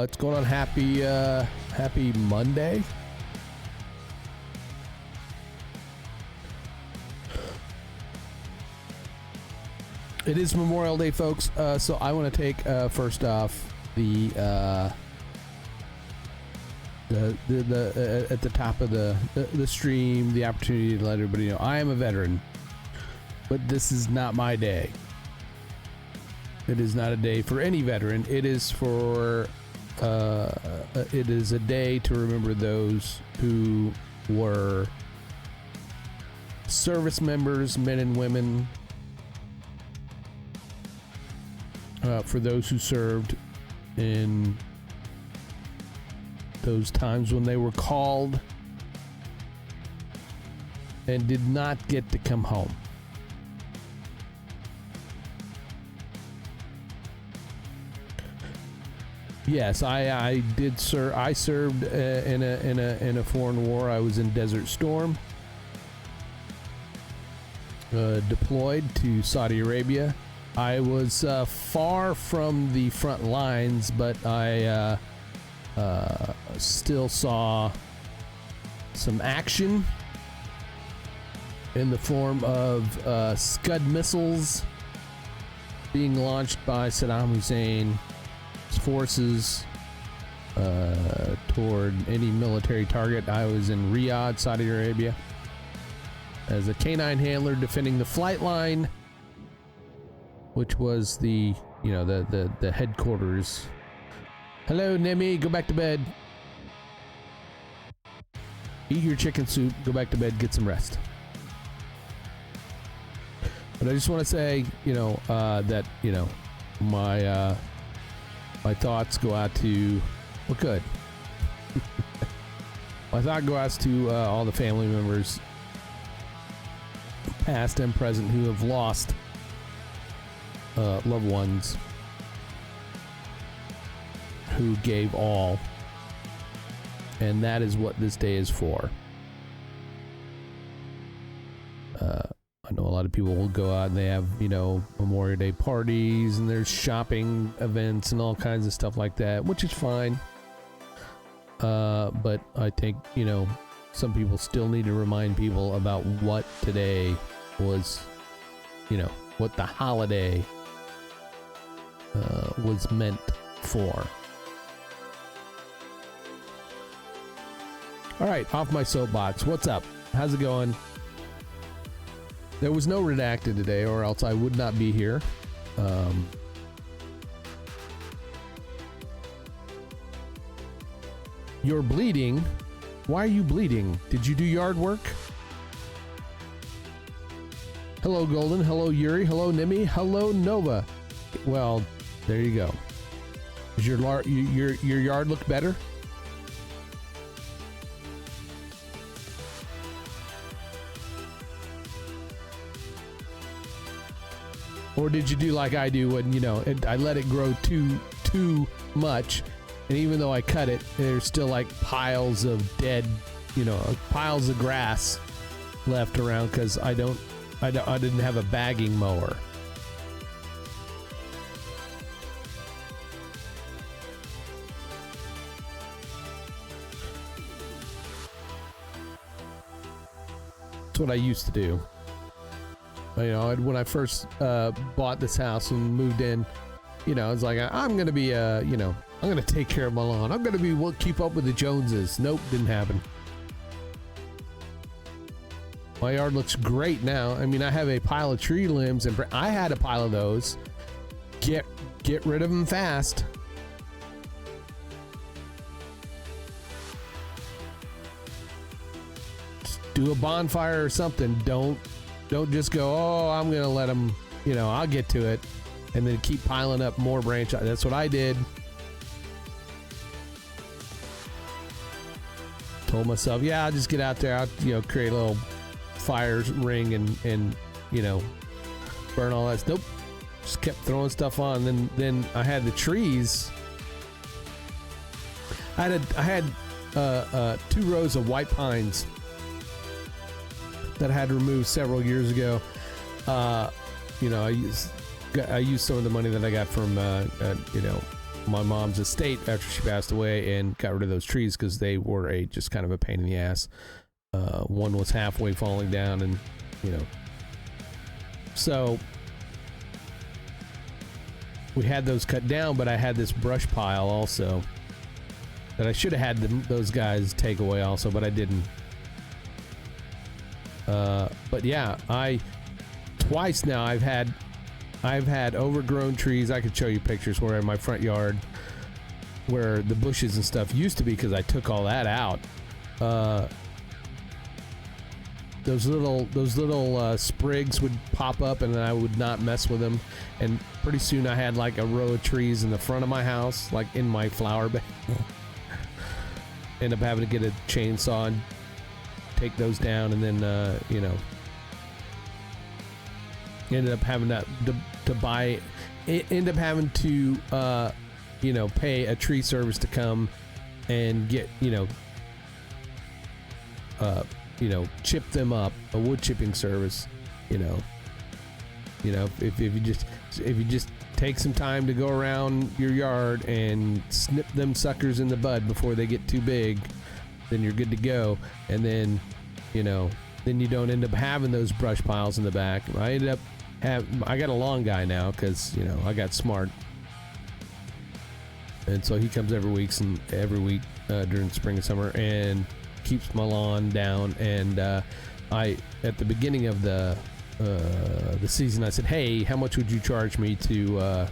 What's going on? Happy Monday. It is Memorial Day, folks. So I want to take first off the at the top of the stream, the opportunity to let everybody know I am a veteran, but this is not my day. It is not a day for any veteran. It is for it is a day to remember those who were service members, men and women. For those who served in those times when they were called and did not get to come home. Yes, I did serve. I served in a foreign war. I was in Desert Storm, deployed to Saudi Arabia. I was far from the front lines, but I still saw some action in the form of Scud missiles being launched by Saddam Hussein's forces toward any military target. I was in Riyadh, Saudi Arabia, as a canine handler defending the flight line, which was the headquarters. Hello, Nemi, go back to bed. Eat your chicken soup, go back to bed, get some rest. But I just want to say, that, my thoughts go out to, well, good. My thought goes out to all the family members, past and present, who have lost loved ones who gave all, and that is what this day is for. I know a lot of people will go out and they have, Memorial Day parties and there's shopping events and all kinds of stuff like that, which is fine. But I think, some people still need to remind people about what today was, what the holiday was meant for. All right, off my soapbox. What's up? How's it going? There was no redacted today, or else I would not be here. You're bleeding. Why are you bleeding? Did you do yard work? Hello, Golden. Hello, Yuri. Hello, Nimi. Hello, Nova. Well, there you go. Does your yard look better? Or did you do like I do when, I let it grow too much, and even though I cut it, there's still like piles of dead, piles of grass left around because I didn't have a bagging mower. That's what I used to do. When I first bought this house and moved in, it's like, I'm going to be, I'm going to take care of my lawn. I'm going to keep up with the Joneses. Nope, didn't happen. My yard looks great now. I mean, I have a pile of tree limbs, and I had a pile of those. Get rid of them fast. Just do a bonfire or something. Don't just go, oh, I'm going to let them, I'll get to it. And then keep piling up more branches. That's what I did. Told myself, yeah, I'll just get out there. I'll, create a little fire ring and burn all that. Nope. Just kept throwing stuff on. Then I had the trees. I had 2 rows of white pines that I had removed several years ago. I used some of the money that I got from my mom's estate after she passed away and got rid of those trees because they were just kind of a pain in the ass. One was halfway falling down, and so we had those cut down, but I had this brush pile also that I should have had those guys take away also, but I didn't. But yeah, twice now I've had overgrown trees. I could show you pictures where in my front yard where the bushes and stuff used to be, because I took all that out. Those little sprigs would pop up, and I would not mess with them. And pretty soon I had like a row of trees in the front of my house, like in my flower bed. End up having to get a chainsaw and take those down, and then ended up having to buy. End up having to pay a tree service to come and get chip them up, a wood chipping service. If you just take some time to go around your yard and snip them suckers in the bud before they get too big, then you're good to go. And then then you don't end up having those brush piles in the back. I got a lawn guy now because I got smart, and so he comes every week during spring and summer and keeps my lawn down. And at the beginning of the season, I said, hey, how much would you charge me to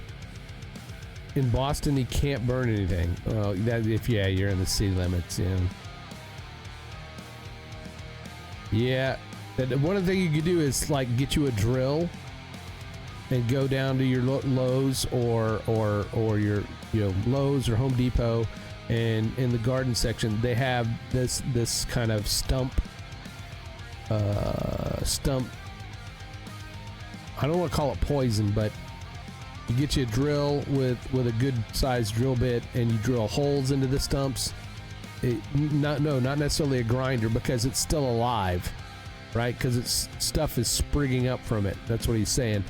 in Boston you can't burn anything. You're in the city limits. Yeah, one of the things you could do is like get you a drill and go down to your Lowe's or your Lowe's or Home Depot, and in the garden section they have this kind of stump. I don't want to call it poison, but you get you a drill with a good sized drill bit, and you drill holes into the stumps. Not necessarily a grinder, because it's still alive, right? Because stuff is sprigging up from it. That's what he's saying.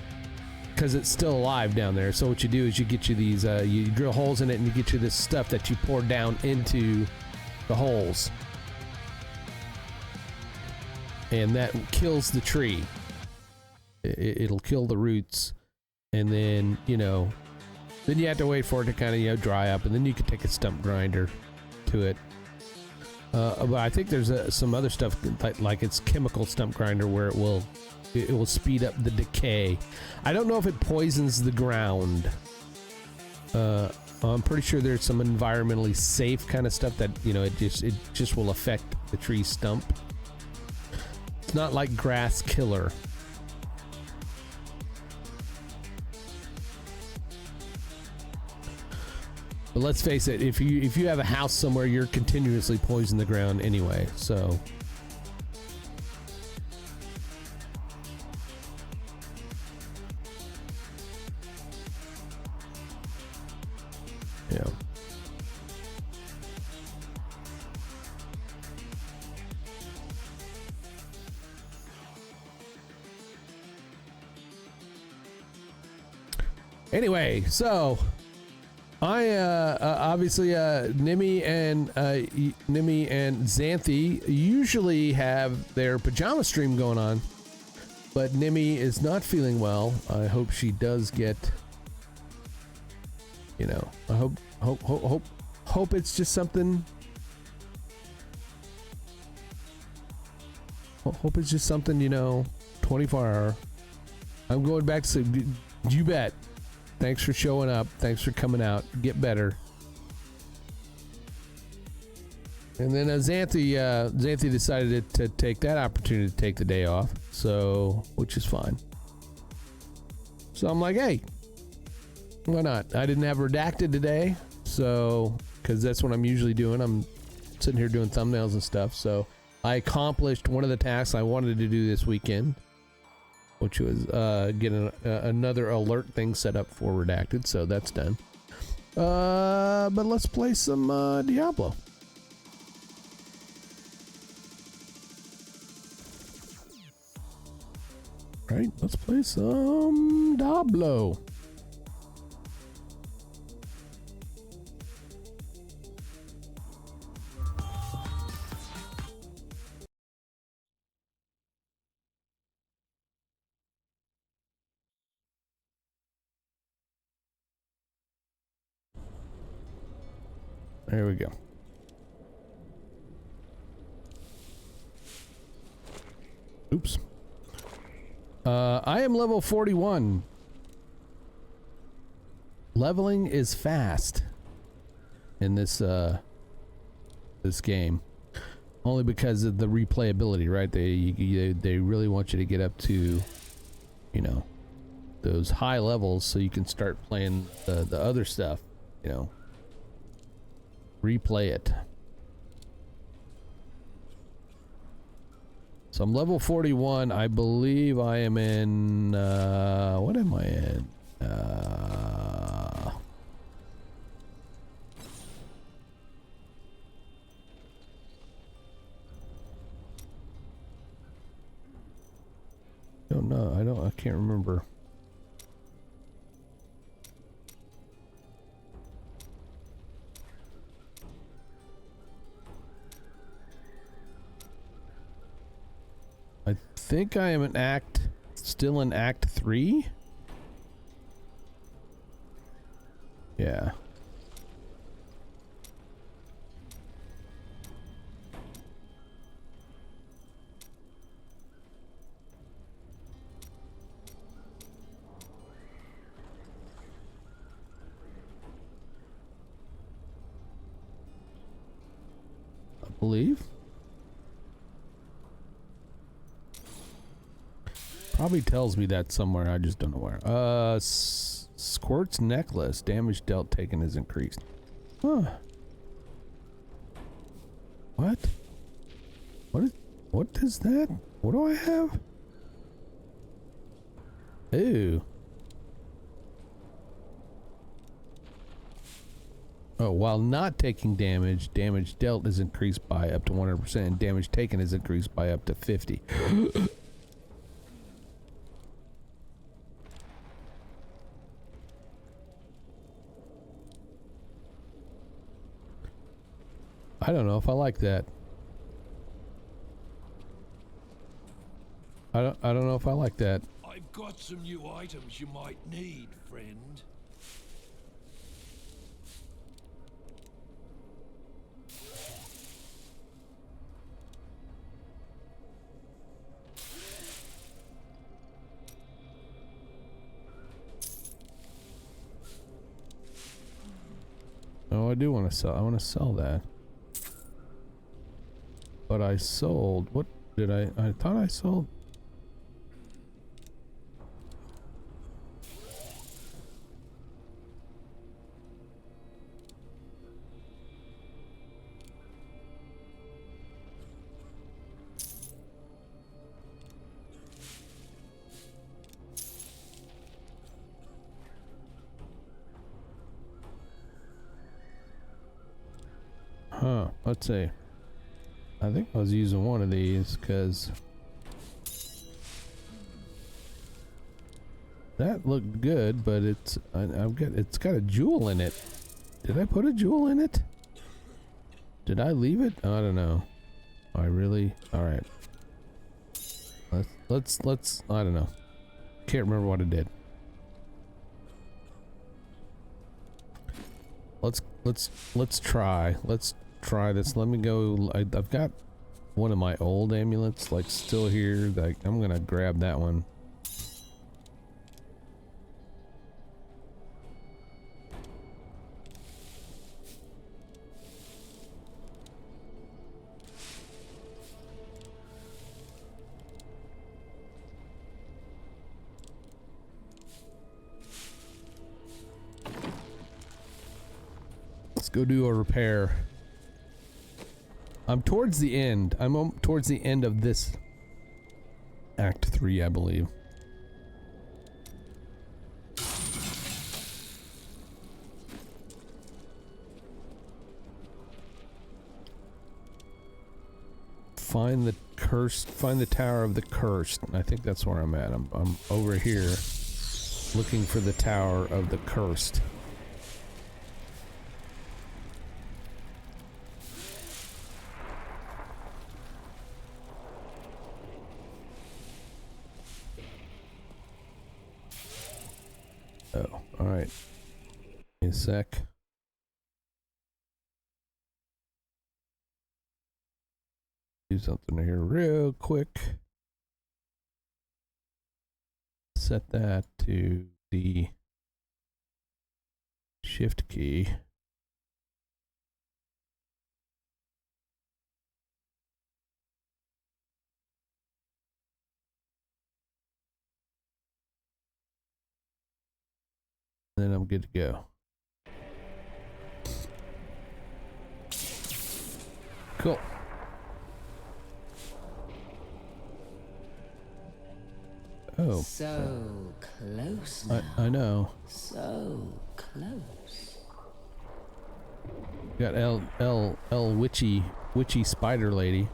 Because it's still alive down there. So what you do is you get you these, you drill holes in it, and you get you this stuff that you pour down into the holes, and that kills the tree. It'll kill the roots, and then then you have to wait for it to kind of dry up, and then you can take a stump grinder to it. But I think there's some other stuff like it's chemical stump grinder where it will speed up the decay. I don't know if it poisons the ground. I'm pretty sure there's some environmentally safe kind of stuff that it just will affect the tree stump. It's not like grass killer. But let's face it, if you have a house somewhere, you're continuously poisoning the ground anyway, so. Yeah. Anyway, so I obviously Nimmy and Xanthi usually have their pajama stream going on, but Nimmy is not feeling well. I hope she does get. I hope it's just something. Hope it's just something. 24 hour. I'm going back to sleep. You bet. Thanks for showing up. Thanks for coming out. Get better. And then Xanthi decided to take that opportunity to take the day off, which is fine. So I'm like, hey, why not? I didn't have redacted today, because that's what I'm usually doing. I'm sitting here doing thumbnails and stuff. So I accomplished one of the tasks I wanted to do this weekend, which was getting another alert thing set up for redacted. So that's done. But let's play some Diablo. Right, let's play some Diablo. There we go. Oops. I am level 41. Leveling is fast in this this game, only because of the replayability, right? They really want you to get up to, you know, those high levels so you can start playing the other stuff, you know. Replay it. So I'm level 41. I believe I am in, what am I in? Don't know. I can't remember. I think I am still in Act 3? Yeah. I believe. Probably tells me that somewhere, I just don't know where. Squirt's necklace. Damage dealt taken is increased. Huh. What? What is that? What do I have? Ooh. Oh, while not taking damage, damage dealt is increased by up to 100%, and damage taken is increased by up to 50. I don't know if I like that. I don't know if I like that. I've got some new items you might need, friend. Oh, I do want to sell. I want to sell that. But I sold. What did I thought I sold. Huh, let's see. I think I was using one of these because that looked good, but it's it's got a jewel in it. Did I put a jewel in it? Did I leave it? I don't know. I really. All right. Let's. I don't know. Can't remember what I did. Let's try. Let's try this. Let me go. I've got one of my old amulets like still here. Like I'm gonna grab that one. Let's go do a repair. I'm towards the end. I'm towards the end of this Act 3, I believe. Find the Tower of the Cursed. I think that's where I'm at. I'm over here looking for the Tower of the Cursed. Oh, alright. A sec. do something here real quick. Set that to the shift key. Then I'm good to go. Cool. Oh. So close now. I know. So close. Got L witchy spider lady.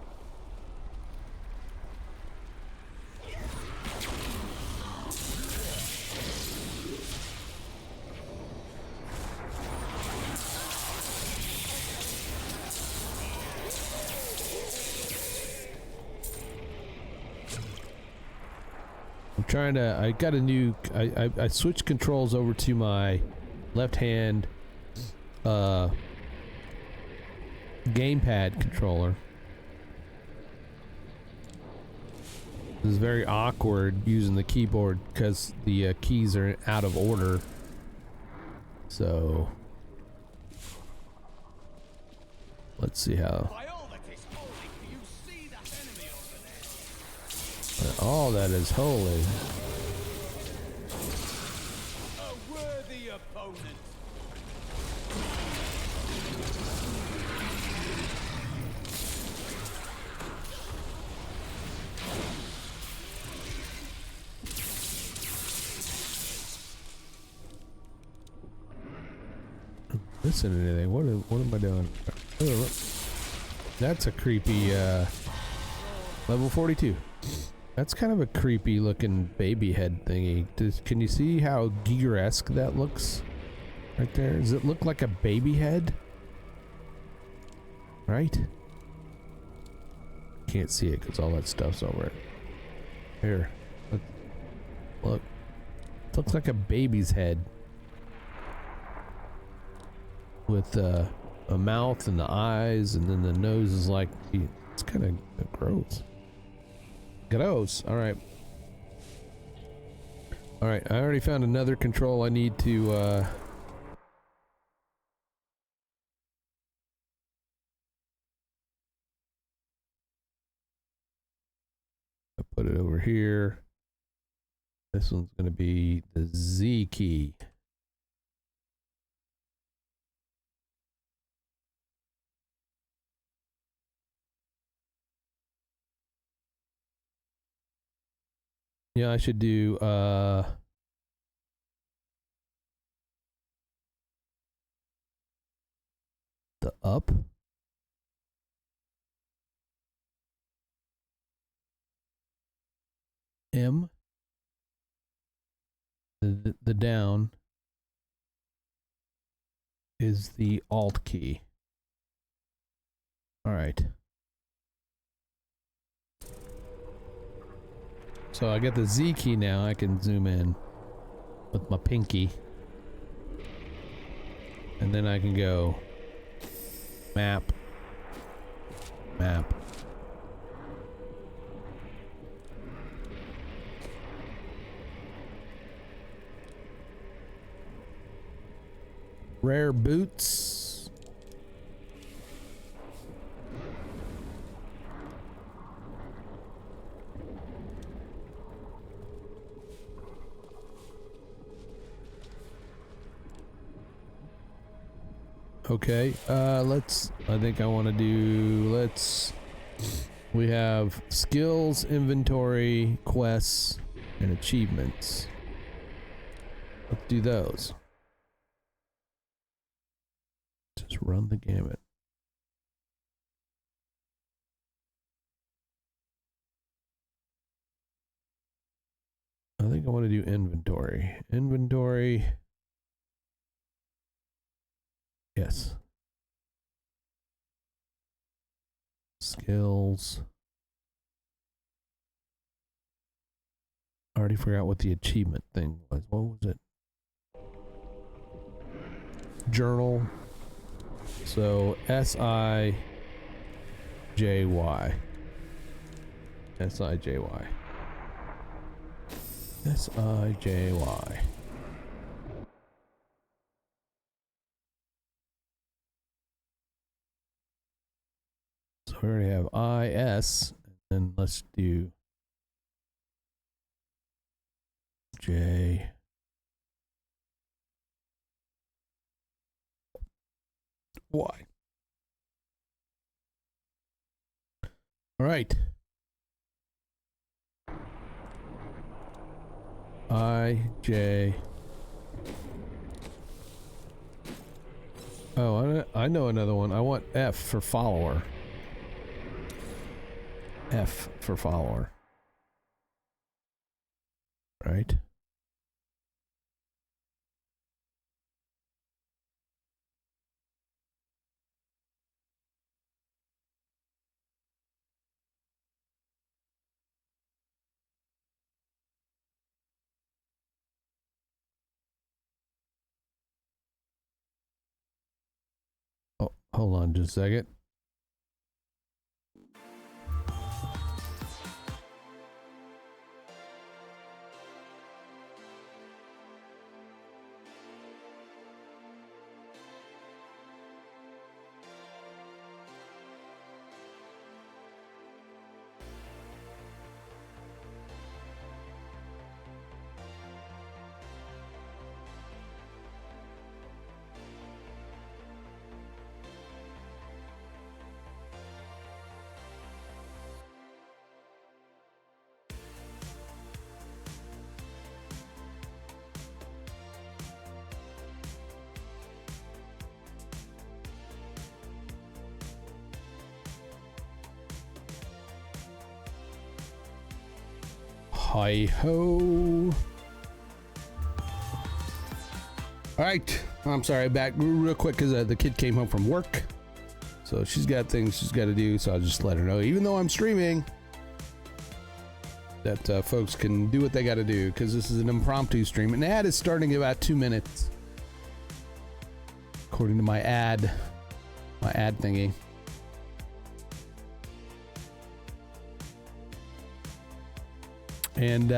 I got a new, I switched controls over to my left hand gamepad controller. This is very awkward using the keyboard because the keys are out of order. So let's see how. All that is holy. A worthy opponent. Listen to anything. What am I doing? Oh, that's a creepy level 42. That's kind of a creepy looking baby head thingy. Can you see how Giger-esque that looks? Right there. Does it look like a baby head? Right? Can't see it because all that stuff's over it. Here. Look. It looks like a baby's head. With a mouth and the eyes, and then the nose is like... It's kind of gross. Gross. Alright. Alright, I already found another control I need to, I put it over here. This one's gonna be the Z key. Yeah, I should do, the up. M. The down is the Alt key. All right. So I got the Z key now. I can zoom in with my pinky. And then I can go map. Map. Rare boots. Okay, I think I want to do, we have skills, inventory, quests, and achievements. Let's do those. Just run the gamut. I think I want to do inventory. Inventory. Yes. Skills. I already forgot what the achievement thing was. What was it? Journal. So S-I-J-Y. S-I-J-Y. S-I-J-Y. So we already have I-S, and then let's do J. Y. All right. I, J. Oh, I know another one. I want F for follower. F for follower. Right? Oh, hold on just a second. Hi ho. All right, I'm sorry, back real quick because the kid came home from work, so she's got things she's got to do, so I'll just let her know, even though I'm streaming, that folks can do what they got to do, because this is an impromptu stream. An ad is starting in about 2 minutes, according to my ad thingy. And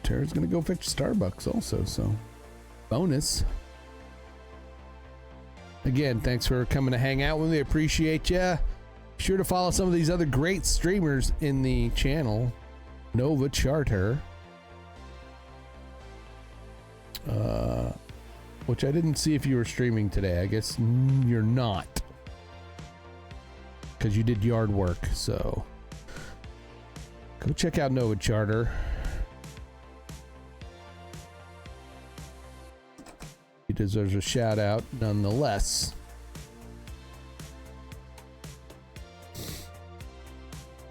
Tara's gonna go fetch Starbucks also, so bonus. Again, thanks for coming to hang out with me. Appreciate ya. Be sure to follow some of these other great streamers in the channel. Nova Charter, which I didn't see if you were streaming today. I guess you're not, because you did yard work, so go check out Nova Charter. He deserves a shout out nonetheless.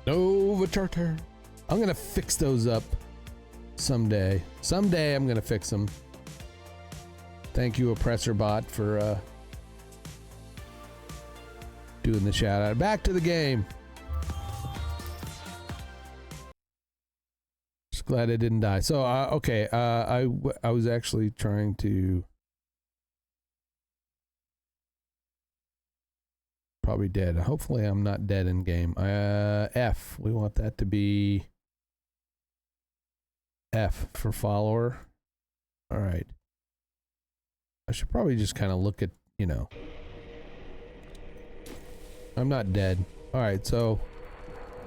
Nova Charter. I'm gonna fix those up someday. Someday I'm gonna fix them. Thank you, Oppressor Bot, for doing the shout out. Back to the game. Just glad I didn't die. So okay, I was actually trying to. Probably dead. Hopefully I'm not dead in game. F. We want that to be F for follower. All right. I should probably just kind of look at, you know. I'm not dead. All right. So,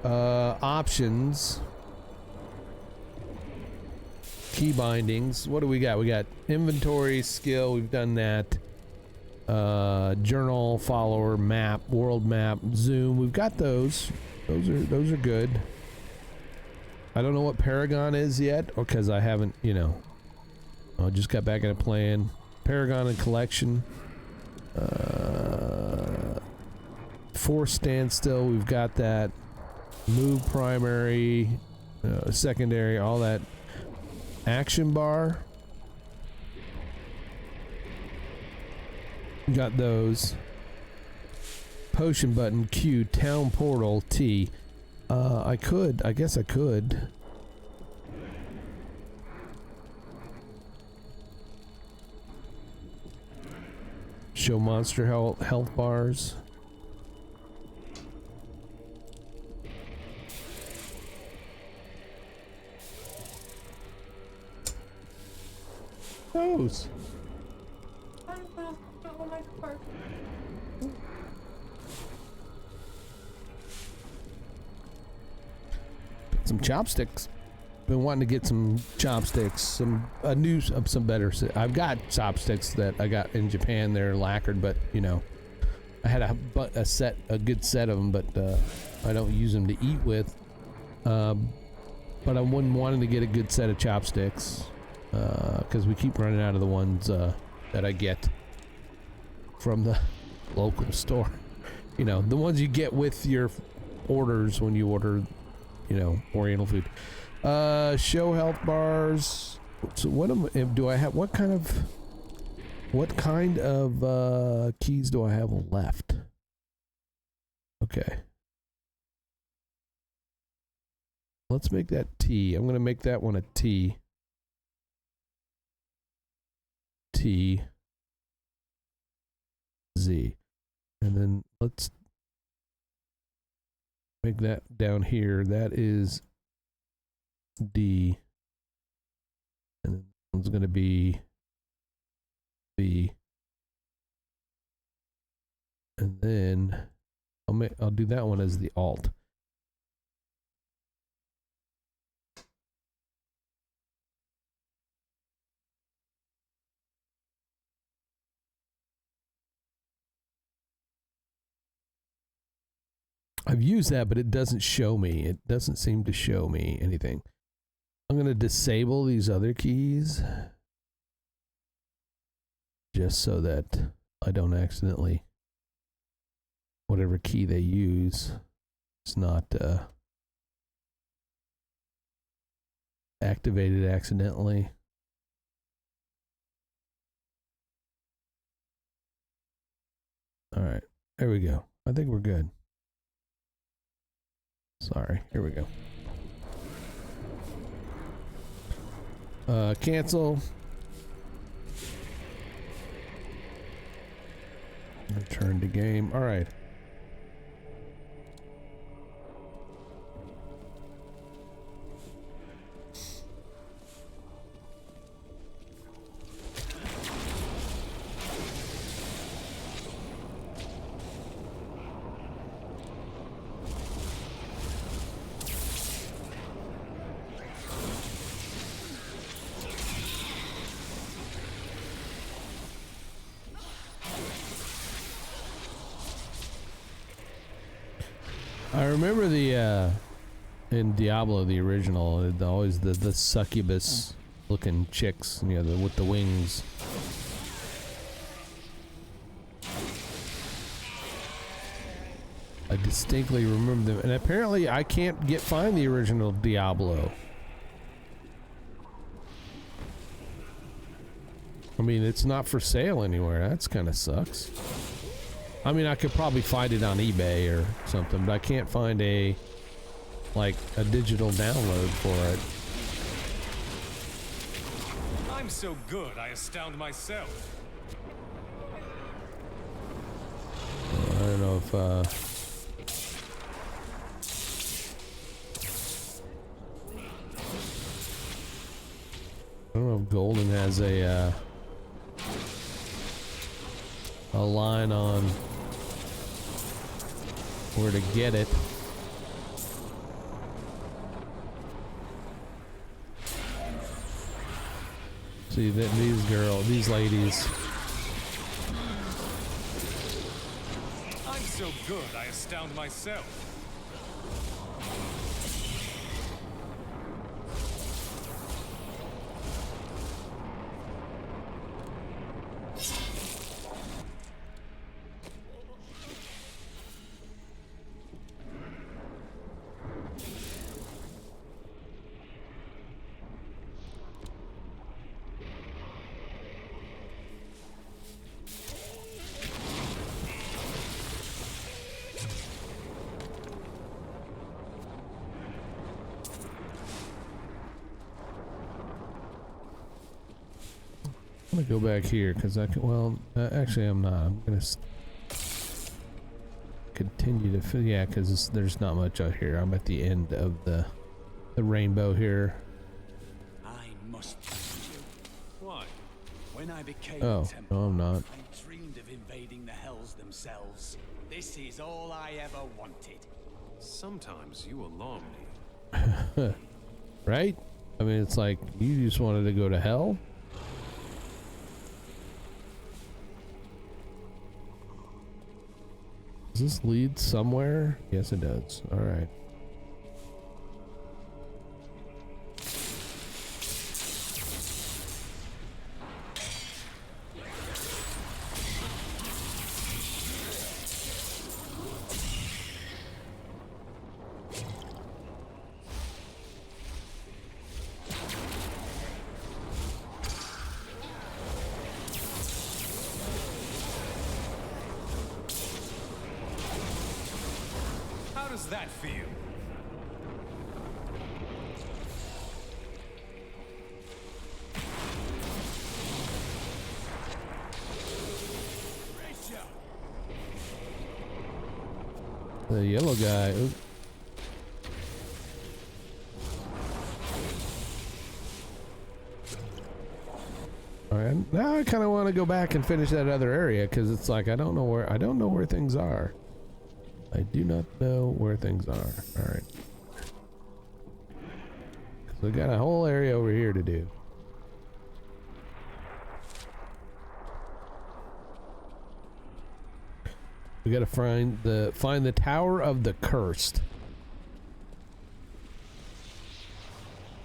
options. Key bindings. What do we got? We got inventory, skill. We've done that. Journal, follower, map, world map, zoom. We've got those. Those are good. I don't know what Paragon is yet, or because I haven't, you know. I just got back into playing Paragon and Collection. Force standstill. We've got that. Move primary, secondary, all that. Action bar. Got those. Potion button, Q, town portal, T. I guess I could. Show monster health bars. close. Some chopsticks. Been wanting to get some chopsticks, some better. I've got chopsticks that I got in Japan. They're lacquered, but you know, I had a good set of them, but I don't use them to eat with. But I wouldn't wanting to get a good set of chopsticks because we keep running out of the ones that I get from the local store. You know, the ones you get with your orders when you order, you know, Oriental food. Show health bars. So do I have? What kind of keys do I have left? Okay. Let's make that T. I'm gonna make that one a T. T. Z. And then let's make that down here. That is D. And then one's gonna be B. And then I'll do that one as the Alt. I've used that, but it doesn't show me. It doesn't seem to show me anything. I'm going to disable these other keys just so that I don't accidentally, whatever key they use, it's not activated accidentally. All right, there we go. I think we're good. Sorry, here we go. Cancel. Return to game. All right. I remember the in Diablo the original, always the succubus looking chicks, you know, with the wings. I distinctly remember them, and apparently I can't find the original Diablo. I mean, it's not for sale anywhere. That's kind of sucks. I mean, I could probably find it on eBay or something, but I can't find a digital download for it. I'm so good, I astound myself. I don't know if I don't know if Golden has a line on where to get it. See that these ladies. I'm so good, I astound myself. I'm gonna go back here because I can. Well, actually, I'm not. I'm gonna continue to. Yeah, because there's not much out here. I'm at the end of the rainbow here. I must find you. Why? When I became Oh, a Templar, no, I'm not. I dreamed of invading the hells themselves. This is all I ever wanted. Sometimes you alarm me. Right? I mean, it's like, you just wanted to go to hell? Does this lead somewhere? Yes, it does. Alright. How does that feel? The yellow guy. Oop. Alright, now I kind of want to go back and finish that other area because it's like I don't know where things are. I do not know where things are. Alright. So we got a whole area over here to do. We gotta find the Tower of the Cursed.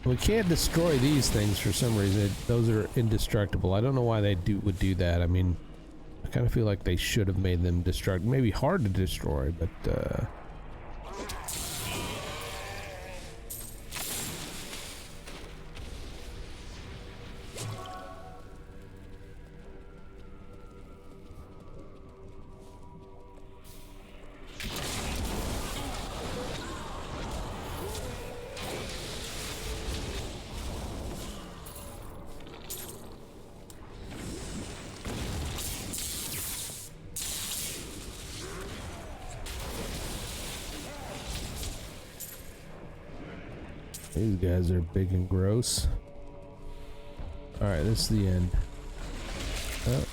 We can't destroy these things for some reason. Those are indestructible. I don't know why they would do that. I mean, I kind of feel like they should have made them destructible. Maybe hard to destroy, but these guys are big and gross. Alright, this is the end. Oh.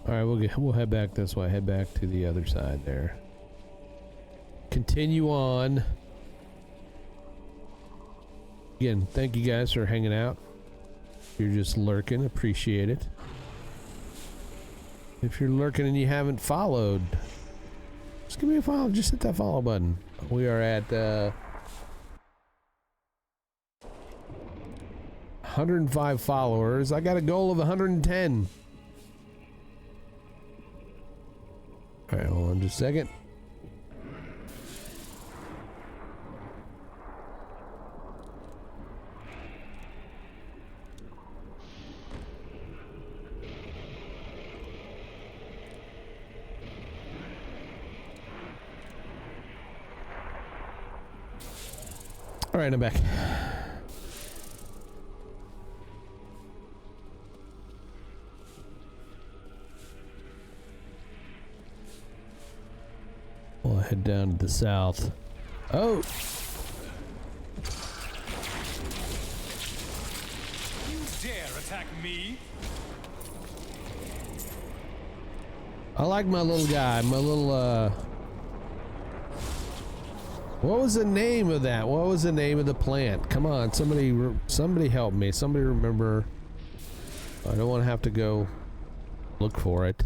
Alright, we'll head back this way. Head back to the other side there. Continue on. Again, thank you guys for hanging out. If you're just lurking, appreciate it. If you're lurking and you haven't followed, just give me a follow. Just hit that follow button. We are at 105 followers. I got a goal of 110. Alright, hold on just a second. Alright, I'm back. We'll head down to the south. Oh! You dare attack me? I like my little guy, my little, what was the name of that? What was the name of the plant? Come on, somebody help me. Somebody remember. I don't want to have to go look for it.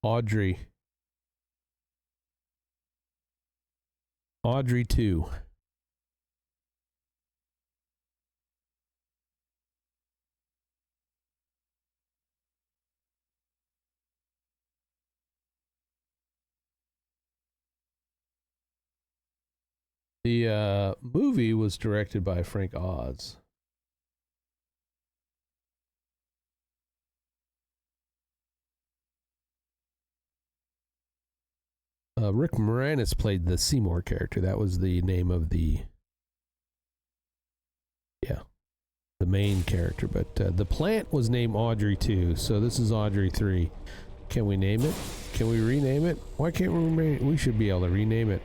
Audrey 2. The movie was directed by Frank Oz. Rick Moranis played the Seymour character. That was the name of the main character. But the plant was named Audrey 2, so this is Audrey 3. Can we name it? Can we rename it? Why can't we rename it? We should be able to rename it.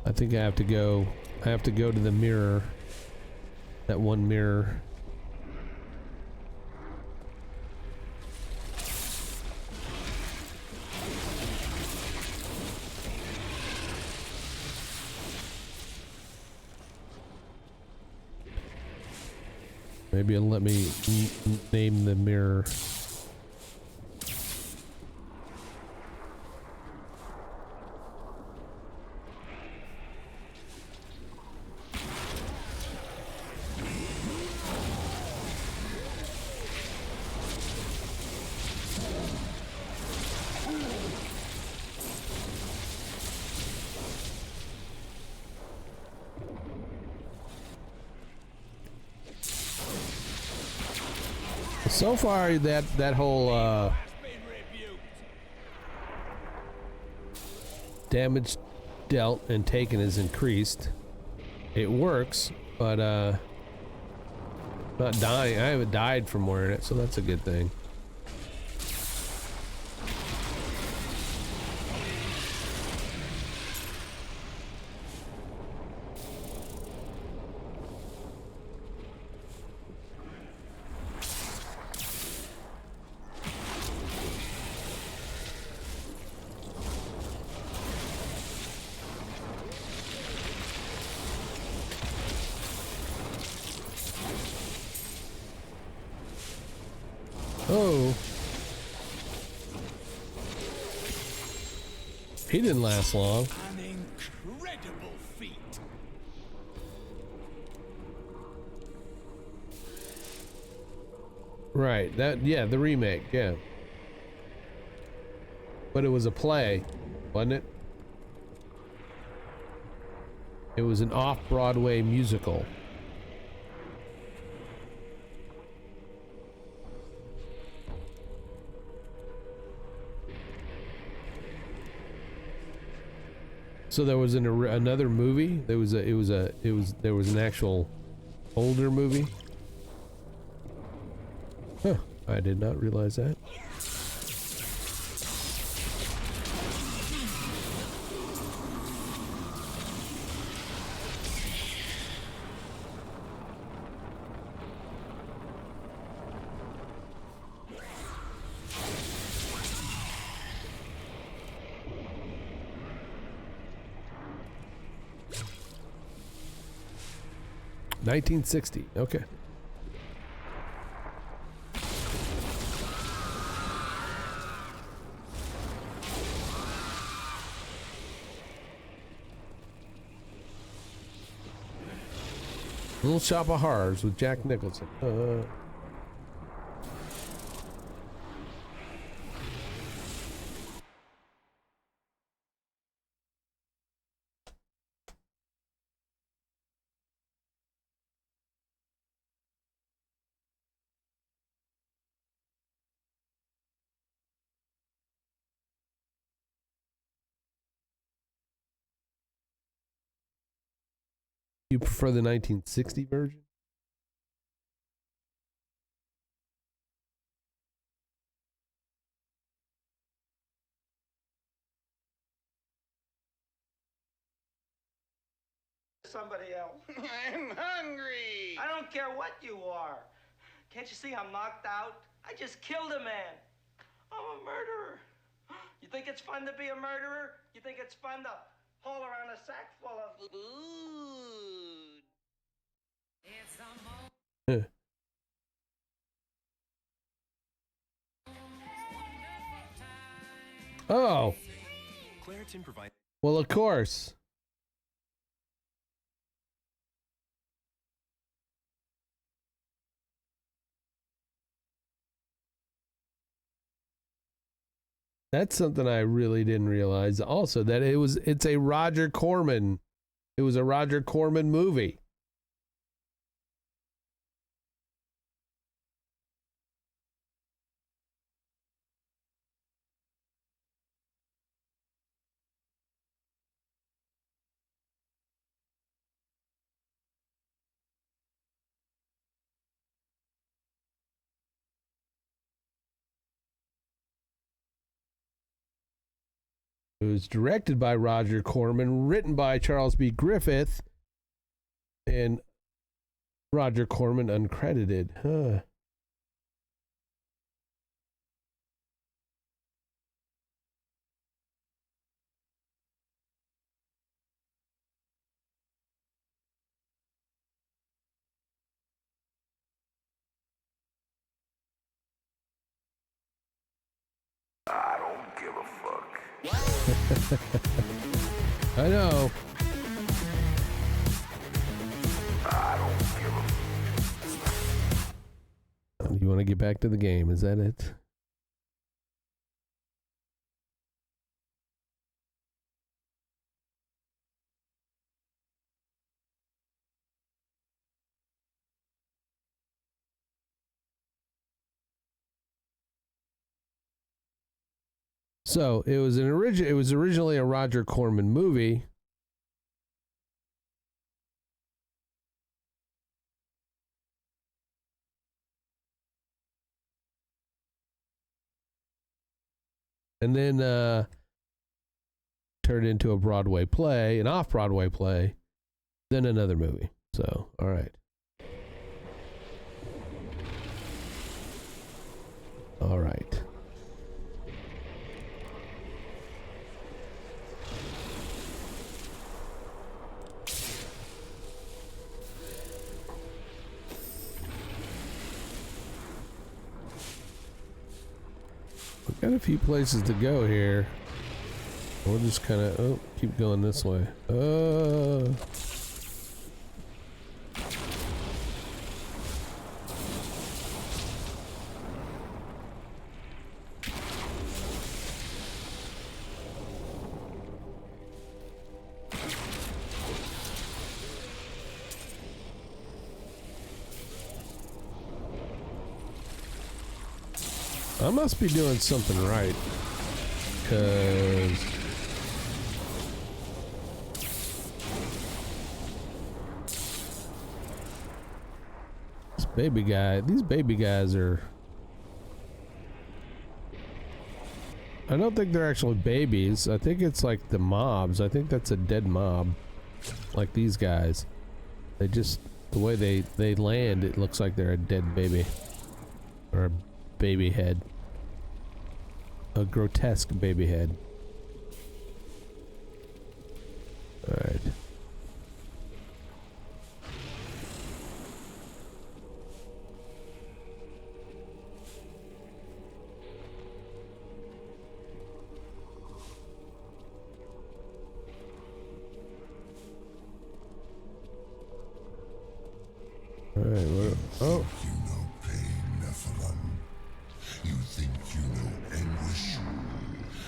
I think I have to go to the mirror. That one mirror. Maybe it'll let me name the mirror. So far, that whole damage dealt and taken is increased. It works, but not dying. I haven't died from wearing it, so that's a good thing. Oh. He didn't last long. An incredible feat. Right, the remake, yeah. But it was a play, wasn't it? It was an off-Broadway musical. So there was another movie. There was an actual older movie. Huh, I did not realize that. $1960. Okay. Little Shop of Horrors with Jack Nicholson. You prefer the 1960 version? Somebody else. I'm hungry. I don't care what you are. Can't you see I'm knocked out? I just killed a man. I'm a murderer. You think it's fun to be a murderer? You think it's fun to haul around a sack full of food? Oh. Claritin provides. Well, of course. That's something I really didn't realize. Also, that it's a Roger Corman. It was a Roger Corman movie. It was directed by Roger Corman, written by Charles B. Griffith, and Roger Corman uncredited. Huh. I don't give a fuck. I know. I don't give a You want to get back to the game? Is that it? So it was originally a Roger Corman movie. And then turned into a Broadway play, an off-Broadway play, then another movie. So, all right. All right. We've got a few places to go here. We'll just kind of keep going this way. I must be doing something right, because these baby guys are, I don't think they're actually babies. I think it's like the mobs. I think that's a dead mob, like these guys. They just, the way they land, it looks like they're a dead baby, or a baby head. A grotesque baby head. Alright. Alright, what? Oh. You know pain, Nephilim. You think you know anguish?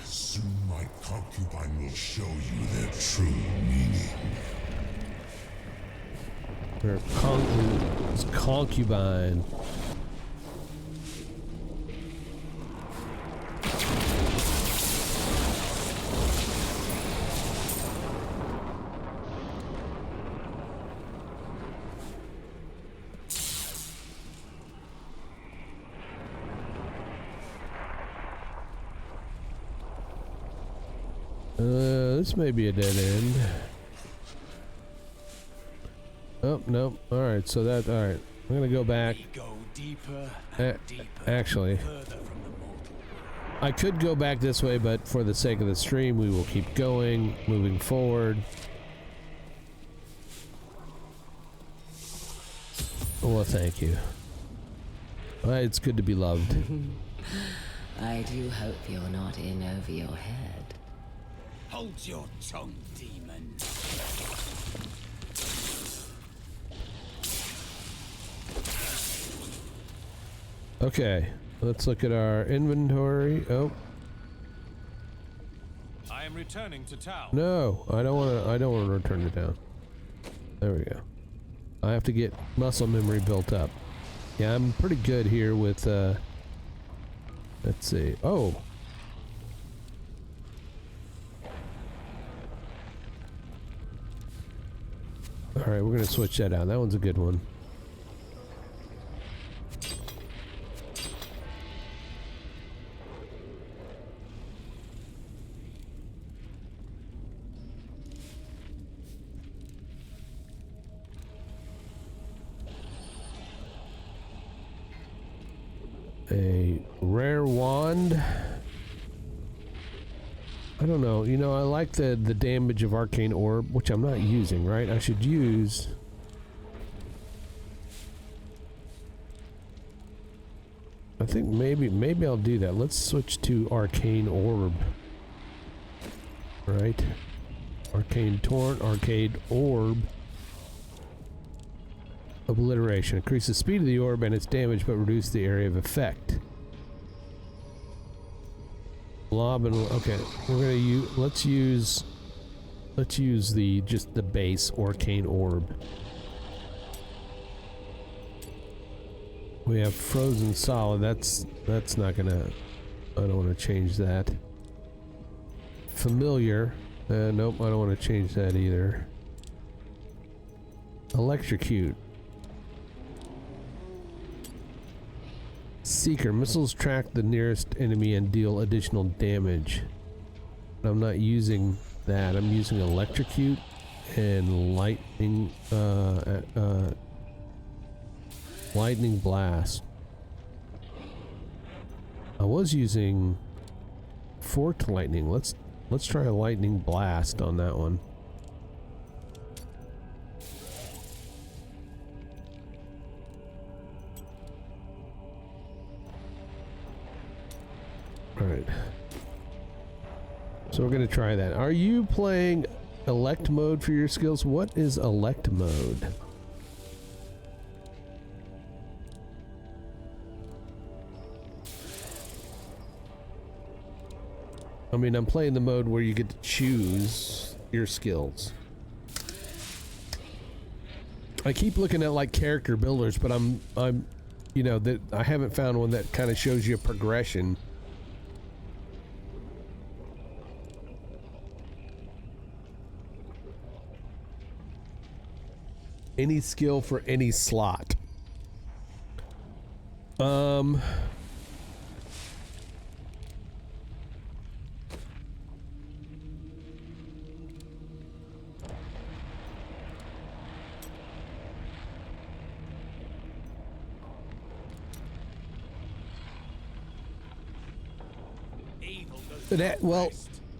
Soon my concubine will show you their true meaning. Her concubine. This may be a dead end. Oh, no. Alright, so that, alright. I'm gonna go back. Go deeper and deeper, actually, further from the mortal. I could go back this way, but for the sake of the stream, we will keep going, moving forward. Well, thank you. It's good to be loved. I do hope you're not in over your head. Hold your tongue, demon. Okay, let's look at our inventory. Oh. I am returning to town. No, I don't want to return to town. There we go. I have to get muscle memory built up. Yeah, I'm pretty good here with, let's see. Oh. Alright, we're gonna switch that out. That one's a good one. A rare wand. I don't know. You know, I like the damage of arcane orb, which I'm not using, right? I should use. I think maybe I'll do that. Let's switch to arcane orb. Right? Arcane torrent, arcade orb. Obliteration. Increase the speed of the orb and its damage, but reduce the area of effect. Blob and okay, we're gonna use. Let's use the just the base arcane orb. We have frozen solid. That's not gonna. I don't want to change that. Familiar. Nope, I don't want to change that either. Electrocute. Seeker. Missiles track the nearest enemy and deal additional damage. But I'm not using that. I'm using electrocute and lightning lightning blast. I was using forked lightning. Let's try a lightning blast on that one. Alright. So we're gonna try that. Are you playing elect mode for your skills? What is elect mode? I mean, I'm playing the mode where you get to choose your skills. I keep looking at like character builders, but I'm you know, that I haven't found one that kind of shows you a progression. Any skill for any slot. Well,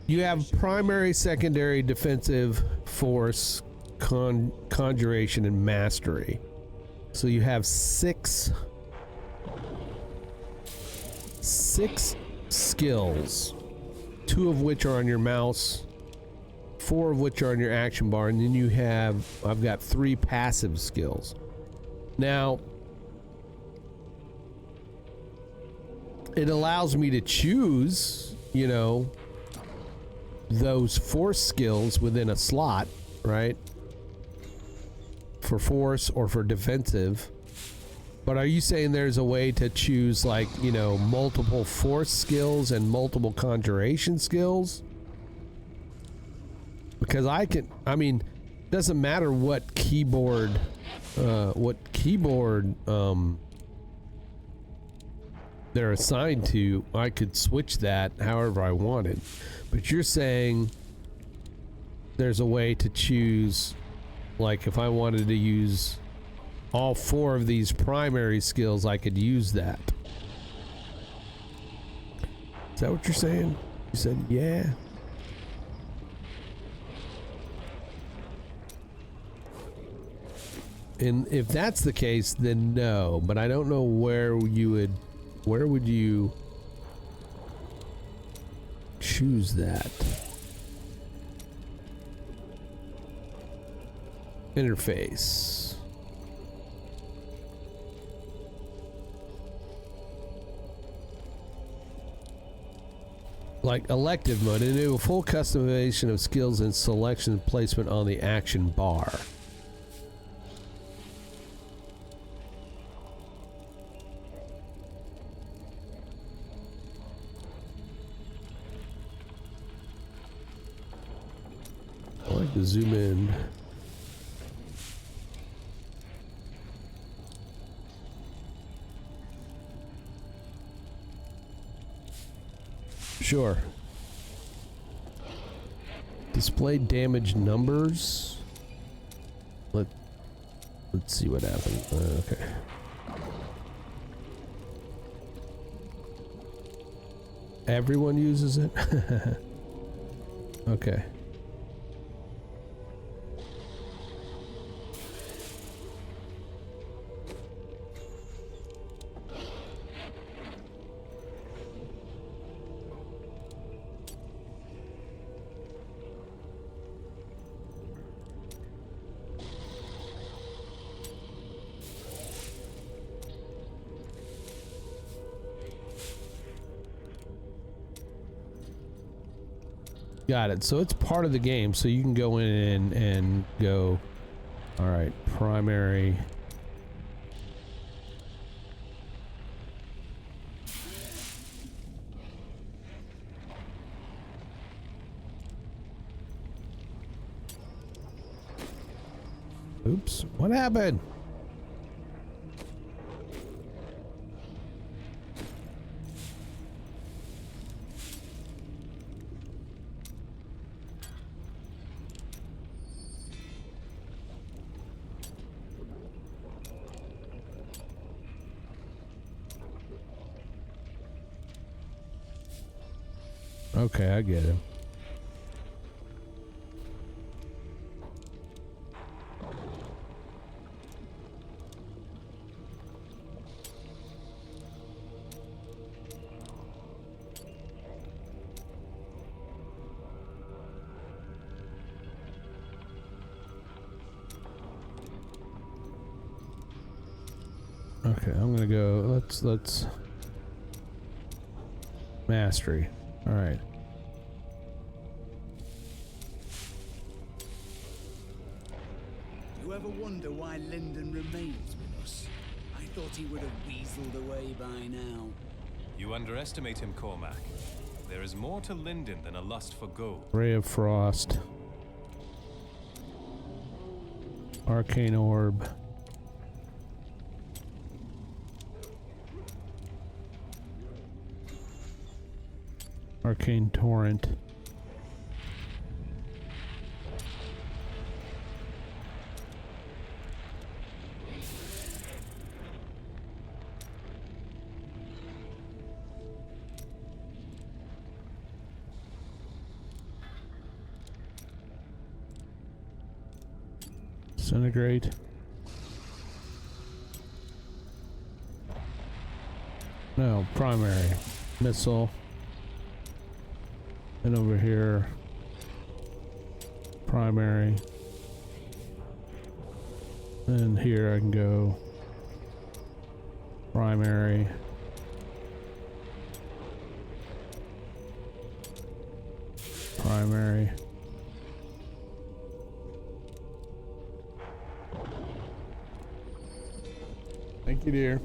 you have primary, secondary, defensive, force, conjuration, and mastery. So you have six skills, 2 of which are on your mouse, 4 of which are on your action bar, and then you have, I've got 3 passive skills. Now, it allows me to choose, you know, those force skills within a slot, right? For force or for defensive. But are you saying there's a way to choose, like, you know, multiple force skills and multiple conjuration skills? Because I mean, doesn't matter what keyboard they're assigned to, I could switch that however I wanted. But you're saying there's a way to choose, like if I wanted to use all 4 of these primary skills, I could use that. Is that what you're saying? You said, yeah. And if that's the case, then no. But I don't know where would you choose that? Interface. like elective mode, enable full customization of skills and selection placement on the action bar. I like to zoom in. Sure. Display damage numbers. Let's see what happens. Okay. Everyone uses it? Okay. Got it. So it's part of the game, so you can go in and go, all right, primary. Oops, what happened? Okay, I get it. Okay, I'm gonna go, let's mastery. All right. You ever wonder why Lyndon remains with us? I thought he would have weaseled away by now. You underestimate him, Cormac. There is more to Lyndon than a lust for gold. Ray of Frost. Arcane Orb. Arcane Torrent. Disintegrate. No, primary. Missile. And over here, primary. And here I can go primary. Primary. Thank you, dear.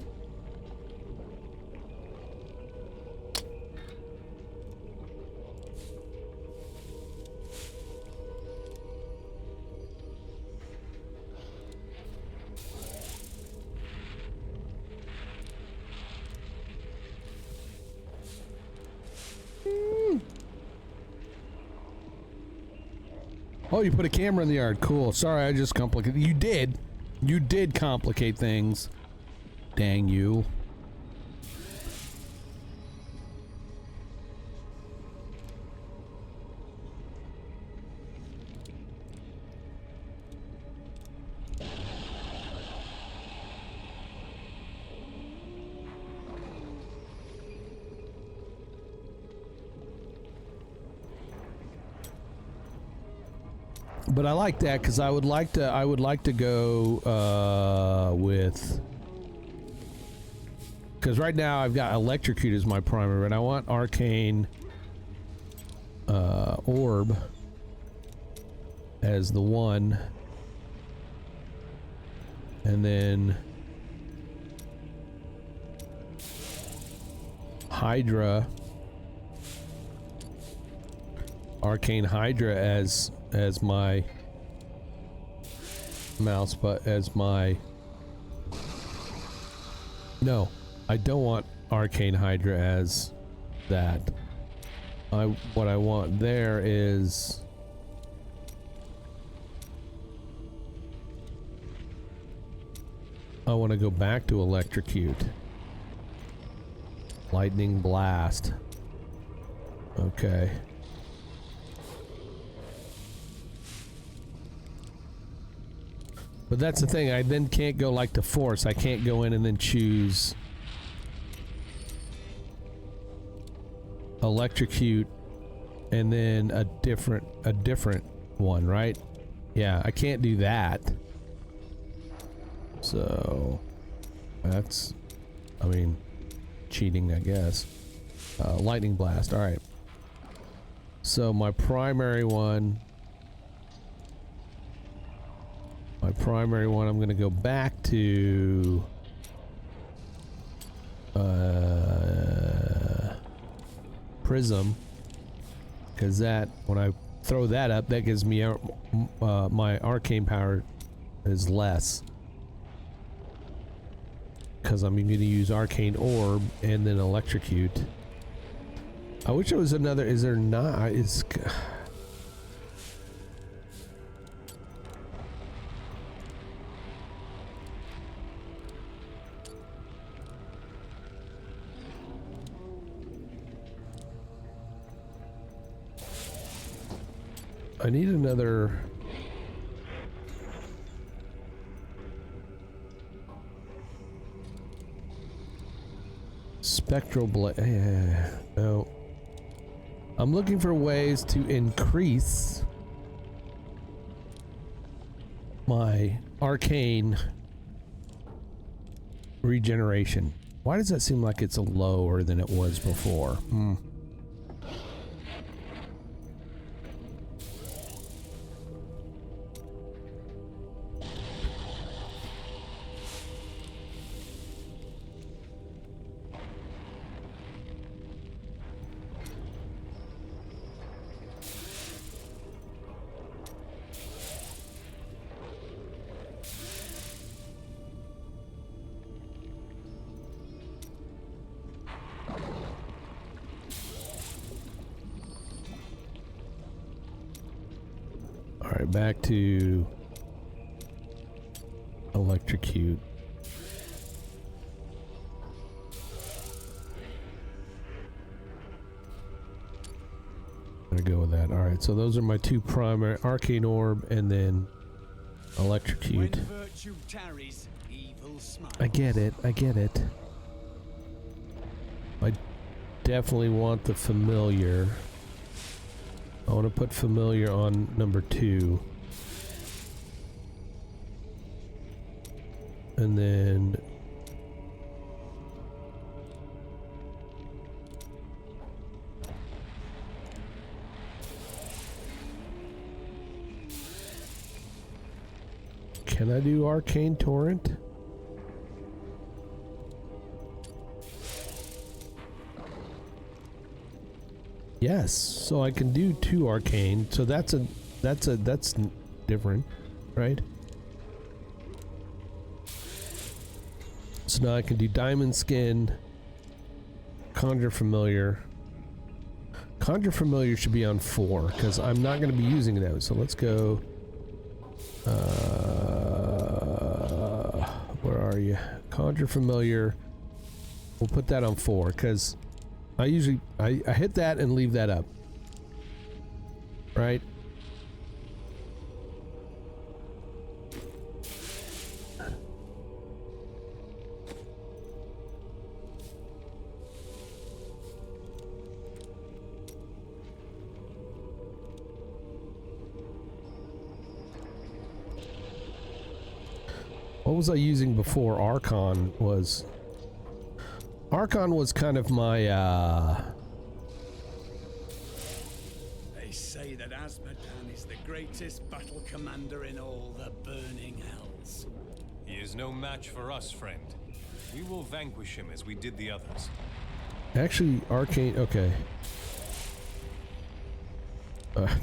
Oh, you put a camera in the yard. Cool. Sorry, I just complicated. You did. You did complicate things. Dang you. But I like that because I would like to go with, because right now I've got electrocute as my primary, and I want arcane orb as the 1, and then Hydra, Arcane Hydra as my mouse, but as my... No, I don't want Arcane Hydra as that. What I want there is... I want to go back to Electrocute. Lightning Blast. Okay. But that's the thing, I then can't go like the Force. I can't go in and then choose Electrocute and then a different one, right? Yeah, I can't do that. So that's, I mean, cheating, I guess. Lightning Blast, alright. So my primary one, I'm gonna go back to Prism, because that, when I throw that up, that gives me my arcane power is less, because I'm gonna use Arcane Orb and then Electrocute. I wish there was another. Is there not? It's... I need another... Spectral Blade. No. I'm looking for ways to increase my arcane regeneration. Why does that seem like it's lower than it was before? Alright, back to Electrocute. I'm gonna go with that. Alright, so those are my two primary, Arcane Orb and then Electrocute. I get it, I get it. I definitely want the Familiar. I want to put Familiar on number 2. And then... Can I do Arcane Torrent? Yes, so I can do 2 arcane. So that's different, right? So now I can do Diamond Skin, Conjure Familiar. Conjure Familiar should be on 4 because I'm not going to be using those. So let's go. Where are you? Conjure Familiar. We'll put that on 4 because I usually I hit that and leave that up, right? What was I using before? Archon was kind of my They say that Azmodan is the greatest battle commander in all the burning hells. He is no match for us, friend. We will vanquish him as we did the others. Actually, Arcane, okay.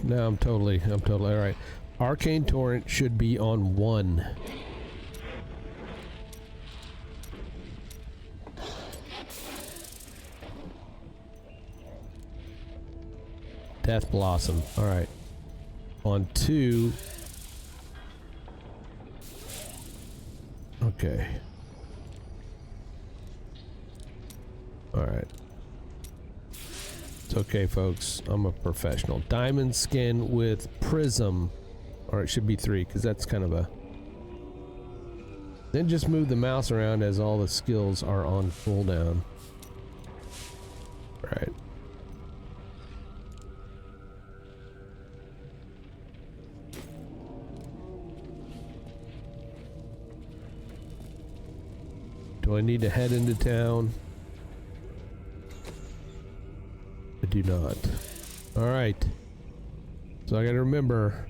Now I'm totally, alright. Arcane Torrent should be on 1. Death Blossom, alright. On 2. Okay. Alright. It's okay, folks. I'm a professional. Diamond skin with prism. Or it should be 3, because that's kind of a... Then just move the mouse around as all the skills are on cooldown. Right. Do I need to head into town? I do not. Alright. So I gotta remember.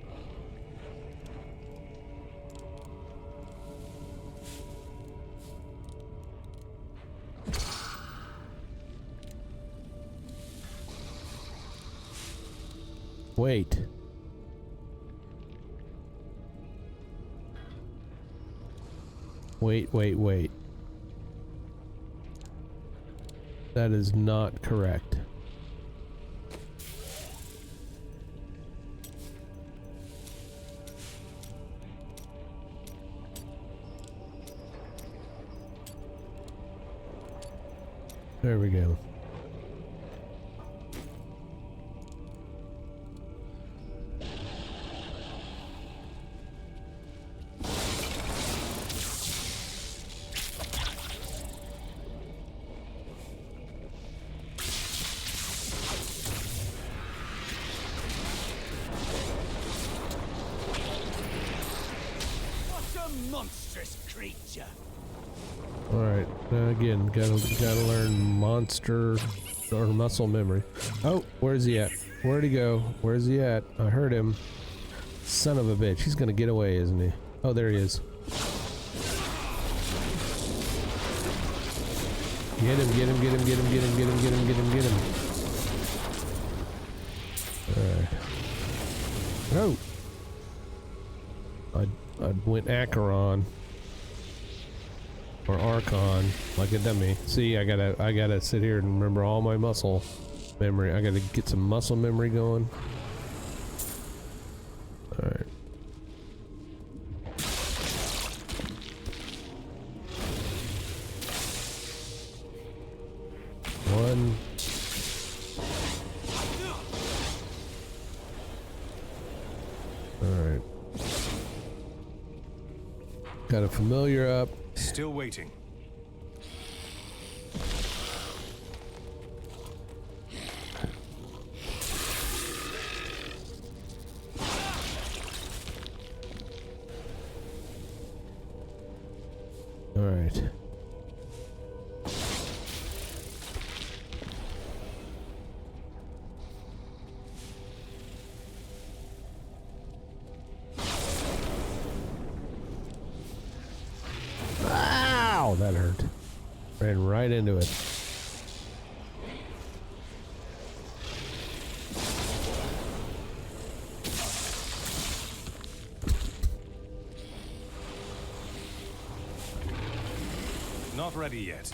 Wait. Wait. That is not correct. There we go. Monstrous creature. Alright, again, gotta learn monster or muscle memory. Oh, where's he at? Where'd he go? Where's he at? I heard him. Son of a bitch, he's gonna get away, isn't he? Oh, there he is. Get him. Alright. Oh! I went Acheron. Or Archon, like a dummy. See, I gotta sit here and remember all my muscle memory. I gotta get some muscle memory going. Alright. One. Alright. Got a familiar up. Still waiting. All right. Ow, that hurt. Ran right into it. Not ready yet.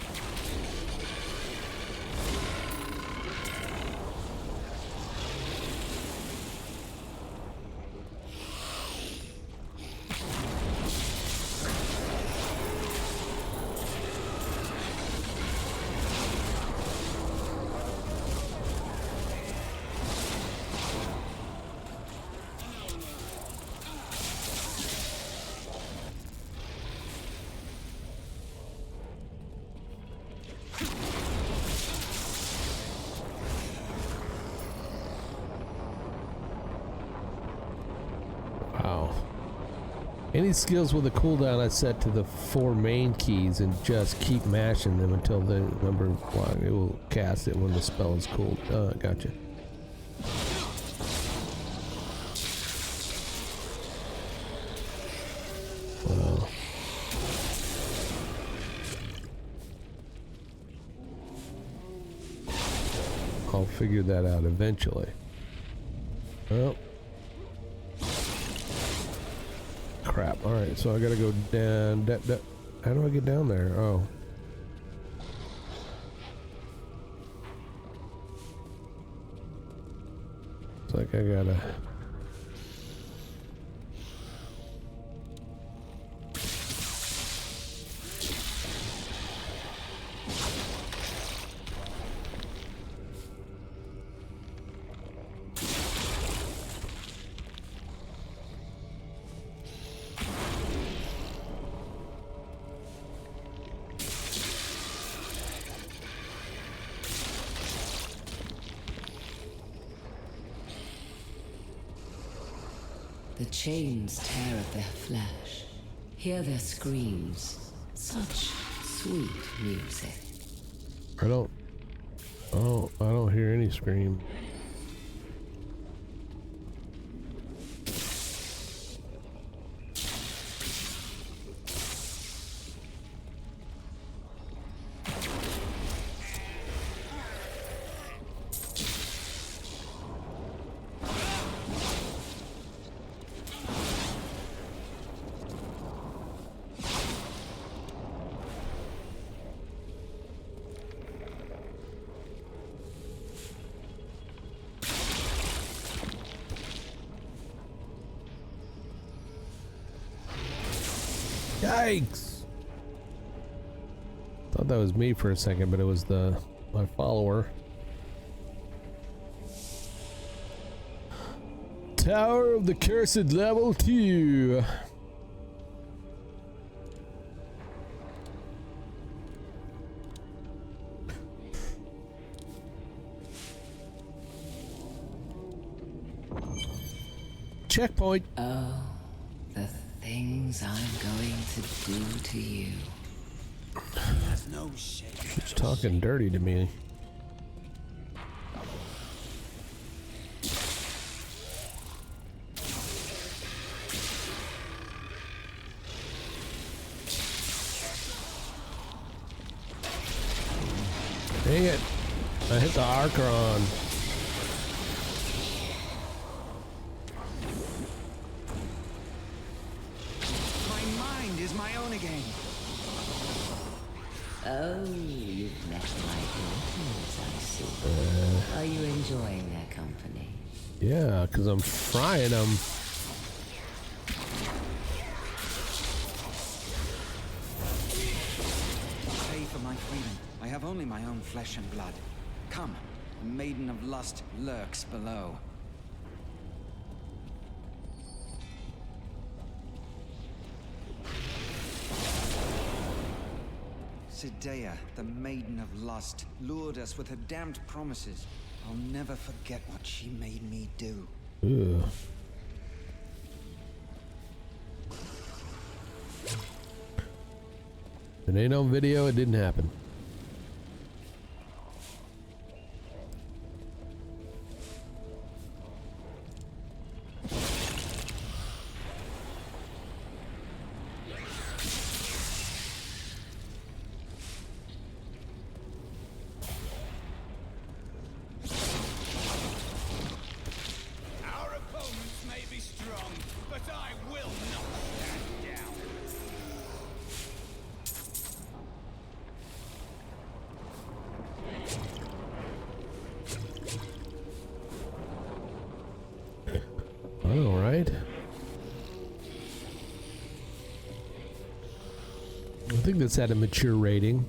Wow. Any skills with a cooldown I set to the 4 main keys and just keep mashing them until the number one. It will cast it when the spell is cooled. Gotcha. figure that out eventually. Well, crap. All right, so I gotta go down. How do I get down there? Oh. It's like I gotta. The chains tear at their flesh. Hear their screams. Such sweet music. I don't hear any scream. Yikes! Thought that was me for a second, but it was my follower. Tower of the Cursed Level 2. Checkpoint. Oh, the things I'm going to do to you. There's no shame. She's talking dirty to me. Dang it. I hit the Archon. My mind is my own again. Oh, you've met my daughters, I see. Are you enjoying their company? Yeah, because I'm frying them. Pay for my freedom. I have only my own flesh and blood. Come, the Maiden of Lust lurks below. Sidea, the Maiden of Lust, lured us with her damned promises. I'll never forget what she made me do. Ugh. It ain't on video, it didn't happen. Our opponents may be strong, but I will not stand down. All right. I think that's at a mature rating.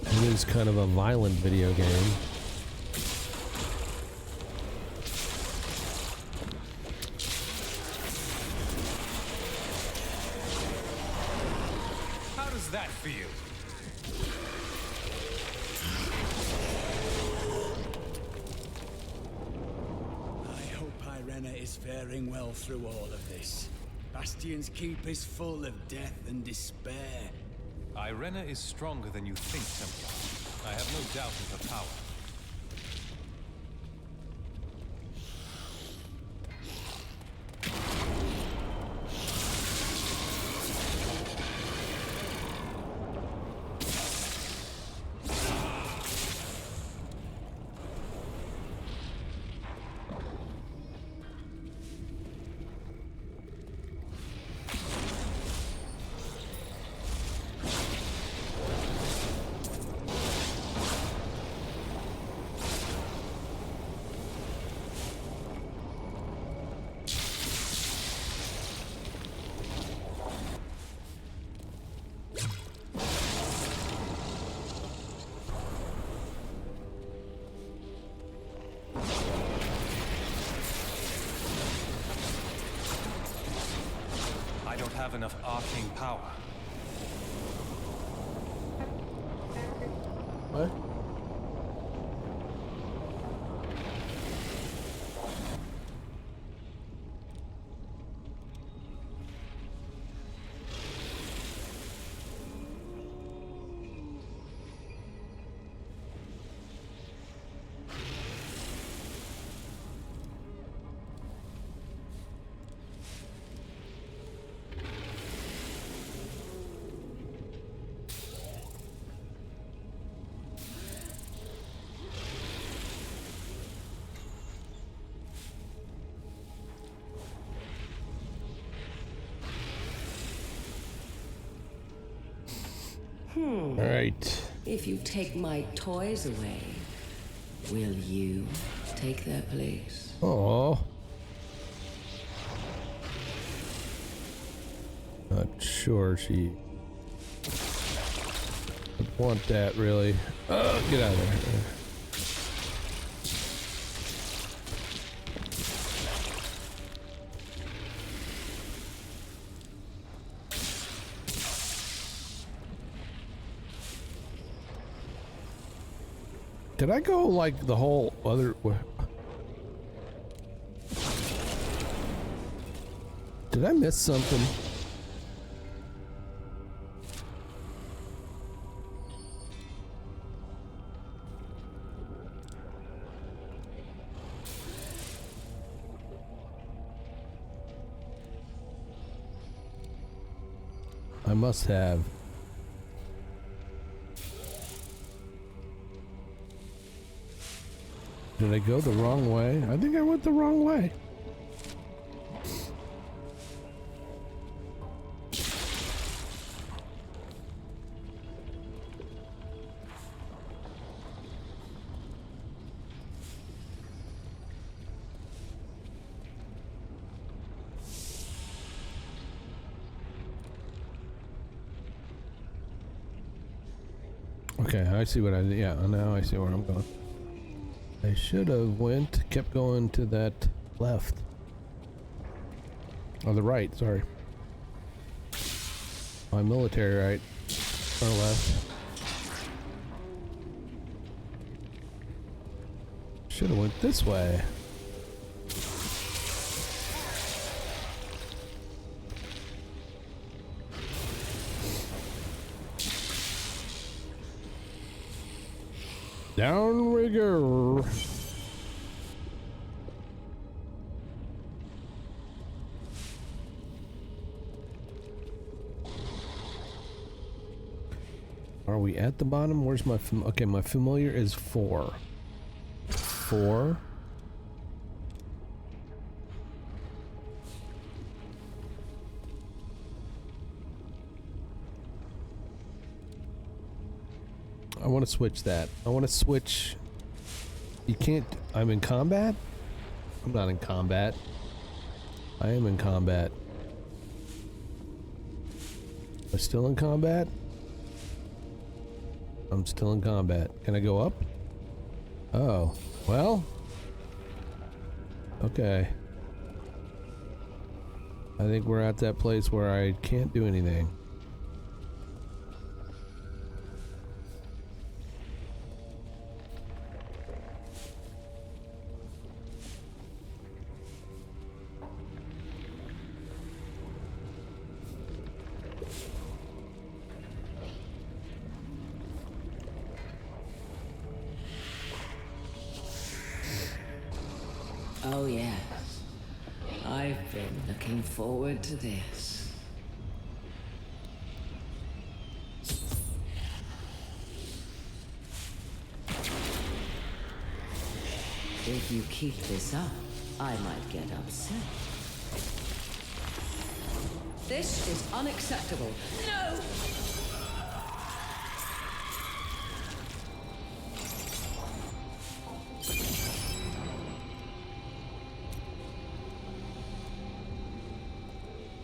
It is kind of a violent video game. How does that feel? I hope Irena is faring well through all of this. Bastion's keep is full of death and despair. Irena is stronger than you think, Templar. I have no doubt of her power. have enough arcane power. What? All right. If you take my toys away, will you take their place? Oh. Not sure she would want that, really. Oh, get out of there. Did I go like the whole other way? Did I miss something? I must have. Did I go the wrong way? I think I went the wrong way. Okay, I see what I did. Yeah, now I see where I'm going. I should have kept going to that left. Or the right, sorry. My military right. Or left. Should have went this way. Down we go. Are we at the bottom? Where's my okay, my familiar is 4. 4. I want to switch that. I want to switch. You can't. I'm in combat? I'm not in combat. I am in combat. Am I still in combat? I'm still in combat. Can I go up? Oh. Well. Okay. I think we're at that place where I can't do anything. Oh, yes. I've been looking forward to this. If you keep this up, I might get upset. This is unacceptable. No!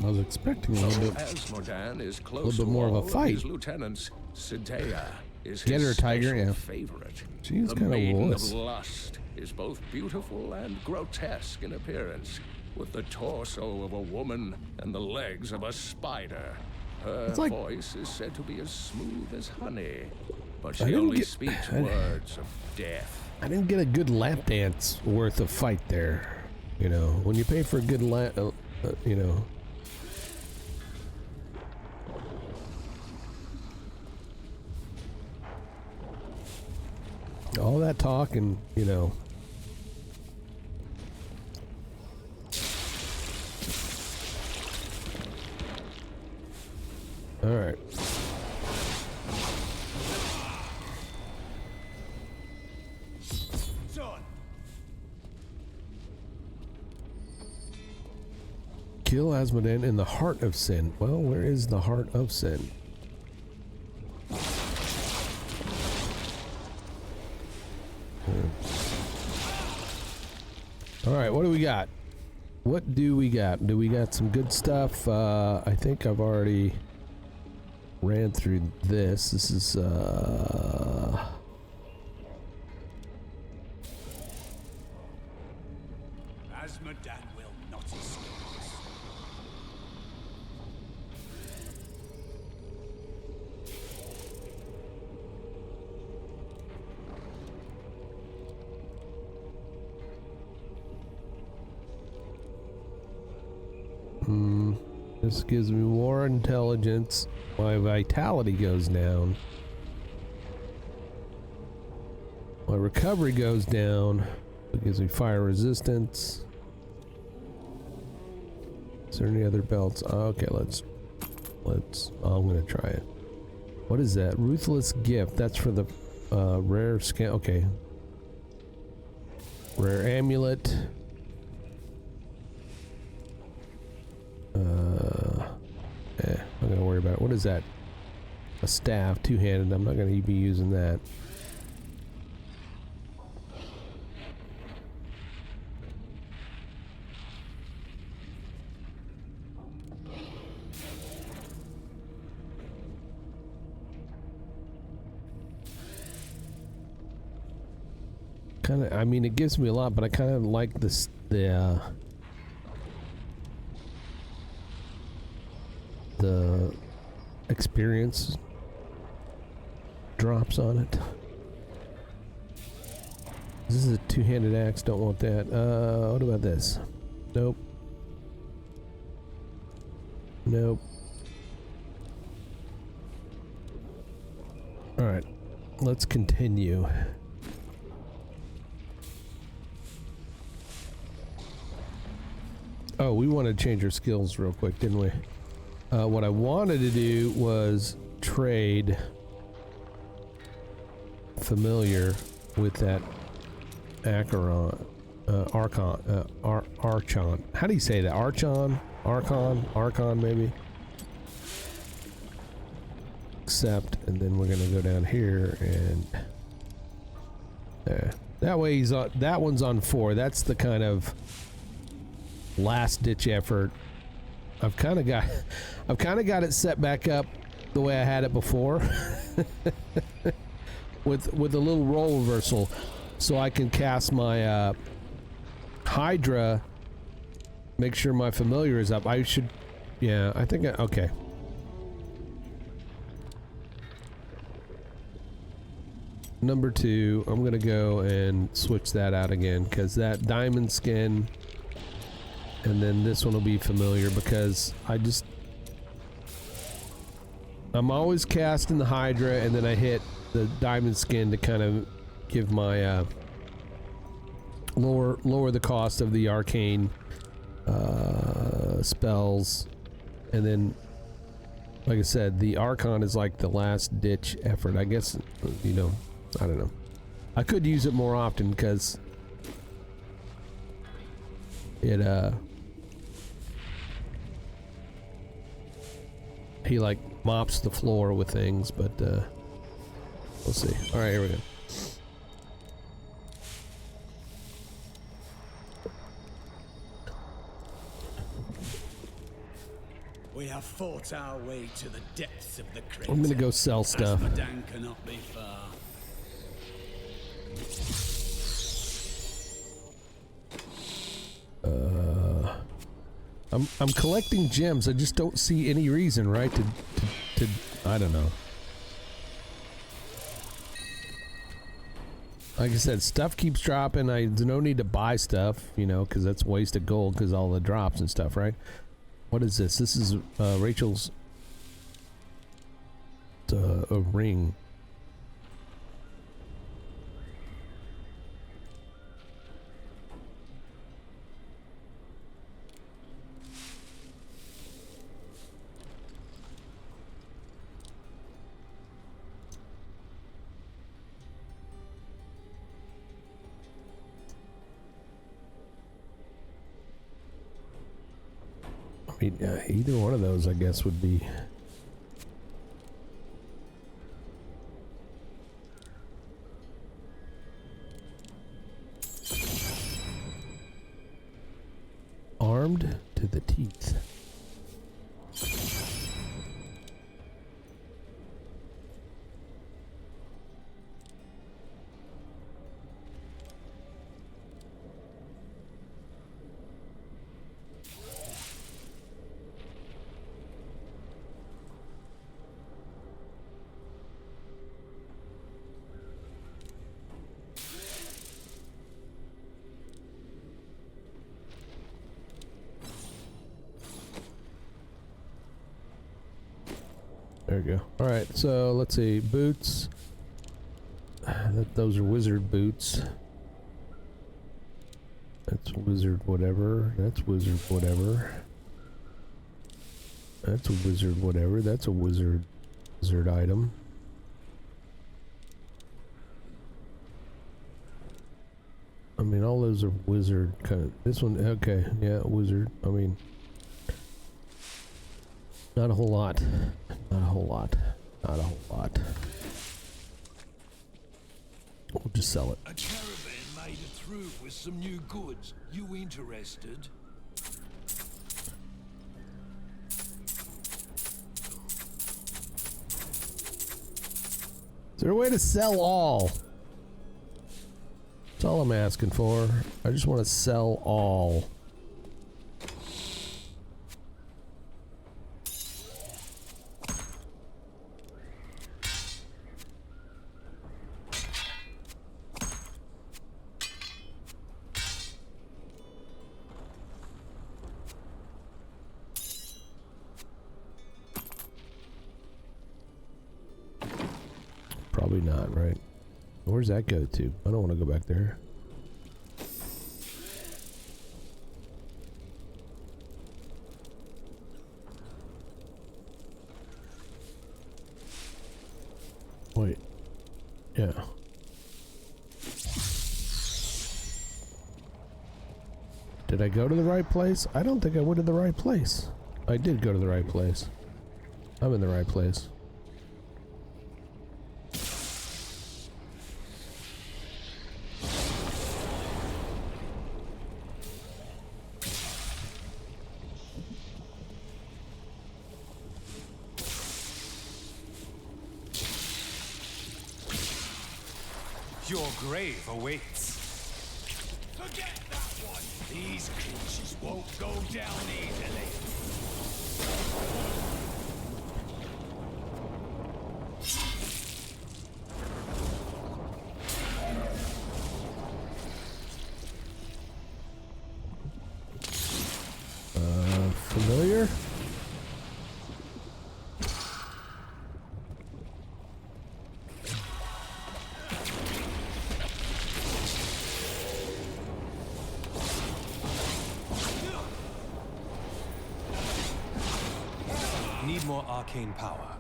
I was expecting a little bit, As Mordan is a close little bit more of a fight. his lieutenants, Sidea is Get his her, Tiger, special yeah. favorite. She's The kind of Maiden wuss. of Lust is both beautiful and grotesque in appearance. with the torso of a woman and the legs of a spider. Her It's like- voice is said to be as smooth as honey, but I she didn't only get- speaks I- words of death. I didn't get a good lap dance worth of fight there. You know, when you pay for a good you know. All that talk and, you know. All right. Son, Kill Asmodan in the heart of sin. Well, where is the heart of sin? All right, what do we got? What do we got? Do we got some good stuff? I think I've already ran through this. This is Asmodan will not escape us. this gives me more intelligence. My vitality goes down. My recovery goes down. It gives me fire resistance. Is there any other belts? Okay, let's. I'm gonna try it. What is that? Ruthless gift. That's for the rare scan. Okay. Rare amulet. I'm not gonna worry about it. What is that? A staff, two-handed. I'm not gonna be using that. Kind of. I mean, it gives me a lot, but I kind of like this. The experience drops on it. This is a two-handed axe. Don't want that. What about this? Nope. Nope. All right. Let's continue. Oh, we wanted to change our skills real quick, didn't we? What I wanted to do was trade familiar with that Archon. How do you say that? Archon, maybe. Accept, and then we're gonna go down here and there. That way he's on. That one's on 4. That's the kind of last ditch effort. I've kind of got it set back up the way I had it before with a little role reversal, so I can cast my Hydra, make sure my familiar is up. I should, yeah, I think okay. Number 2, I'm gonna go and switch that out again, because that diamond skin. And then this one will be familiar, because I'm always casting the Hydra, and then I hit the diamond skin to kind of give my lower the cost of the arcane spells. And then, like I said, the Archon is like the last ditch effort. I guess, you know, I don't know. I could use it more often, because it he like mops the floor with things, but we'll see. All right, here we go. We have fought our way to the depths of the crater. I'm gonna go sell stuff. Asmodan cannot be far. I'm collecting gems. I just don't see any reason, right? To I don't know. Like I said, stuff keeps dropping. There's no need to buy stuff, you know, because that's wasted gold because all the drops and stuff, right? What is this? This is Rachel's a ring. I mean, either one of those, I guess, would be. Armed to the teeth. There we go. Alright, so let's see. Boots. Those are wizard boots. That's wizard whatever. That's wizard whatever. That's a wizard whatever. That's a wizard item. I mean, all those are wizard kind of. This one, okay, yeah, wizard. I mean, not a whole lot. Not a whole lot. Not a whole lot. We'll just sell it. A caravan made it through with some new goods. You interested? Is there a way to sell all? That's all I'm asking for. I just want to sell all. Probably not, right? Where's that go to? I don't want to go back there. Wait. Yeah. Did I go to the right place? I don't think I went to the right place. I did go to the right place. I'm in the right place. Your grave awaits. Forget that one! These creatures won't go down easily. Familiar? Need more arcane power.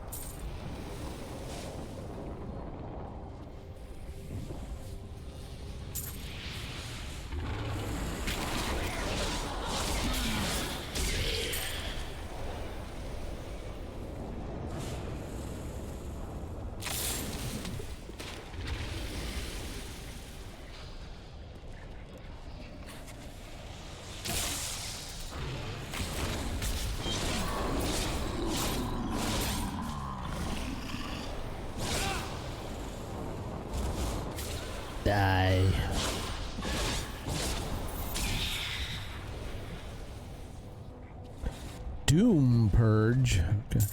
Doom Purge. Okay.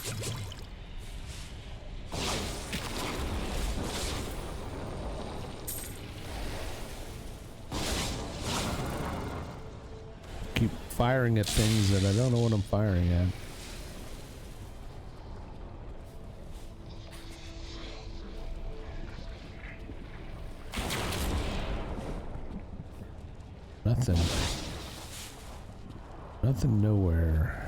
Keep firing at things that I don't know what I'm firing at. Nothing. Nothing nowhere.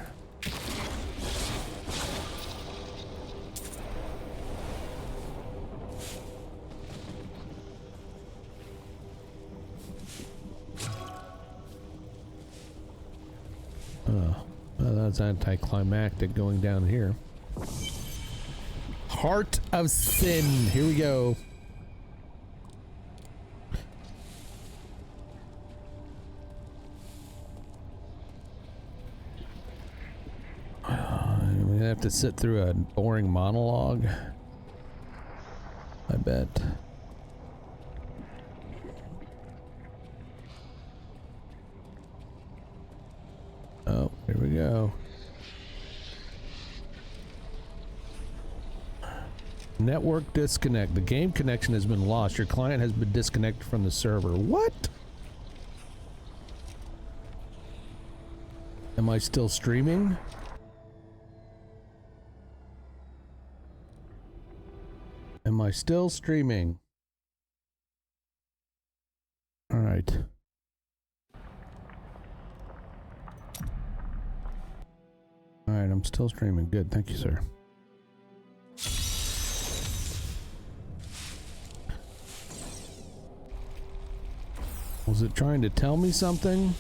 Oh, well, that's anticlimactic going down here. Heart of Sin. Here we go. We're gonna have to sit through a boring monologue, I bet. Oh, here we go. Network disconnect. The game connection has been lost. Your client has been disconnected from the server. What? Am I still streaming? Am I still streaming? All right. All right, I'm still streaming. Good, thank you, sir. Was it trying to tell me something?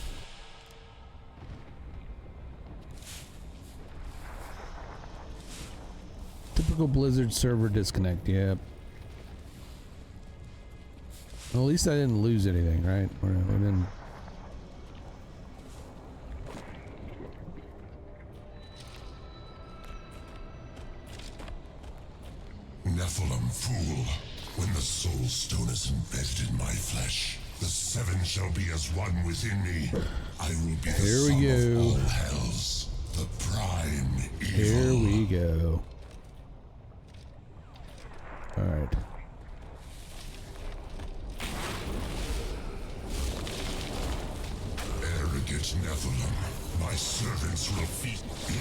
Typical Blizzard server disconnect, yep. Well, at least I didn't lose anything, right? Or I didn't... Nephilim fool, when the soul stone is embedded in my flesh, the seven shall be as one within me. I will be the sum of all hells, the prime evil. Here we go. All right. Arrogant Nephilim, my servants will feast me.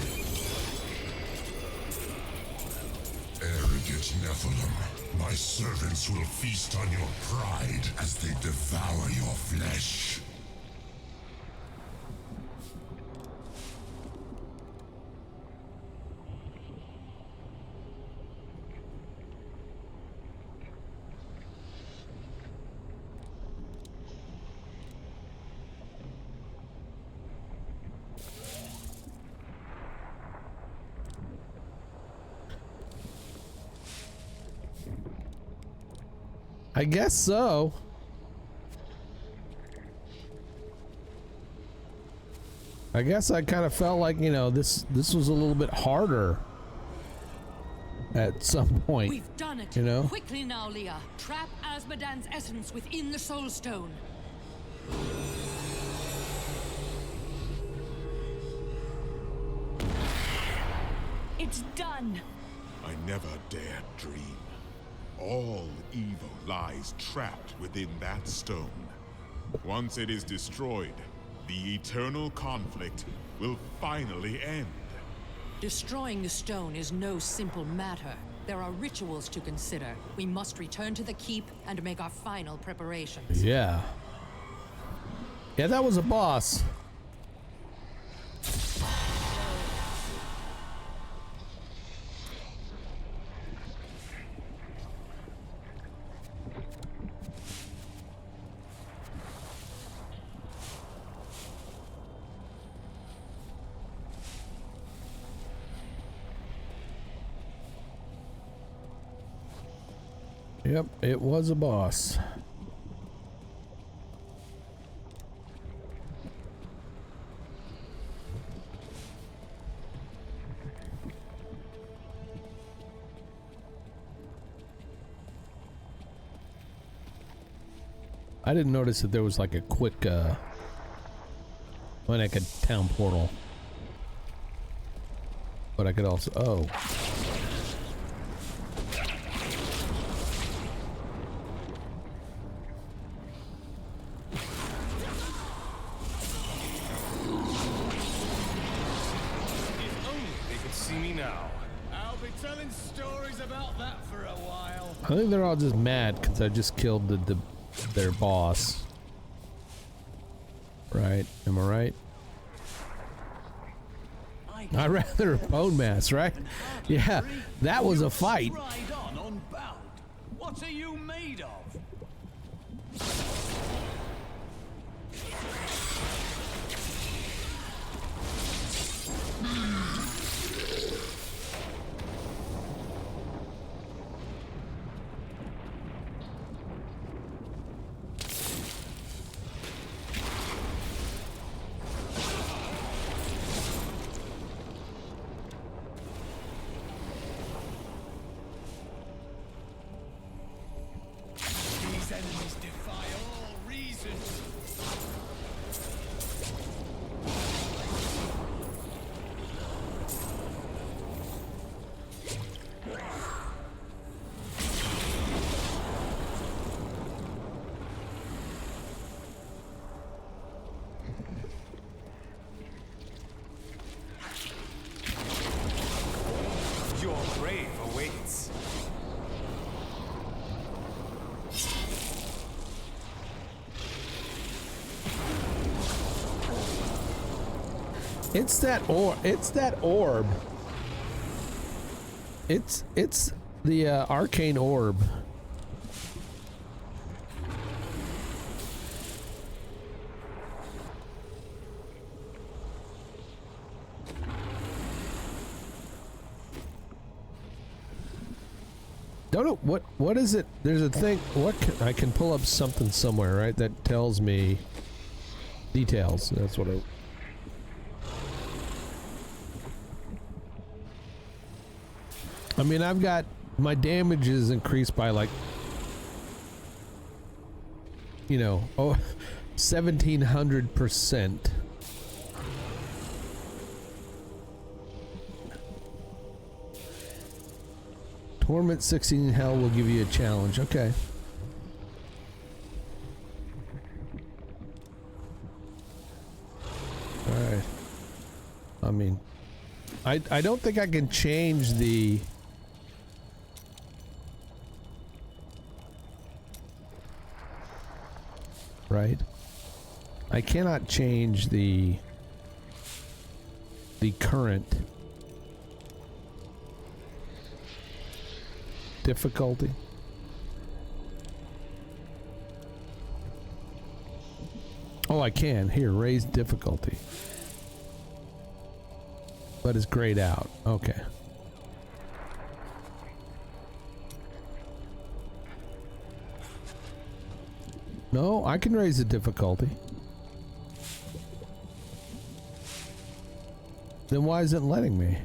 Arrogant Nephilim, my servants will feast on your pride as they devour your flesh. I guess so. I guess I kind of felt like, you know, this was a little bit harder at some point. We've done it. You know? Quickly now, Leah. Trap Azmodan's essence within the Soul Stone. It's done. I never dared dream. All evil lies trapped within that stone. Once it is destroyed, the eternal conflict will finally end. Destroying the stone is no simple matter. There are rituals to consider. We must return to the keep and make our final preparations. Yeah. Yeah, that was a boss. Yep, it was a boss. I didn't notice that there was like a quick like a town portal. But I could also, oh. I'll be telling stories about that for a while. I think they're all just mad because I just killed their boss. Right? Am I right? I'd rather a bone mass, right? Yeah, that was a fight. Ride on unbound. What are you made of? These enemies defy all reason. Your grave awaits. It's that orb. It's the arcane orb. Don't know what is it? There's a thing. I can pull up something somewhere, right? That tells me details. That's what I. I mean, I've got my damage is increased by like, you know, 1,700%. Torment 16 hell will give you a challenge. Okay. All right. I mean, I don't think I can change the. Right? I cannot change the current difficulty. Oh, I can. Here, raise difficulty. But it's grayed out. Okay. No, I can raise the difficulty. Then why is it letting me?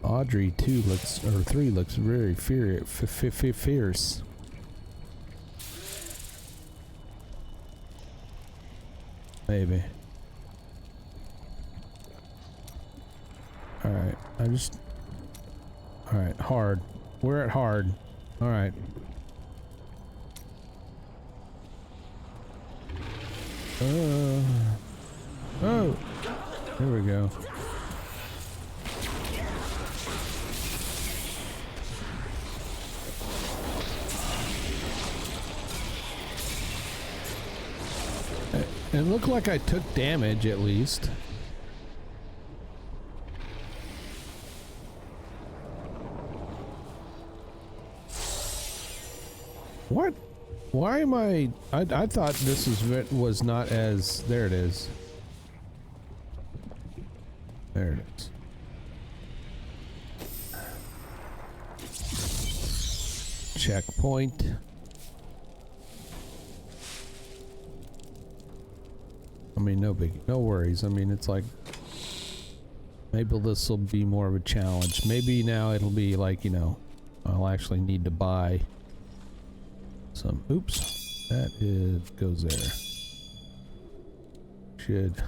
Audrey 2 looks, or 3 looks very fierce. Maybe. Alright, alright, hard. We're at hard. Alright. Oh! There we go. It looked like I took damage, at least. What? Why am I thought this was not as... There it is. There it is. Checkpoint. I mean, no worries. I mean, it's like, maybe this will be more of a challenge. Maybe now it'll be like, you know, I'll actually need to buy some. Oops, that goes there. Should.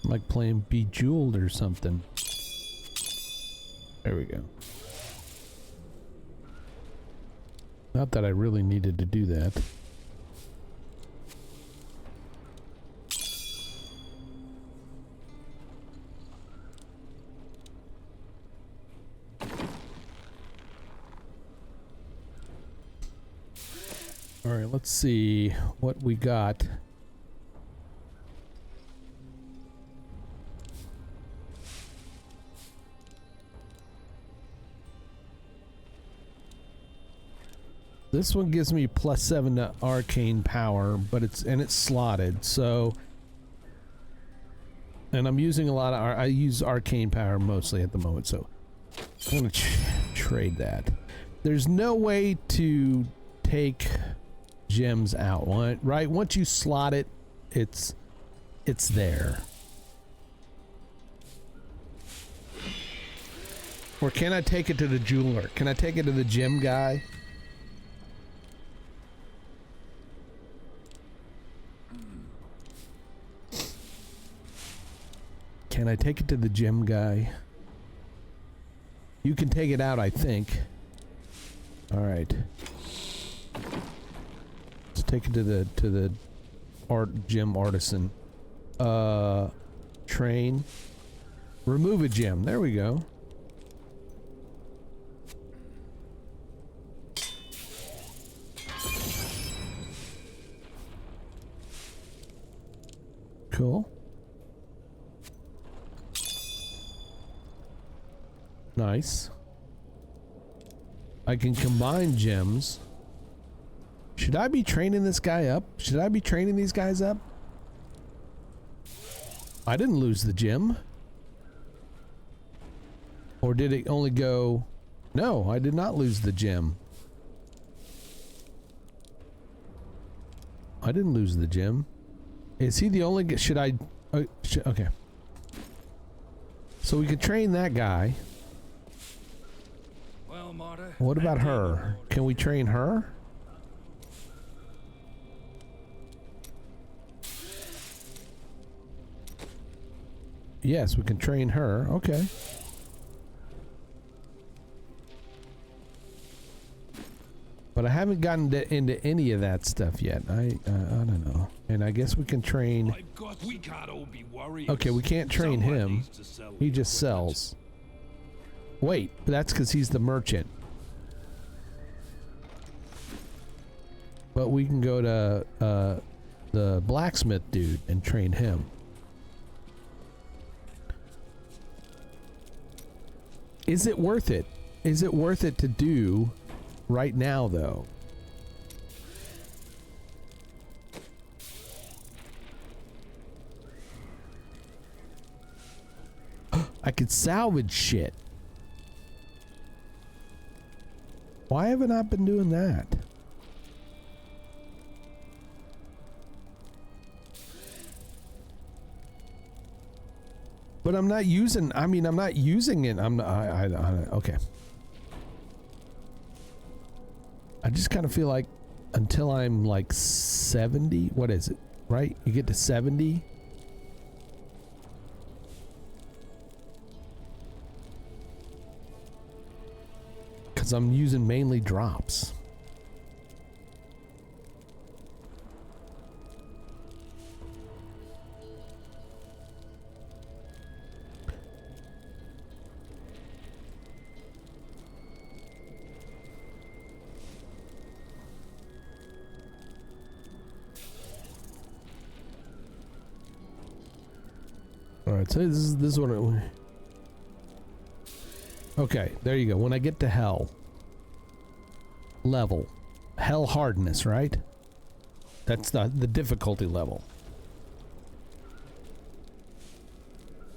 Like playing Bejeweled or something. There we go. Not that I really needed to do that. All right, let's see what we got. This one gives me +7 to arcane power, but it's slotted, so, and I'm using a lot of I use arcane power mostly at the moment, so I'm gonna trade that. There's no way to take gems out, right? Once you slot it, it's there. Or can I take it to the jeweler? Can I take it to the gem guy? Can I take it to the gem guy? You can take it out, I think. All right. Let's take it to the gem artisan. Train. Remove a gem. There we go. Cool. Nice. I can combine gems. Should I be training this guy up? Should I be training these guys up? I didn't lose the gem. Or did it only go... No, I did not lose the gem. I didn't lose the gem. Is he the only... Should I... okay. So we could train that guy. What about her? Can we train her? Yes, we can train her. Okay. But I haven't gotten into any of that stuff yet. I don't know. And I guess we can train... Okay, we can't train him. He just sells. Wait, that's because he's the merchant. But we can go to the blacksmith dude and train him. Is it worth it? Is it worth it to do right now, though? I could salvage shit. Why haven't I been doing that? But I'm not using, I mean, I'm not using it. I'm not, okay. I just kind of feel like until I'm like 70, what is it, right? You get to 70. Because I'm using mainly drops. Alright, so this is what it... Okay, there you go. When I get to hell, level, hell hardness, right? That's the difficulty level.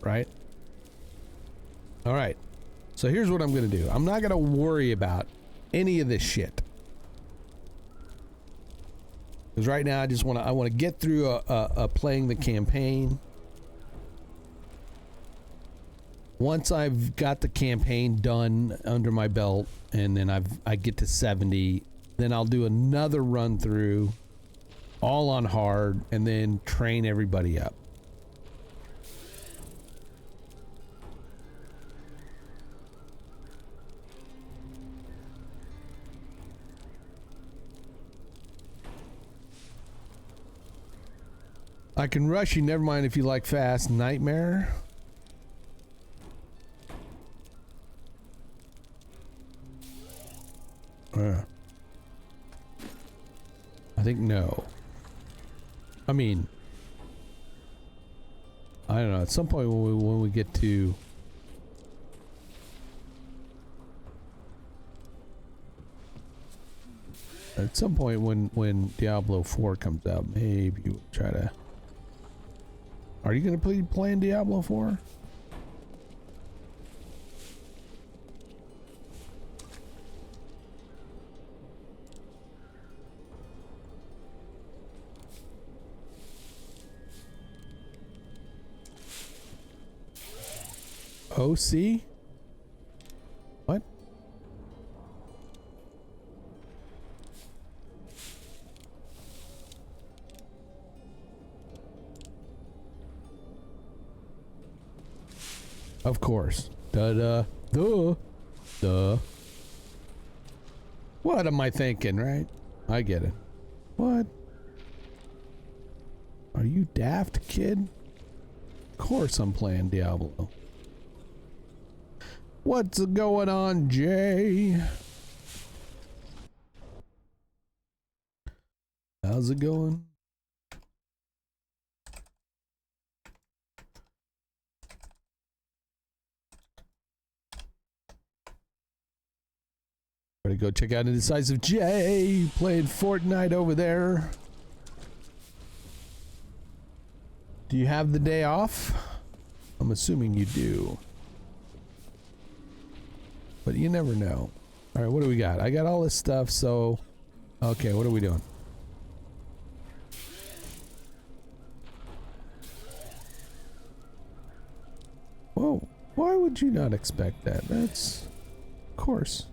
Right? Alright. So here's what I'm going to do. I'm not going to worry about any of this shit. Because right now I want to get through playing the campaign. Once I've got the campaign done under my belt, and then I get to 70, then I'll do another run through, all on hard, and then train everybody up. I can rush you, never mind if you like fast. Nightmare. I think no. I mean, I don't know. At some point when we get to when Diablo 4 comes out, maybe we'll try to. Are you going to be playing Diablo 4? OC? What? Of course. Duh. What am I thinking, right? I get it. What? Are you daft, kid? Of course I'm playing Diablo. What's going on, Jay? How's it going? Better go check out Indecisive Jay playing Fortnite over there. Do you have the day off? I'm assuming you do. But you never know. Alright, what do we got? I got all this stuff, so... Okay, what are we doing? Whoa, why would you not expect that? That's... Of course.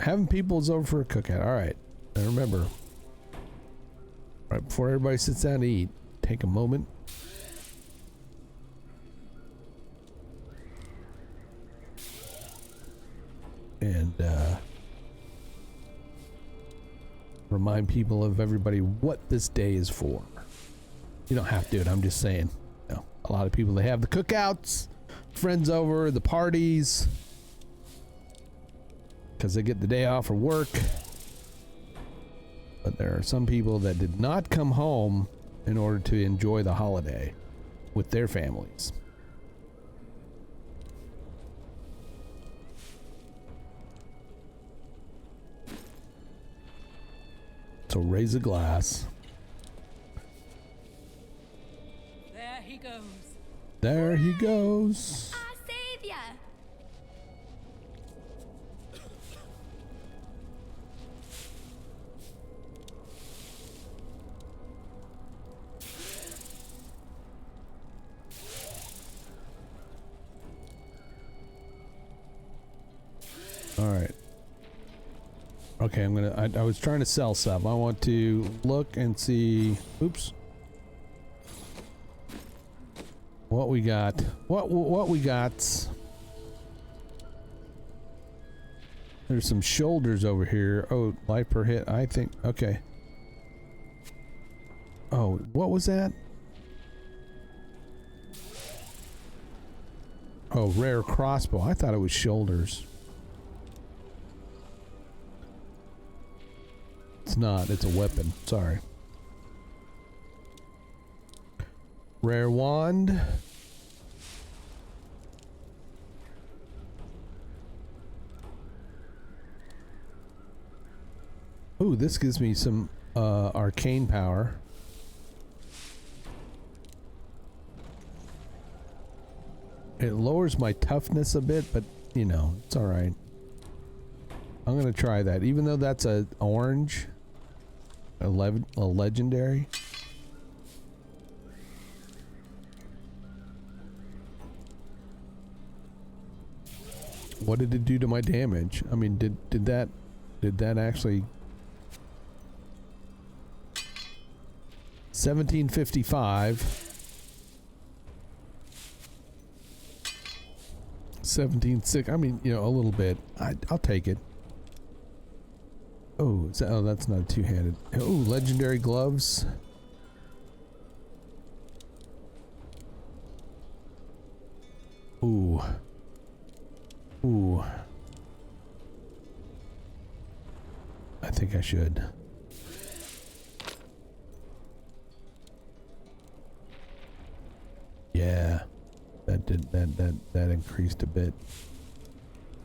Having people is over for a cookout. Alright, and remember... Right before everybody sits down to eat, take a moment. And remind people of everybody what this day is for. You don't have to do it, I'm just saying. You know, a lot of people, they have the cookouts, friends over, the parties, because they get the day off from work. But there are some people that did not come home in order to enjoy the holiday with their families. So raise a glass. There he goes. There he goes. Our savior. All right. Okay, I was trying to sell stuff. I want to look and see. Oops. What we got? What we got? There's some shoulders over here. Oh, life per hit. I think. Okay. Oh, what was that? Oh, rare crossbow. I thought it was shoulders. It's not. It's a weapon. Sorry. Rare wand. Ooh, this gives me some arcane power. It lowers my toughness a bit, but you know, it's alright. I'm gonna try that. Even though that's a orange, a legendary. What did it do to my damage? I mean, did that actually 1755 17.6. I mean, you know, a little bit. I'll take it. Oh, oh, that's not a two-handed. Oh, legendary gloves. Ooh. Ooh. I think I should. Yeah. That increased a bit.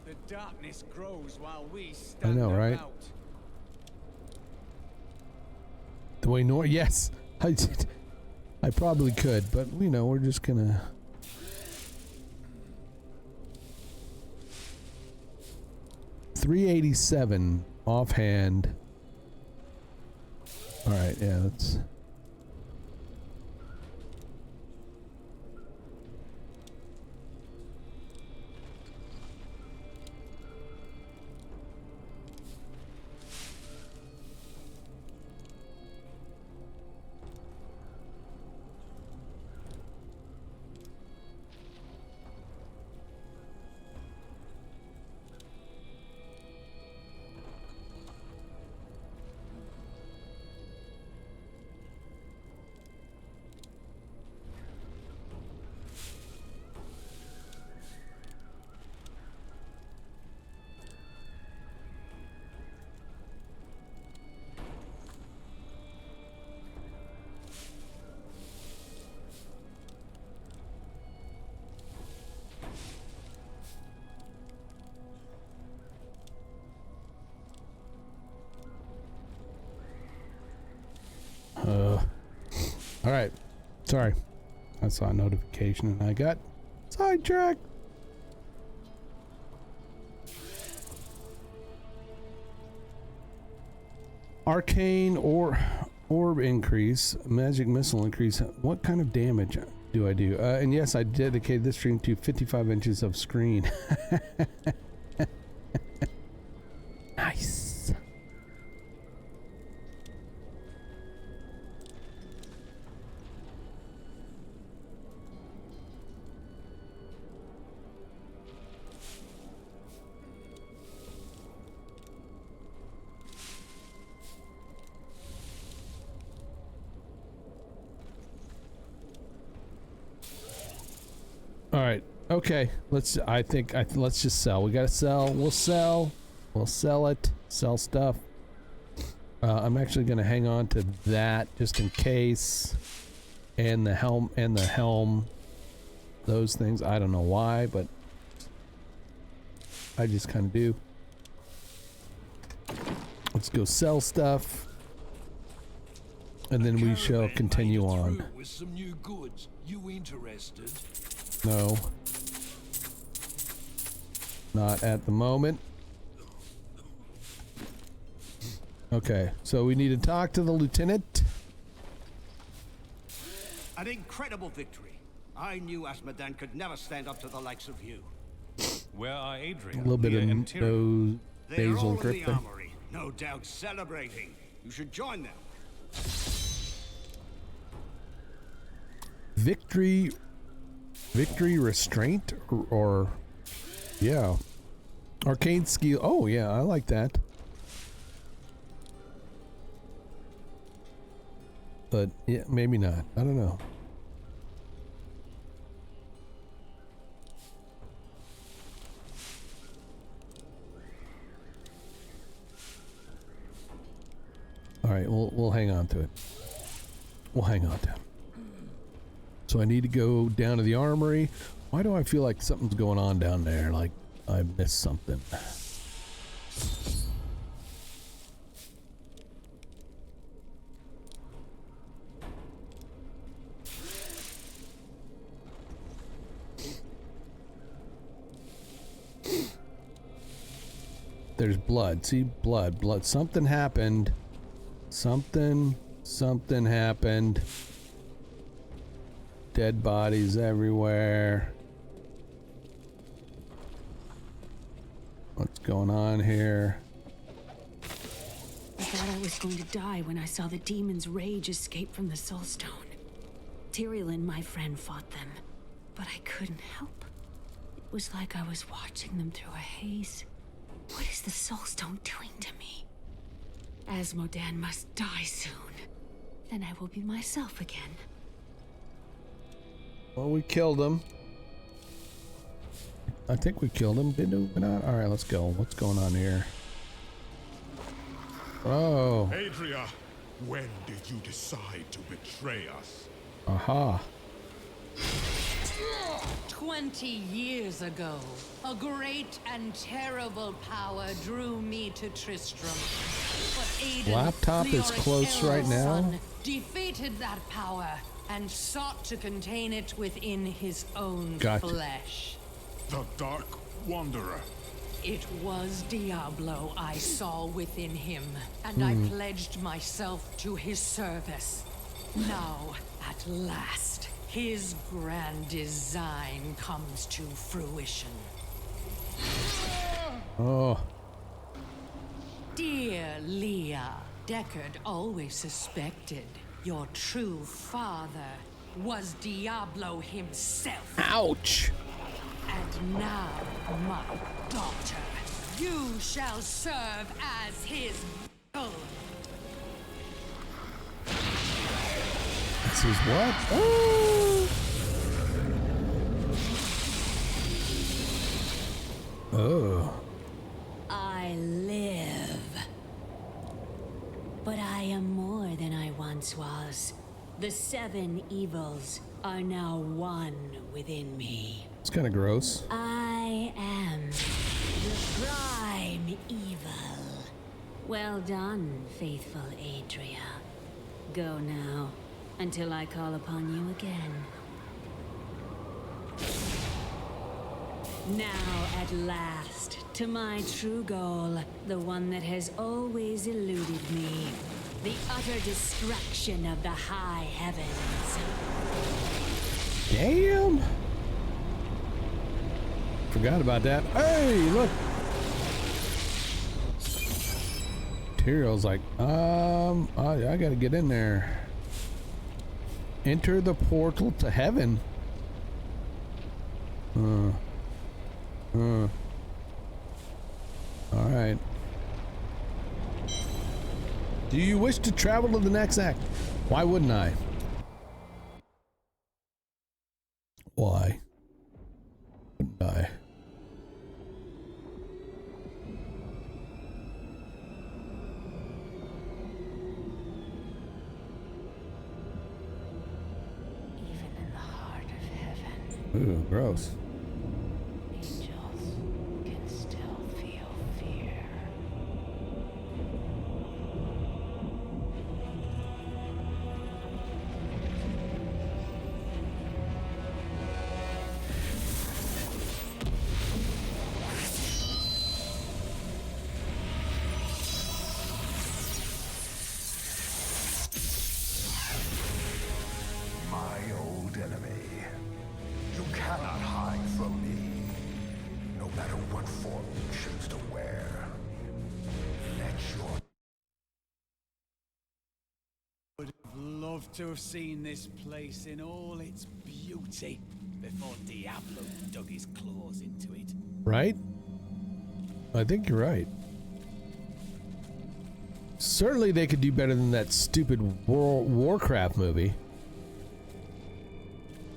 The darkness grows while we stand I know, right? about. The way north, yes. I probably could, but you know, we're just gonna. $387 offhand. All right, yeah, that's. All right. Sorry. I saw a notification and I got sidetracked. Arcane or orb increase, magic missile increase. What kind of damage do I do? And yes, I dedicated this stream to 55 inches of screen. Nice. All right. Okay. Let's just sell. We gotta sell. We'll sell. We'll sell it. Sell stuff. I'm actually gonna hang on to that just in case. And the helm. Those things. I don't know why, but I just kind of do. Let's go sell stuff. And then we shall continue on. With some new goods. You interested? No. Not at the moment. Okay, so we need to talk to the lieutenant. An incredible victory. I knew Asmodan could never stand up to the likes of you. Where are Adrian? A little bit of Tyrion? They're all grip in the there. armory, no doubt celebrating. You should join them. Victory restraint or yeah. Arcane skill. Oh yeah, I like that. But yeah, maybe not. I don't know. All right, we'll hang on to it. We'll hang on to it. So I need to go down to the armory. Why do I feel like something's going on down there? Like I missed something. there's blood. See, blood. Something happened. Something happened. Dead bodies everywhere. What's going on here? I thought I was going to die when I saw the demon's rage escape from the Soulstone. Tyriel and my friend fought them, but I couldn't help. It was like I was watching them through a haze. What is the Soulstone doing to me? Asmodan must die soon. Then I will be myself again. Well, we killed him. I think we killed him, didn't we not? Alright, let's go. What's going on here? Oh. Adria, when did you decide to betray us? Aha. 20 years ago, a great and terrible power drew me to Tristram. But Aiden, Laptop is Leoric's close right now. son, defeated that power and sought to contain it within his own flesh. The Dark Wanderer. It was Diablo I saw within him, and I pledged myself to his service. Now, at last, his grand design comes to fruition. Oh. Dear Leah, Deckard always suspected your true father was Diablo himself. Ouch! And now, my daughter, you shall serve as his vessel. This is what? Oh! Oh. I live. But I am more than I once was. The 7 evils are now one within me. It's kind of gross. I am the prime evil. Well done, faithful Adria. Go now, until I call upon you again. Now, at last, to my true goal, the one that has always eluded me. The utter destruction of the high heavens. Damn! Forgot about that. Hey, look! Tyriel's like, I gotta get in there. Enter the portal to heaven. Alright. Do you wish to travel to the next act? Why wouldn't I? Why wouldn't I? Even in the heart of heaven. Ooh, gross. Angels can still feel fear. My old enemy. You cannot hide from me. No matter what form you choose to wear. Let your... Would have loved to have seen this place in all its beauty before Diablo dug his claws into it. Right? I think you're right. Certainly they could do better than that stupid Warcraft movie.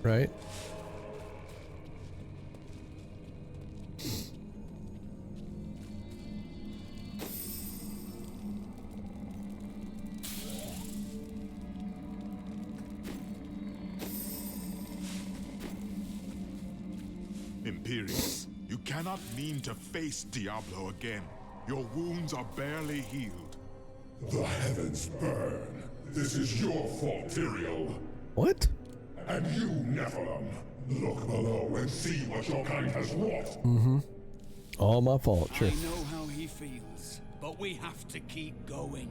Right? Imperius, you cannot mean to face Diablo again. Your wounds are barely healed. The heavens burn. This is your fault, Tyriel. What? And you, Nephilim, look below and see what your kind has wrought. Mm-hmm. All my fault, sure. I know how he feels, but we have to keep going.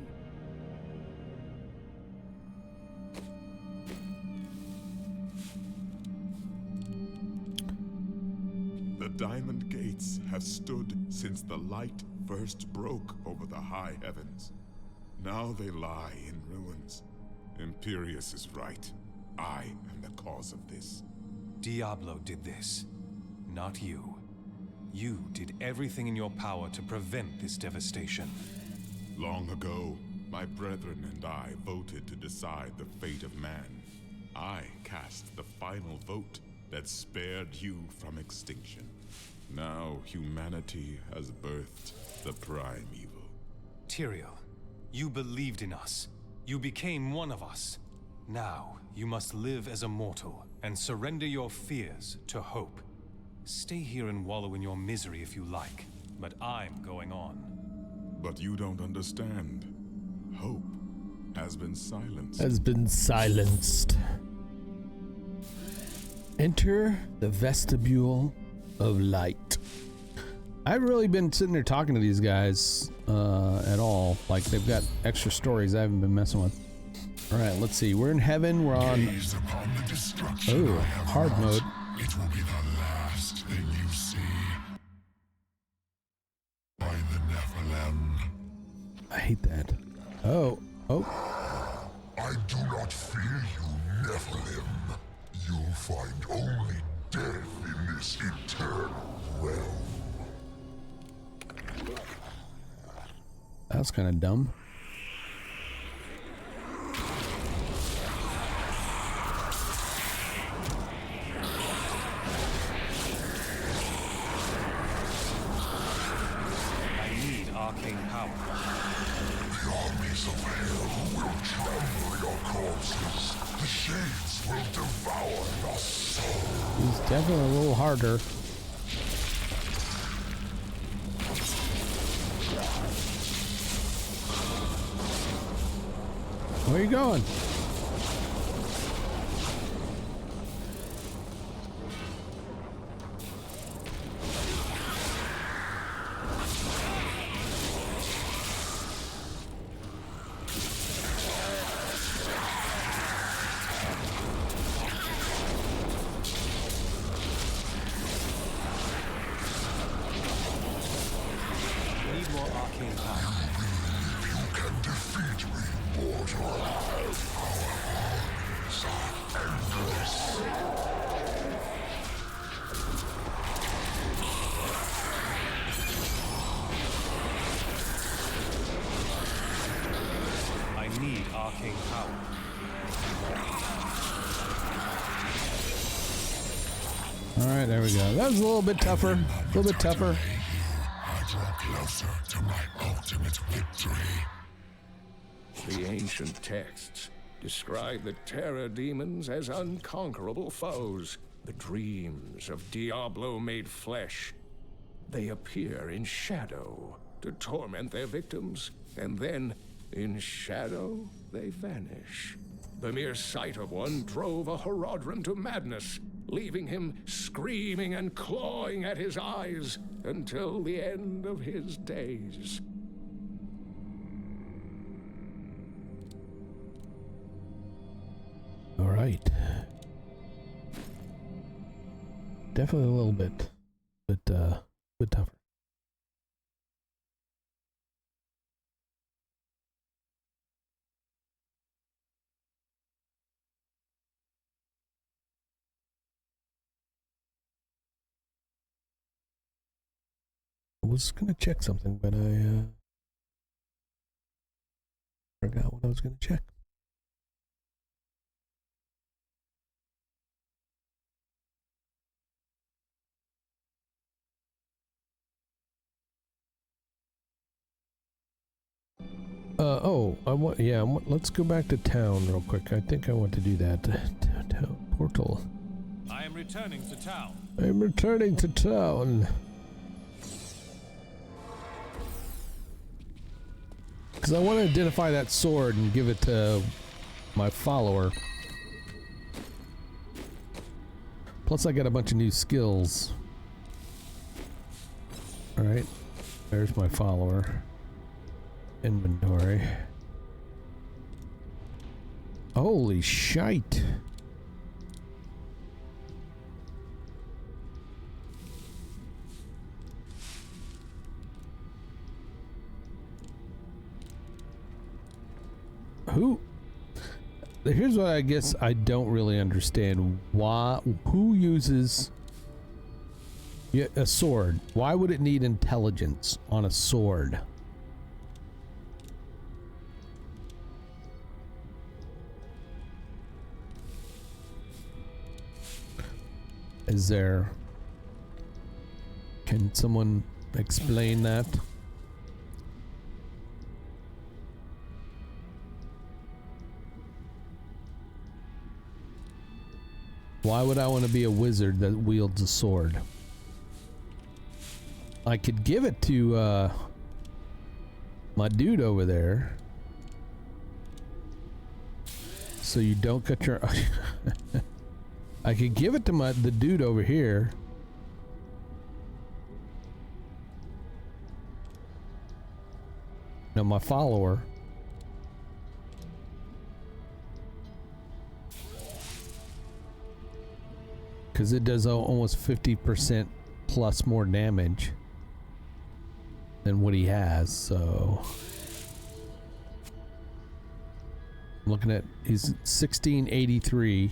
The Diamond Gates have stood since the light first broke over the high heavens. Now they lie in ruins. Imperius is right. I am the cause of this. Diablo did this, not you. You did everything in your power to prevent this devastation. Long ago, my brethren and I voted to decide the fate of man. I cast the final vote that spared you from extinction. Now humanity has birthed the prime evil. Tyrael, you believed in us. You became one of us. Now, you must live as a mortal and surrender your fears to hope. Stay here and wallow in your misery if you like, but I'm going on. But you don't understand. Hope has been silenced. Has been silenced. Enter the vestibule of light. I've really been sitting there talking to these guys at all. Like, they've got extra stories I haven't been messing with. All right, let's see. We're in heaven. We're on hard mode. It will be the last thing you see. By the Nephilim. I hate that. Oh. I do not fear you, Nephilim. You'll find only death in this eternal realm. That's kind of dumb. Arcane power. The armies of hell will trample your corpses. The shades will devour your soul. He's definitely a little harder. Where are you going? Alright, there we go. That was a little bit tougher. A little bit tougher. I draw closer to my ultimate victory. The ancient texts describe the terror demons as unconquerable foes, the dreams of Diablo made flesh. They appear in shadow to torment their victims, and then, in shadow, they vanish. The mere sight of one drove a Horadrim to madness, leaving him screaming and clawing at his eyes until the end of his days. All right. Definitely a little bit tougher. I was gonna check something, but I forgot what I was gonna check. Let's go back to town real quick. I think I want to do that. Town portal. I am returning to town. I'm returning to town. Because I want to identify that sword and give it to my follower. Plus I got a bunch of new skills. Alright. There's my follower. Inventory. Holy shite. Who? Here's what I guess I don't really understand. Who uses a sword? Why would it need intelligence on a sword? Is there... Can someone explain that? Why would I want to be a wizard that wields a sword? I could give it to my dude over there. So you don't cut your... I could give it to the dude over here. No, my follower. Because it does almost 50% plus more damage than what he has, so... I'm looking at... He's 1683.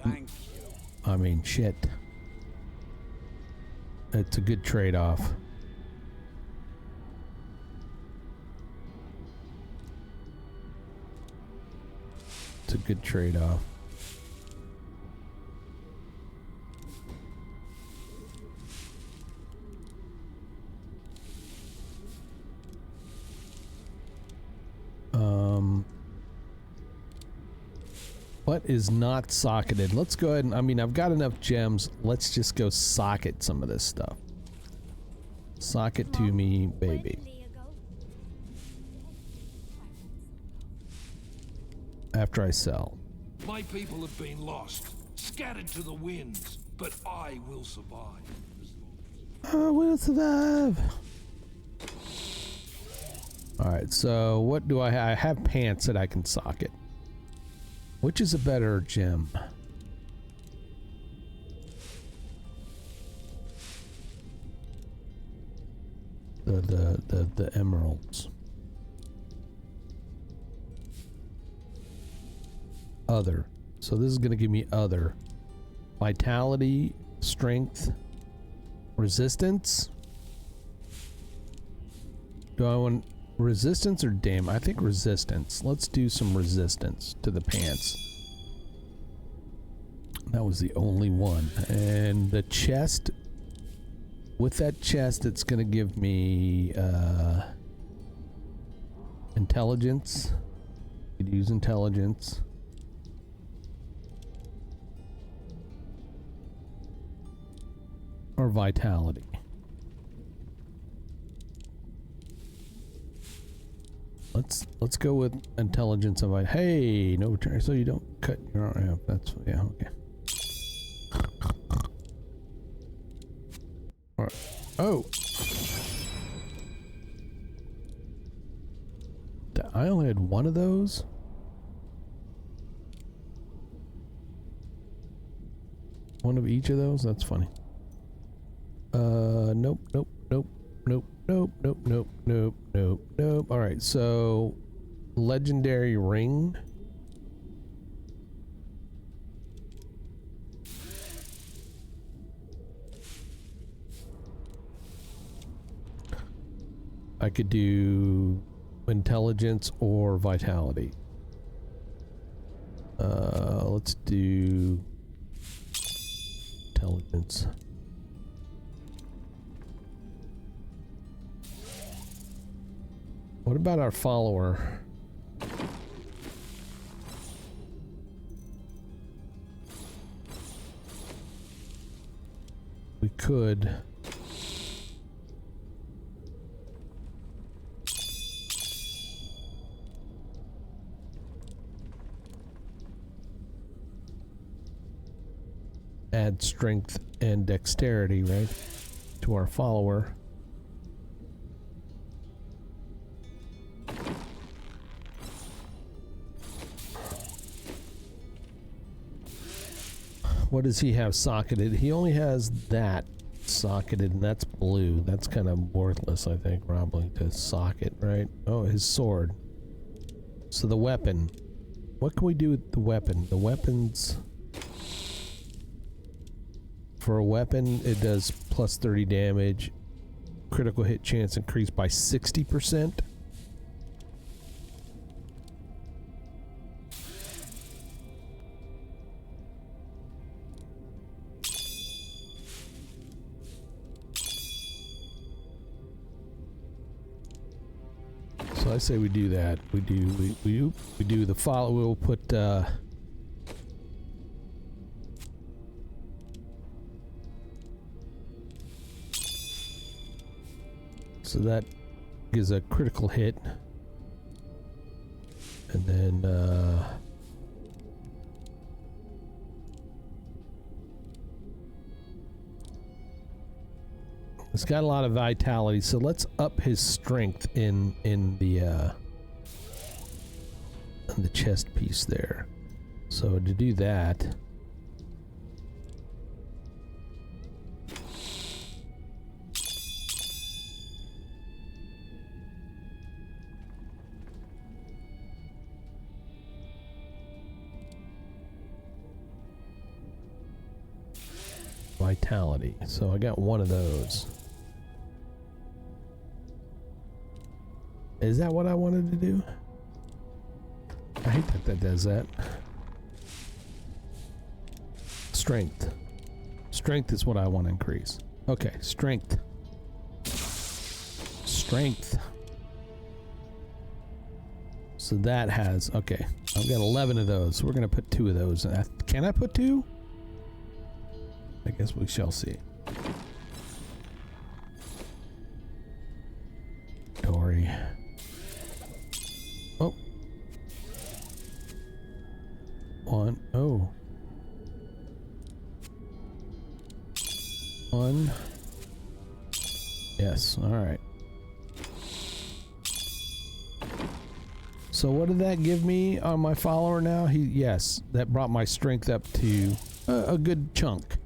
Thank you. I mean, shit. It's a good trade-off. It's a good trade-off. What is not socketed? Let's go ahead and, I mean, I've got enough gems. Let's just go socket some of this stuff. Socket to me, baby. After I sell. My people have been lost, scattered to the winds, but I will survive. I will survive. Alright, so what do I have? I have pants that I can socket. Which is a better gem? The emeralds. Other. So this is gonna give me other. Vitality, strength, resistance. Do I want resistance or damn? I think resistance. Let's do some resistance to the pants. That was the only one. And the chest. With that chest, it's gonna give me intelligence. Could use intelligence. Or vitality. Let's go with intelligence and hey, no return, so you don't cut your arm. That's yeah, okay. All right. Oh, I only had one of those. One of each of those. That's funny. Nope, nope, nope, nope. Nope, nope, nope, nope, nope, nope. Alright, so legendary ring. I could do intelligence or vitality. Let's do intelligence. What about our follower? We could. Add strength and dexterity, right? to our follower. What does he have socketed? He only has that socketed, and that's blue. That's kind of worthless, I think, probably, to socket, right? Oh, his sword. So the weapon. What can we do with the weapon? The weapons... For a weapon, it does plus 30 damage. Critical hit chance increased by 60%. So I say we do that. We do the follow. We'll put so that gives a critical hit, and then it's got a lot of vitality, so let's up his strength in the chest piece there. So to do that, vitality. So I got one of those. Is that what I wanted to do? I hate that that does that. Strength. Strength is what I want to increase. Okay, strength. Strength. So that has, okay, I've got 11 of those. We're going to put 2 of those. Can I put 2? I guess we shall see. Dory. Oh. 1. Oh. 1. Yes. All right. So what did that give me on my follower now? Yes, that brought my strength up to a good chunk.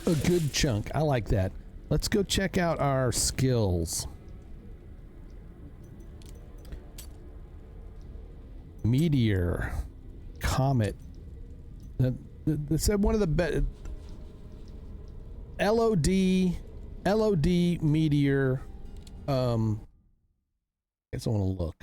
A good chunk. I like that. Let's go check out our skills. Meteor. Comet. That's one of the best. LOD. Meteor. I guess I want to look.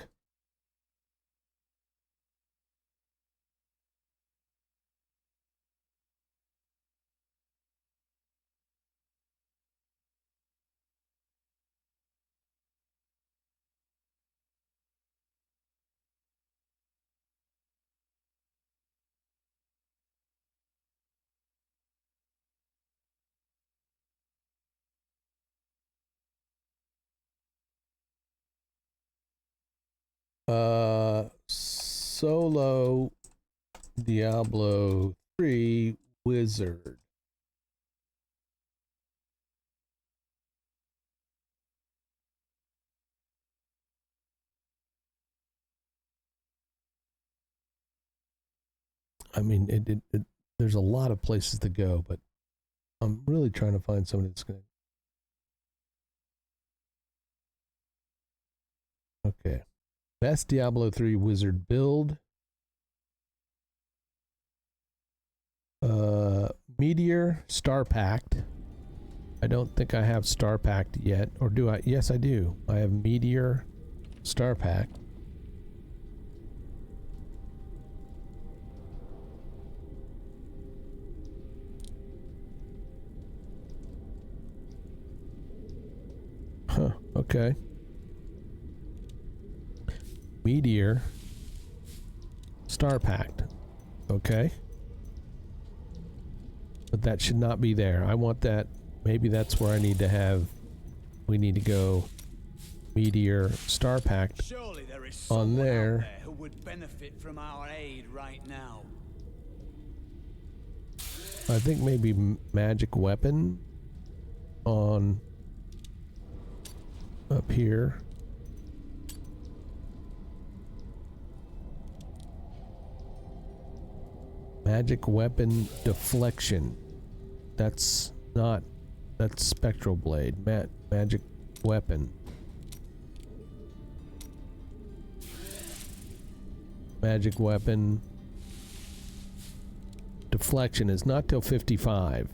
Solo Diablo 3 Wizard. I mean, there's a lot of places to go, but I'm really trying to find somebody that's going to... Okay. Best Diablo 3 Wizard build. Meteor Star Pact. I don't think I have Star Pact yet. Or do I? Yes, I do. I have Meteor Star Pact. Huh, okay. Meteor Star Pact. Okay. But that should not be there. I want that. Maybe that's where I need to have. We need to go Meteor Star Pact Surely there is on someone there. out there who would benefit from our aid right now. I think maybe magic weapon on up here. Magic weapon deflection. That's not. That's spectral blade. Magic weapon. Magic weapon. Deflection is not till 55.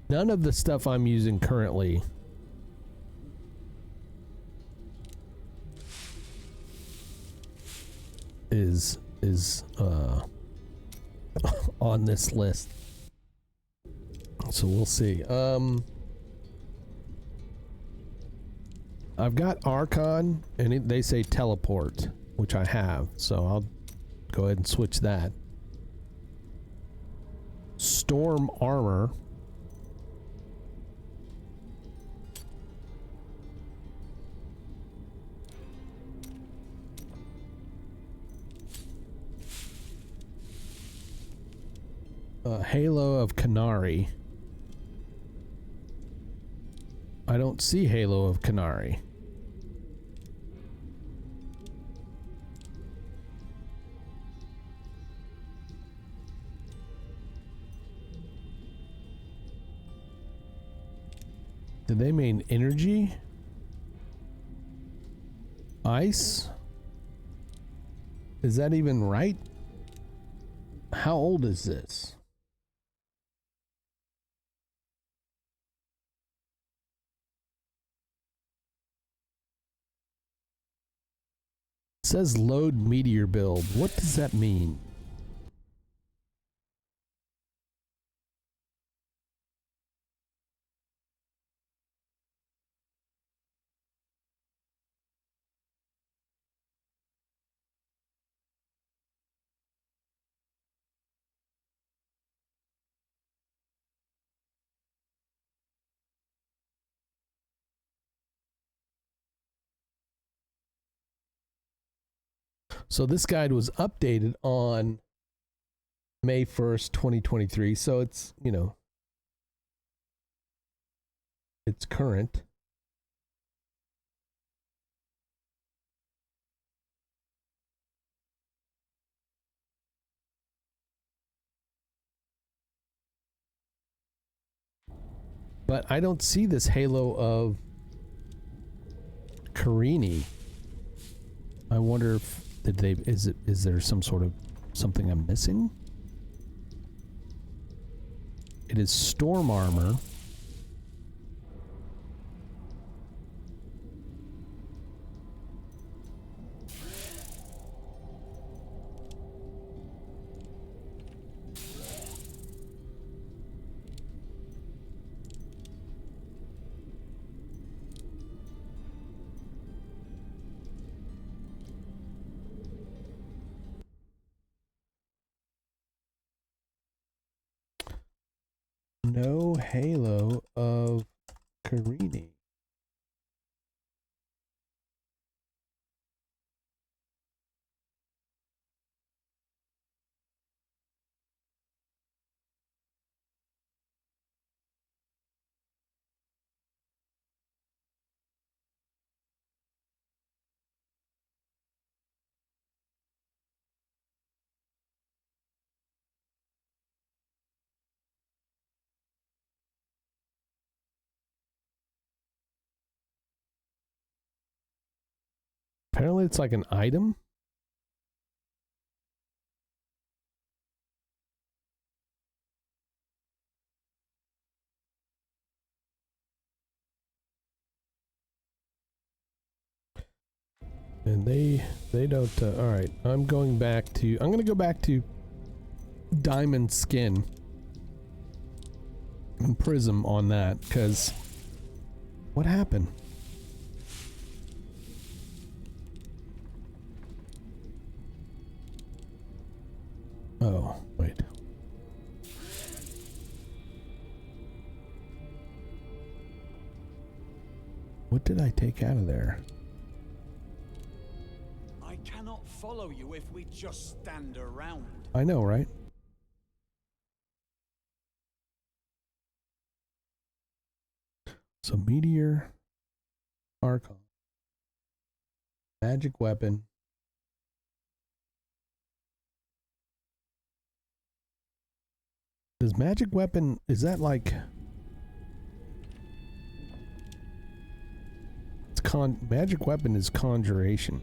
None of the stuff I'm using currently is on this list. So we'll see. I've got Archon, and they say teleport, which I have, so I'll go ahead and switch that. Storm armor. Halo of Canary. I don't see Halo of Canary. Did they mean energy? Ice? Is that even right? How old is this? It says load meteor build. What does that mean? So this guide was updated on May 1st, 2023. So it's, you know, it's current. But I don't see this Halo of Carini. I wonder if is there some sort of something I'm missing? It is storm armor. No Halo of Carini. Apparently it's like an item. And they don't, all right, I'm going to go back to Diamond Skin and Prism on that, because what happened? Oh, wait. What did I take out of there? I cannot follow you if we just stand around. I know, right? So meteor, Archon, magic weapon. Does magic weapon, is that like... It's magic weapon is conjuration.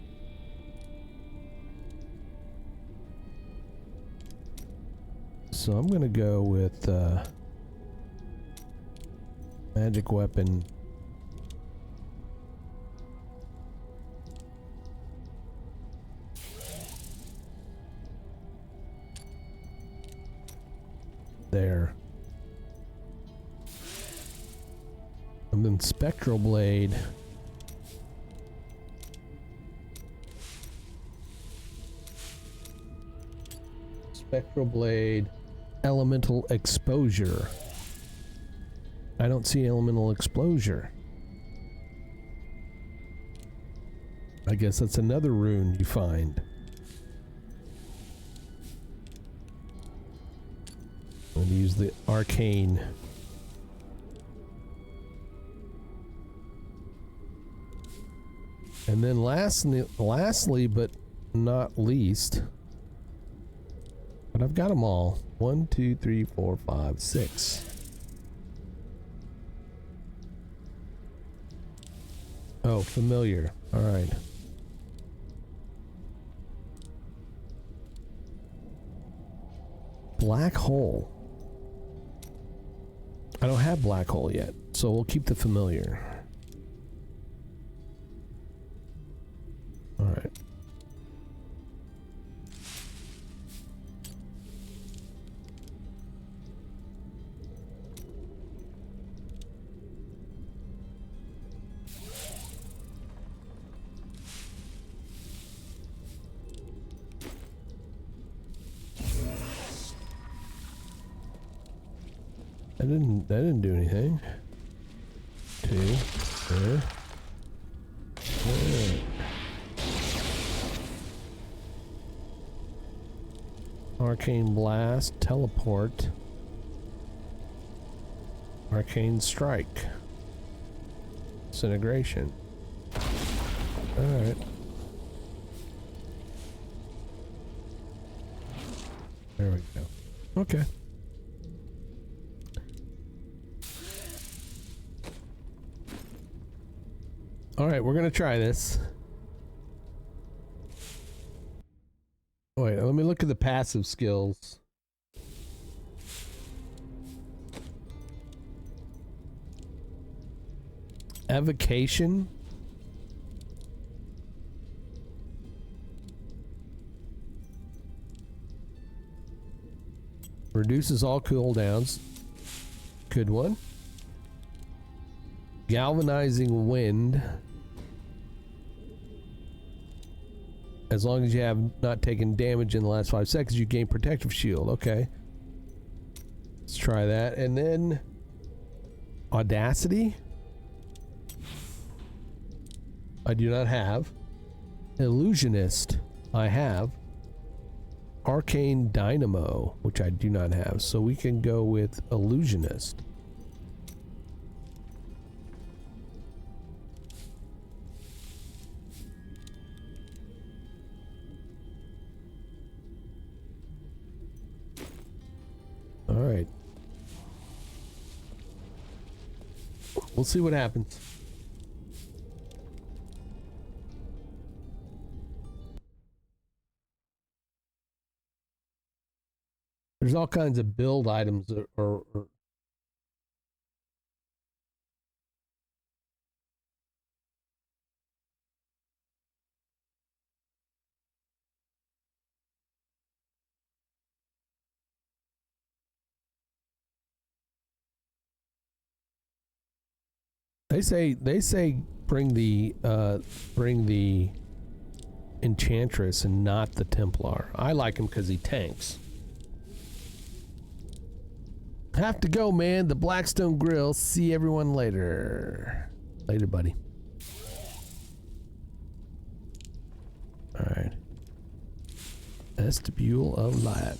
So I'm gonna go with magic weapon. There. And then Spectral Blade. Spectral Blade. Elemental Exposure. I don't see elemental exposure. I guess that's another rune you find. I'm gonna use the arcane. And then lastly, but not least, but I've got them all. 1, 2, 3, 4, 5, 6. Oh, familiar. All right. Black hole. I don't have black hole yet, so we'll keep the familiar. All right. That didn't do anything. 2, 3. Arcane Blast, Teleport, Arcane Strike, Disintegration. Alright. There we go. Okay. Alright, we're gonna try this. Wait, let me look at the passive skills. Evocation. Reduces all cooldowns. Good one. Galvanizing Wind. As long as you have not taken damage in the last 5 seconds, you gain protective shield. Okay. Let's try that. And then Audacity. I do not have. Illusionist. I have. Arcane Dynamo, which I do not have. So we can go with Illusionist. All right. We'll see what happens. There's all kinds of build items that are They say bring the Enchantress and not the Templar. I like him because he tanks. Have to go, man. The Blackstone Grill. See everyone later. Later, buddy. Vestibule of Light.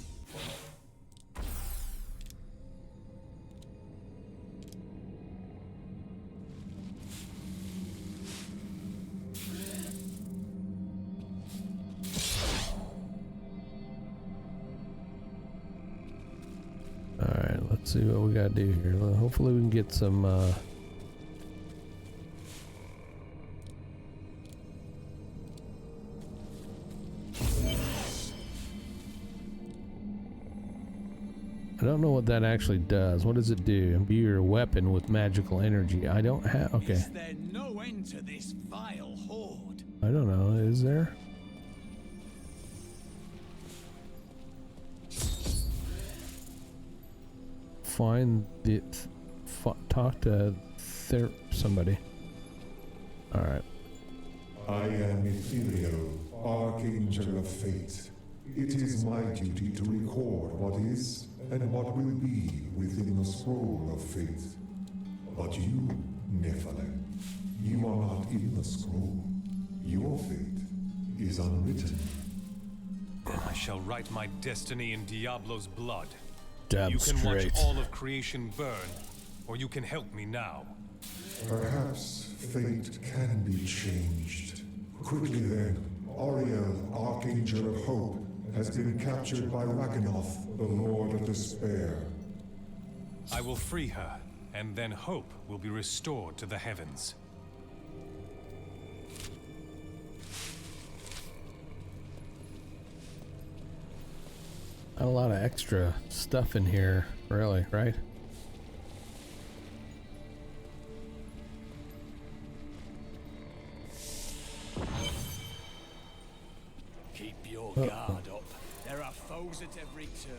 Alright, let's see what we gotta do here. Well, hopefully we can get some I don't know what that actually does. What does it do? Imbue your weapon with magical energy. I don't have. Okay. Is there no end to this vile horde? I don't know. Is there? Find the. Talk to somebody. All right. I am Ethereal, Archangel of Fate. It is my duty to record what is and what will be within the scroll of fate. But you, Nephilim, you are not in the scroll. Your fate is unwritten. Then I shall write my destiny in Diablo's blood. Damn you can straight. watch all of creation burn, or you can help me now. Perhaps fate can be changed. Quickly then, Auriel, Archangel of Hope, has been captured by Raganoth, the Lord of Despair. I will free her, and then hope will be restored to the heavens. A lot of extra stuff in here, really, right? Keep your guard up. There are foes at every turn.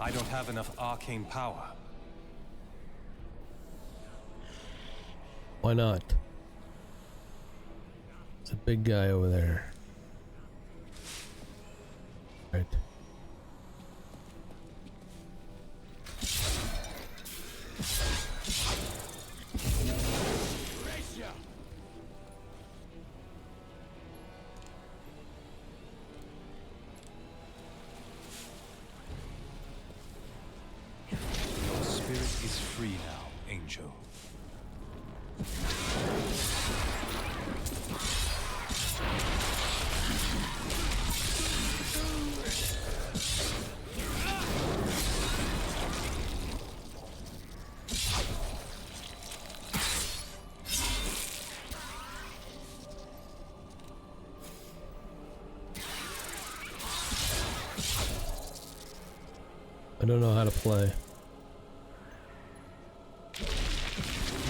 I don't have enough arcane power. Why not? There's a big guy over there. Right. Your spirit is free now, Angel. I don't know how to play.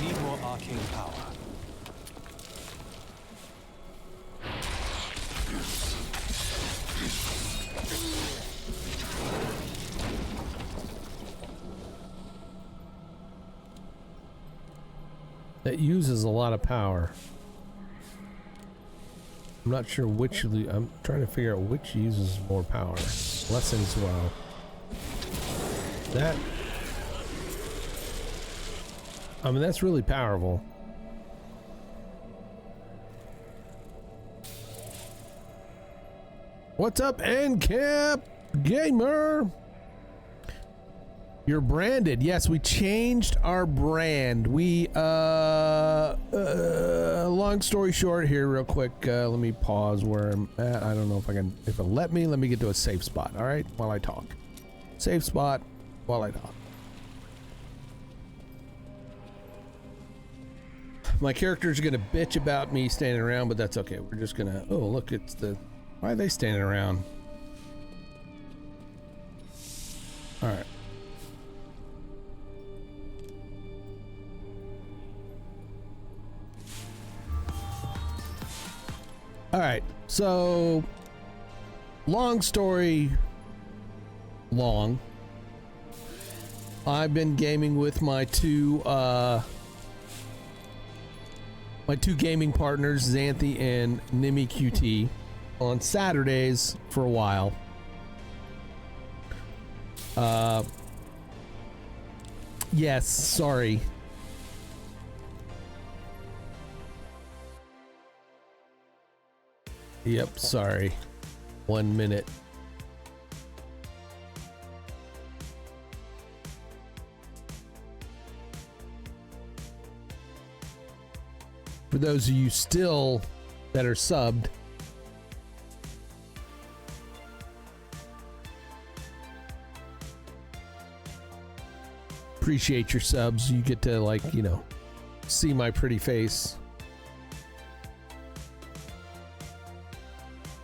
Need more arcane power. It uses a lot of power. I'm not sure which. I'm trying to figure out which uses more power. Lessons, well. That. I mean, that's really powerful. What's up, NCAP Gamer? You're branded. Yes, we changed our brand. We, long story short here real quick. Let me pause where I'm at. I don't know if I can, if it'll let me get to a safe spot. All right. While I talk. Safe spot while I talk. My character's gonna bitch about me standing around, but that's okay. We're just gonna, oh, look, it's the, why are they standing around? All right. All right, so long story long. I've been gaming with my two my two gaming partners, Xanthi and Nimi QT, on Saturdays for a while. Yes, sorry. Yep, sorry. 1 minute. For those of you still that are subbed, appreciate your subs. You get to, like, you know, see my pretty face.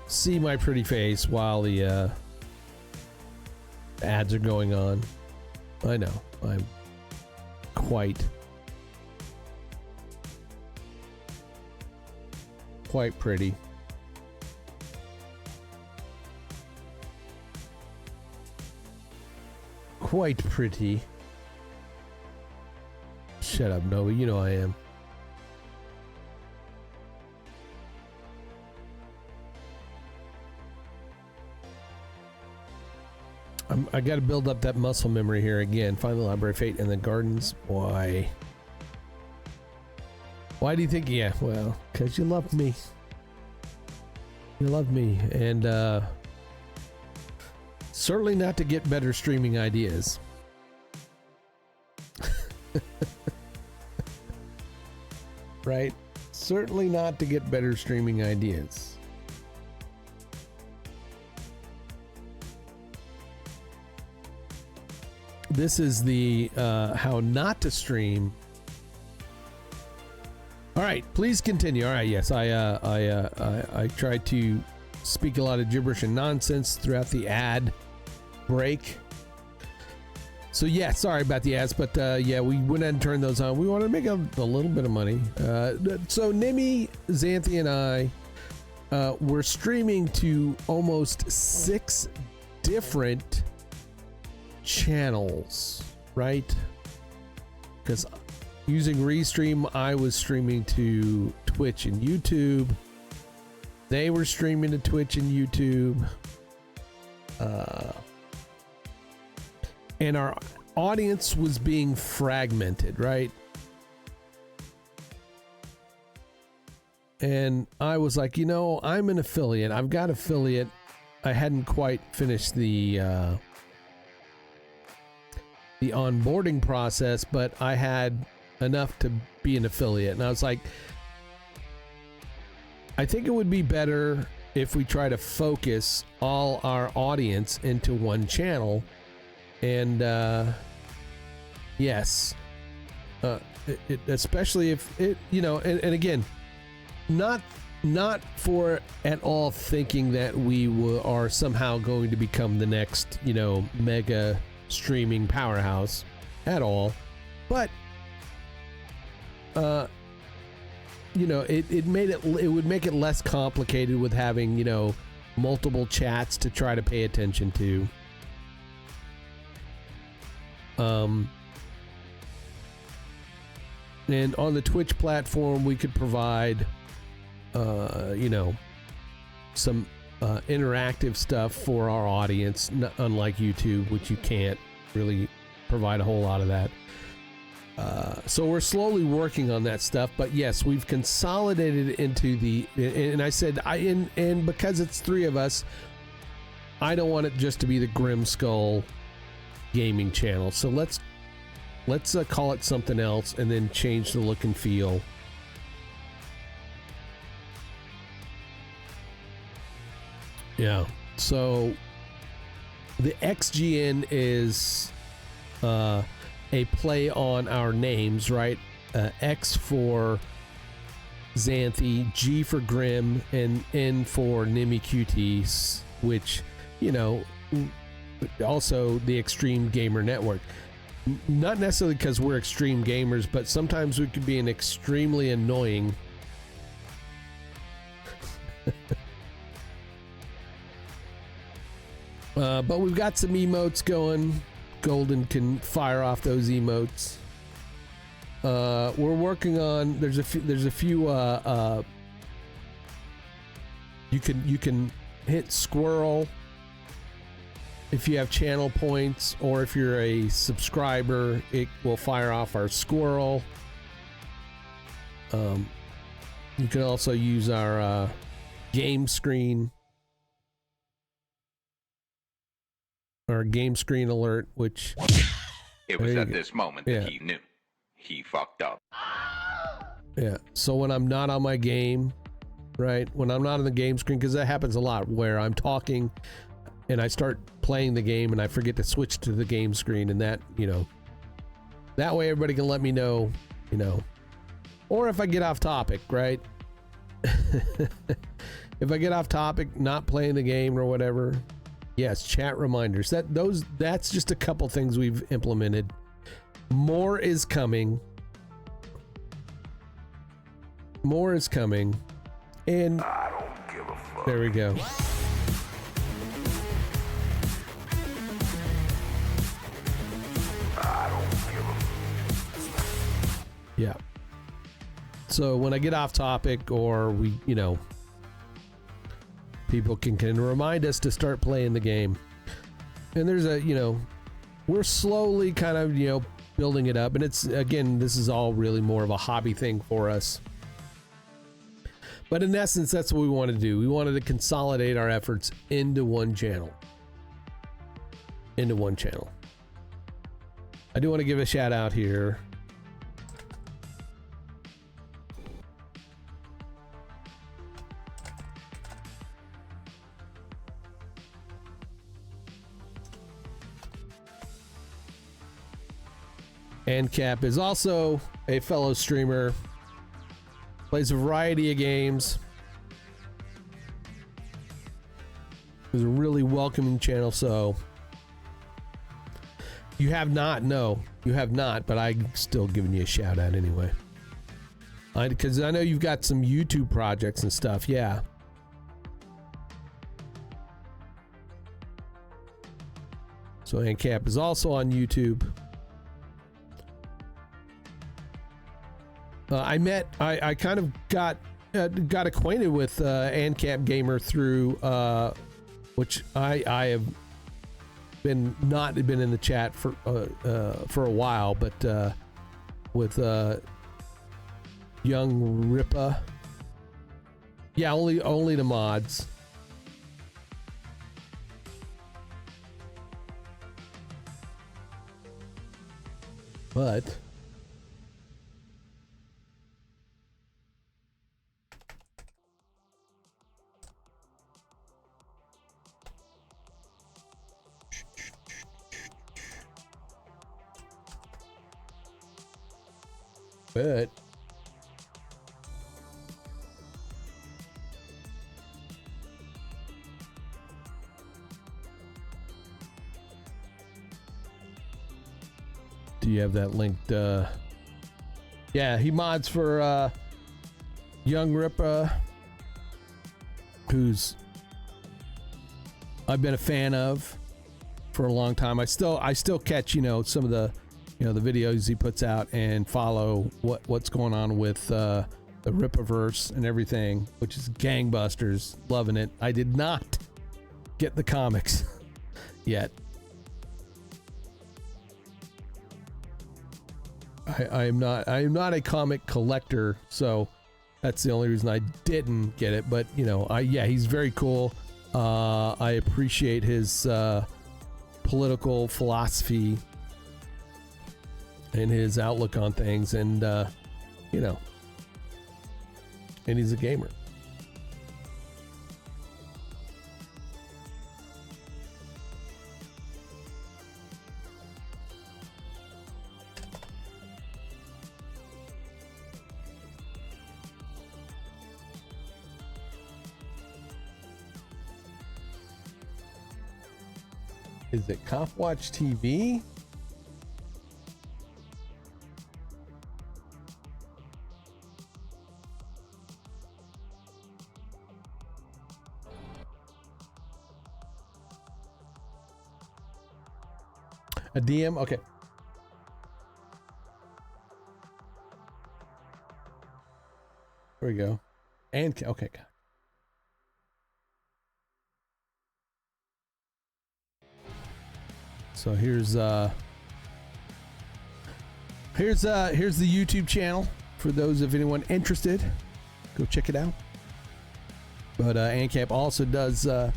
See my pretty face while the ads are going on. I know, I'm quite pretty. Quite pretty. Shut up, Nova. You know I am. I got to build up that muscle memory here again. Find the Library of Fate and the Gardens. Why? Why do you think? Yeah, well, because you love me. You love me. And certainly not to get better streaming ideas. Right? Certainly not to get better streaming ideas. This is the how not to stream. All right, please continue. All right, yes, I tried to speak a lot of gibberish and nonsense throughout the ad break. So yeah, sorry about the ads, but yeah, we went ahead and turned those on. We wanted to make a little bit of money. So Nimi, Xanthi, and I were streaming to almost 6 different channels, right? Because using Restream, I was streaming to Twitch and YouTube. They were streaming to Twitch and YouTube. And our audience was being fragmented, right? And I was like, you know, I'm an affiliate. I've got affiliate. I hadn't quite finished the onboarding process, but I had enough to be an affiliate. And I was like, I think it would be better if we try to focus all our audience into one channel. And yes, especially if it, you know, and again, not for at all thinking that we are somehow going to become the next, you know, mega streaming powerhouse at all, but you know, it would make it less complicated with having, you know, multiple chats to try to pay attention to. And on the Twitch platform, we could provide you know, some interactive stuff for our audience, unlike YouTube, which you can't really provide a whole lot of that. So we're slowly working on that stuff, but yes, we've consolidated into the, and I said, and because it's 3 of us, I don't want it just to be the Grymskull gaming channel. So let's call it something else and then change the look and feel. Yeah, so the XGN is a play on our names, right? X for Xanthi, G for Grym, and N for Nimi QT, which, you know, also the Extreme Gamer Network. Not necessarily because we're extreme gamers, but sometimes we could be an extremely annoying but we've got some emotes going. Golden can fire off those emotes. We're working on. There's a few. You can hit squirrel if you have channel points, or if you're a subscriber, it will fire off our squirrel. You can also use our game screen. Our game screen alert, which... It was at this moment that he knew. He fucked up. Yeah, so when I'm not on my game, right? When I'm not on the game screen, because that happens a lot, where I'm talking and I start playing the game and I forget to switch to the game screen, and that, you know... That way everybody can let me know, you know... Or if I get off topic, right? If I get off topic, not playing the game or whatever... Yes, chat reminders. That's just a couple things we've implemented. More is coming. More is coming. And I don't give a fuck. There we go. I don't give a... Yeah. So when I get off topic, or we, you know, people can remind us to start playing the game. And there's a, you know, we're slowly kind of, you know, building it up. And it's, again, this is all really more of a hobby thing for us. But in essence, that's what we want to do. We wanted to consolidate our efforts into one channel. Into one channel. I do want to give a shout out here. ANCAP is also a fellow streamer, plays a variety of games. It's a really welcoming channel, so you have not, no, you have not, but I'm still giving you a shout out anyway. Because I know you've got some YouTube projects and stuff, yeah. So ANCAP is also on YouTube. I kind of got acquainted with ANCAP Gamer through which I have not been in the chat for a while, but with Young Ripa. Yeah, only the mods. But do you have that linked? Yeah, he mods for Young Ripa, who's I've been a fan of for a long time. I still catch, you know, some of the, you know, the videos he puts out and follow what's going on with the Ripaverse and everything, which is gangbusters. Loving it. I did not get the comics yet. I am not a comic collector, so that's the only reason I didn't get it. But you know, yeah, he's very cool. I appreciate his political philosophy and his outlook on things, and you know, and he's a gamer. Is it Cop Watch TV? A DM? Okay. There we go. And okay. So here's the YouTube channel for those of anyone interested. Go check it out. But ANCAP also does. I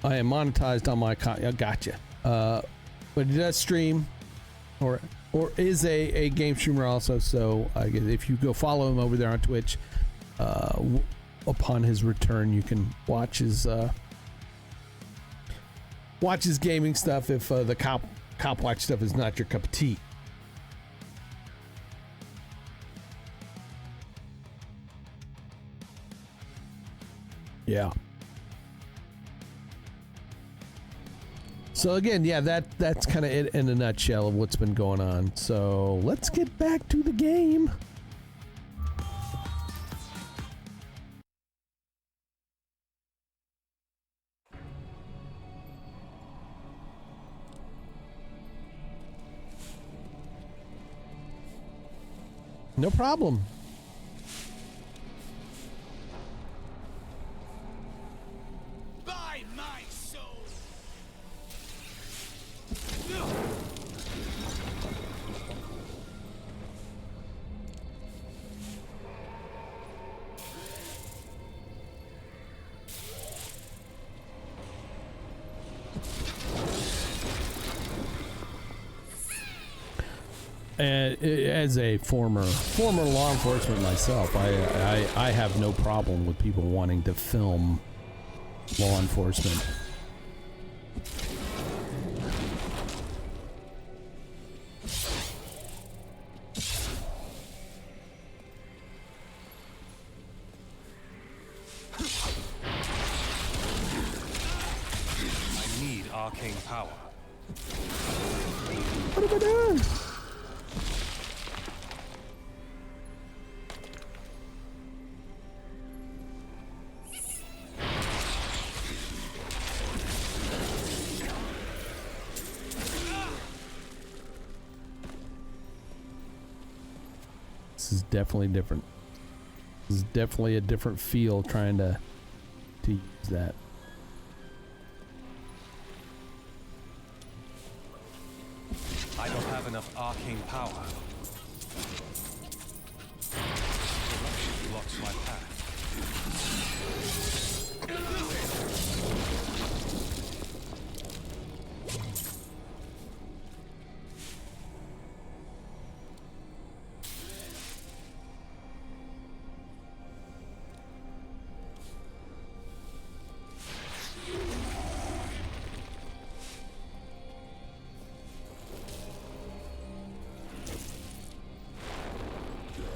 am monetized on my. Gotcha. But he does stream, or is a game streamer also. So I guess if you go follow him over there on Twitch, upon his return, you can watch his gaming stuff. If the cop watch stuff is not your cup of tea. Yeah. So again, yeah, that's kind of it in a nutshell of what's been going on. So let's get back to the game. No problem. By my soul. As a former law enforcement myself, I have no problem with people wanting to film law enforcement. I need arcane power. What have I done? This is definitely different. This is definitely a different feel trying to use that. I don't have enough arcane power. Corruption blocks my path.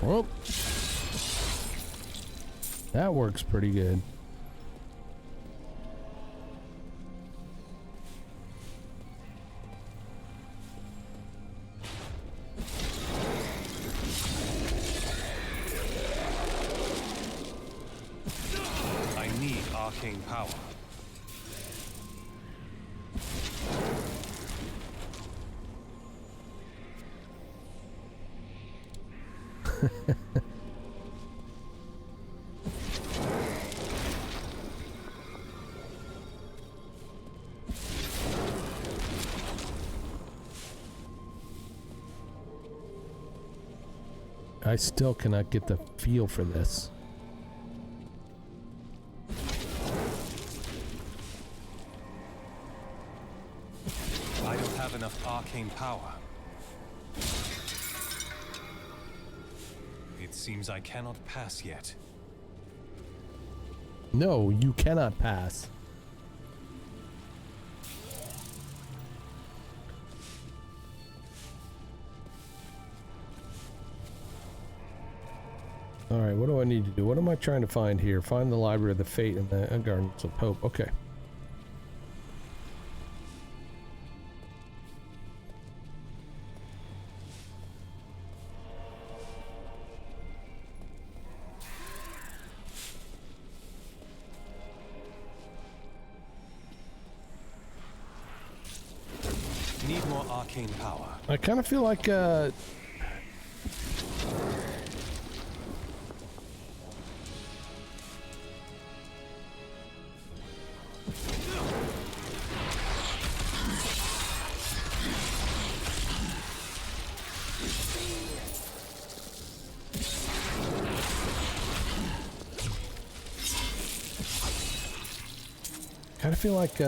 Well, that works pretty good. I need arcane power. I still cannot get the feel for this. I don't have enough arcane power. It seems I cannot pass yet. No, you cannot pass. Alright, what do I need to do? What am I trying to find here? Find the Library of the Fate and the Gardens of Hope. Okay. Need more arcane power. I kind of feel like kind of feel like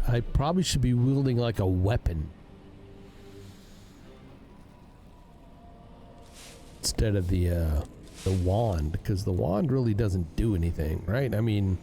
I probably should be wielding like a weapon instead of the wand, because the wand really doesn't do anything, right? I mean,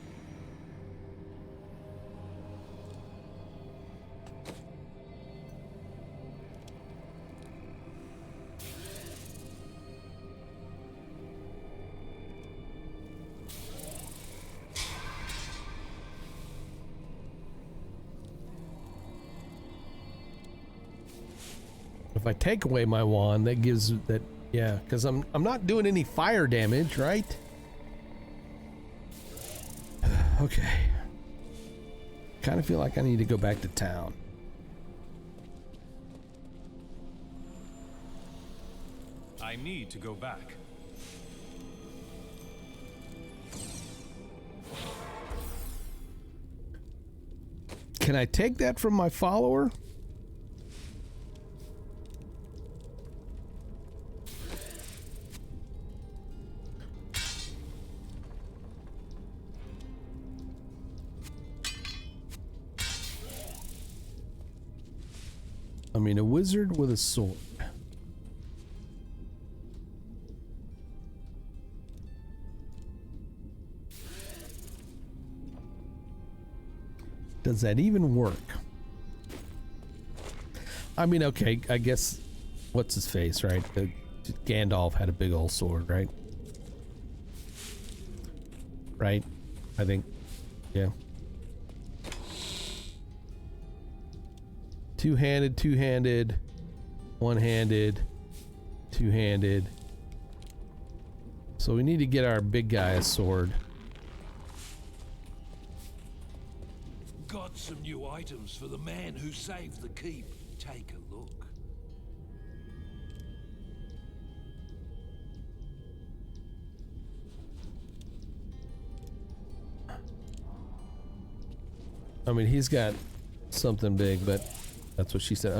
if I take away my wand, that gives that, yeah, because I'm not doing any fire damage, right? Okay. Kind of feel like I need to go back to town. I need to go back. Can I take that from my follower? I mean, a wizard with a sword. Does that even work? I mean, okay, I guess, what's his face, right? Gandalf had a big old sword, right? Right? I think, yeah. Two-handed, one-handed, two-handed. So we need to get our big guy a sword. Got some new items for the man who saved the keep. Take a look. I mean, he's got something big, but that's what she said.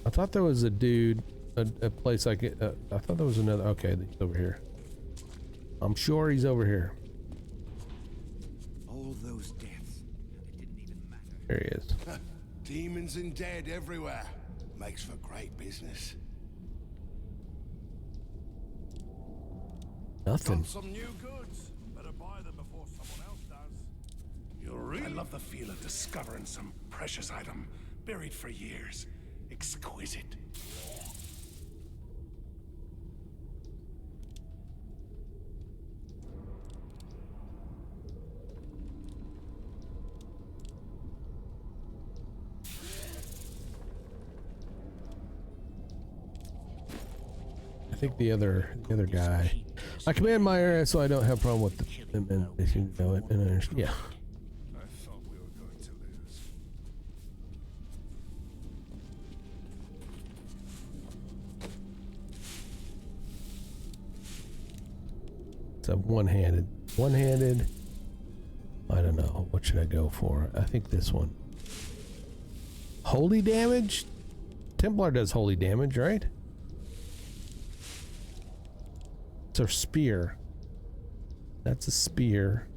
I thought there was a dude, a place like it. I thought there was another. Okay, he's over here. I'm sure he's over here. All those deaths, it didn't even matter. There he is. Demons and dead everywhere. Makes for great business. Nothing. Got some new goods. Better buy them before someone else does. I love the feel of discovering some precious item buried for years. Exquisite. I think the other guy. I command my area so I don't have a problem with the if you know it. And yeah. I thought we were going to lose. It's a one-handed. One-handed. I don't know. What should I go for? I think this one. Holy damage? Templar does holy damage, right? It's a spear. That's a spear.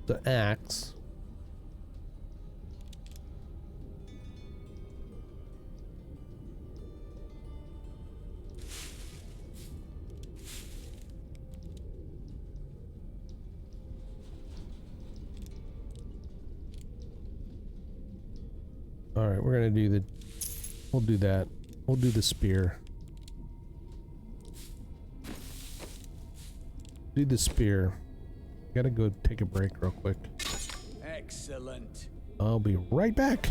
The axe. All right, we're gonna do the. We'll do that. We'll do the spear. Do the spear. Gotta go take a break real quick. Excellent. I'll be right back.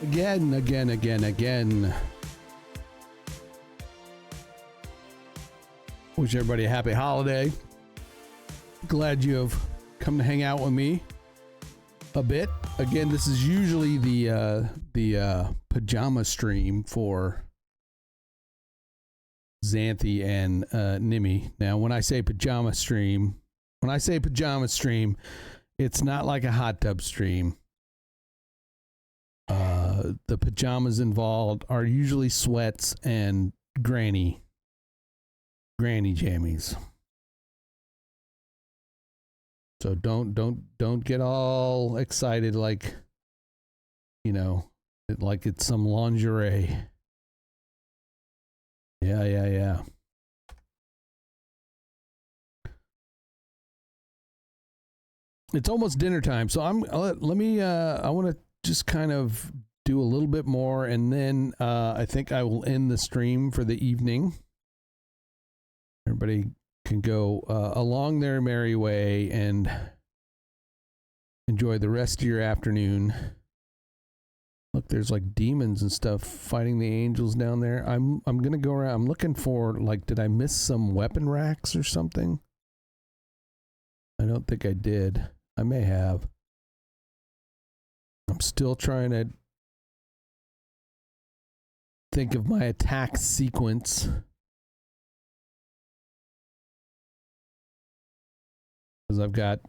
Again. Wish everybody a happy holiday. Glad you have come to hang out with me a bit. Again, this is usually the pajama stream for Xanthi and Nimi. Now, when I say pajama stream, it's not like a hot tub stream. The pajamas involved are usually sweats and granny jammies. So don't get all excited like, you know, like it's some lingerie. Yeah. It's almost dinner time, so I want to just kind of do a little bit more, and then I think I will end the stream for the evening. Everybody can go along their merry way and enjoy the rest of your afternoon. Look, there's like demons and stuff fighting the angels down there. I'm gonna go around. I'm looking for, like, did I miss some weapon racks or something? I don't think I did. I may have. I'm still trying to think of my attack sequence. Because I've got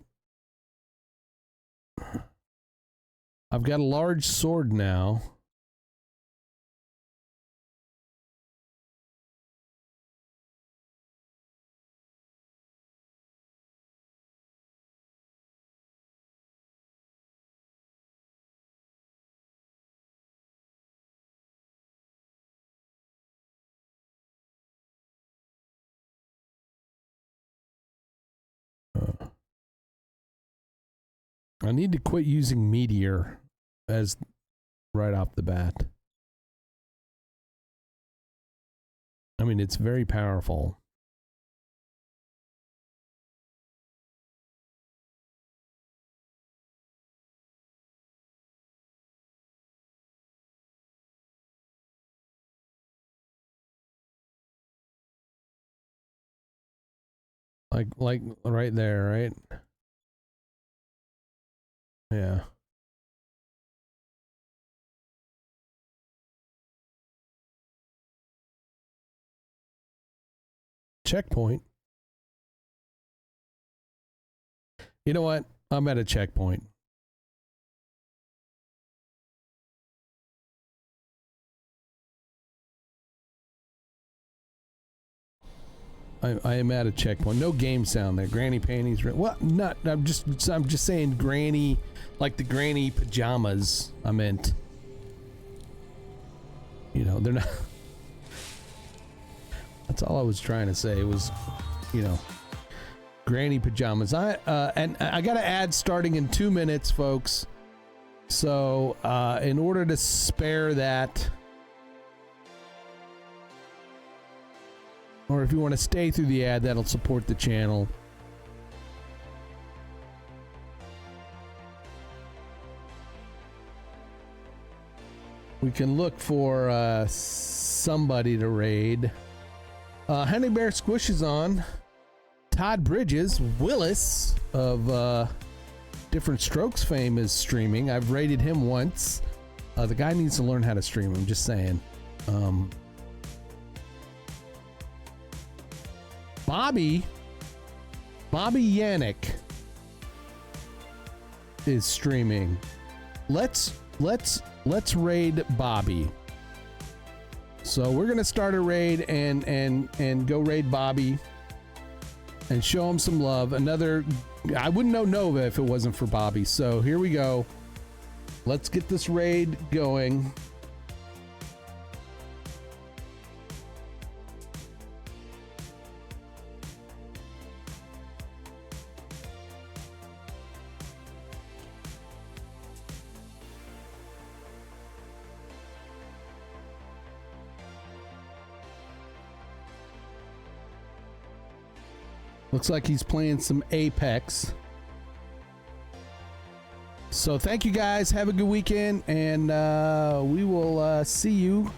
a large sword now. I need to quit using Meteor as right off the bat. I mean, it's very powerful. Like right there, right? Yeah. Checkpoint. You know what? I'm at a checkpoint. I am at a checkpoint. No game sound there. Granny panties. What? Not. I'm just saying granny, like the granny pajamas. I meant. You know, they're not. That's all I was trying to say. It was, you know, granny pajamas. And I got to add starting in 2 minutes, folks. So in order to spare that, or if you want to stay through the ad, that'll support the channel. We can look for somebody to raid. Honey Bear Squish is on. Todd Bridges, Willis of Different Strokes fame is streaming. I've raided him once. The guy needs to learn how to stream. I'm just saying. Bobby Yannick is streaming. Let's raid Bobby. So we're gonna start a raid and go raid Bobby and show him some love. I wouldn't know Nova if it wasn't for Bobby. So here we go. Let's get this raid going. Looks like he's playing some Apex. So thank you guys. Have a good weekend, and we will see you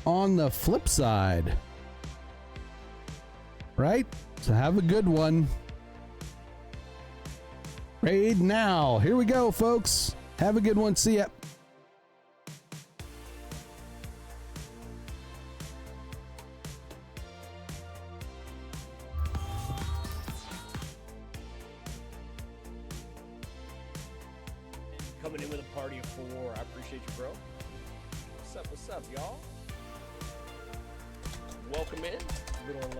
on the flip side. Right? So have a good one. Raid now. Here we go, folks. Have a good one. See ya. Coming in with a party of 4. I appreciate you, bro. What's up, y'all? Welcome in. Little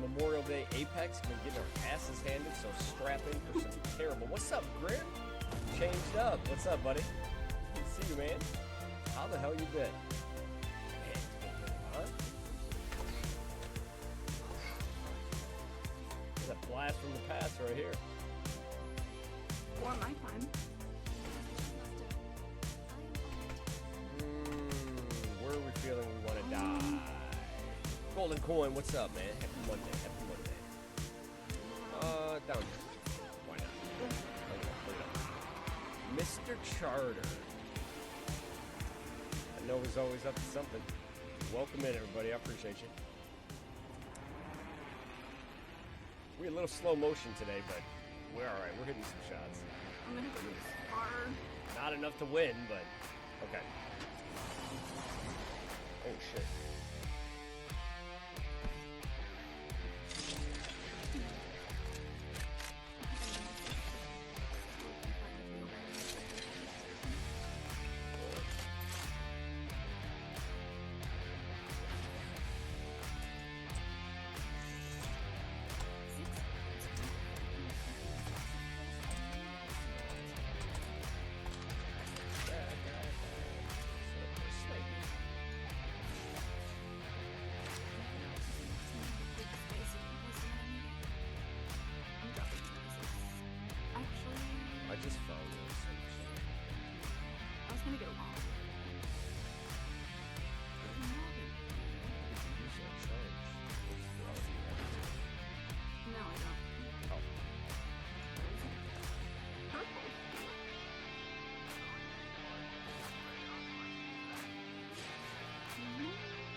Memorial Day Apex. Been getting our asses handed, so strap in for some terrible. What's up, Grym? Changed up. What's up, buddy? Good to see you, man. How the hell you been? Man, it's been good, huh? There's a blast from the past right here. Or my time. Where are we feeling we want to die? Golden Coin, what's up, man? Happy Monday. Down here. Why not? Mr. Charter. I know he's always up to something. Welcome in, everybody. I appreciate you. We're a little slow motion today, but we're all right. We're hitting some shots. I'm gonna go this far. Not enough to win, but okay. Oh shit.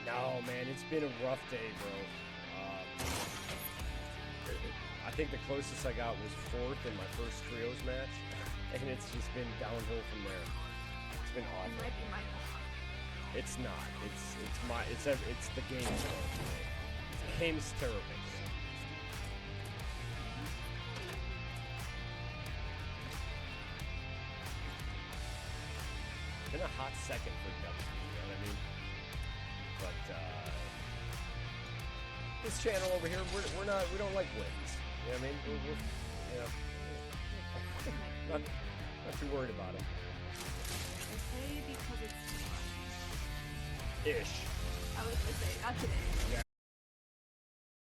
No, man, it's been a rough day, bro. I think the closest I got was 4th in my first trios match, and it's just been downhill from there. It's been awful. It's not. It's the game's fault today. The game's terrible. Been a hot second for W, you know what I mean? But this channel over here, we don't like wins. You know what I mean? We're you know, not too worried about it. Okay, because it's Ish. I was gonna say, not today. Yeah,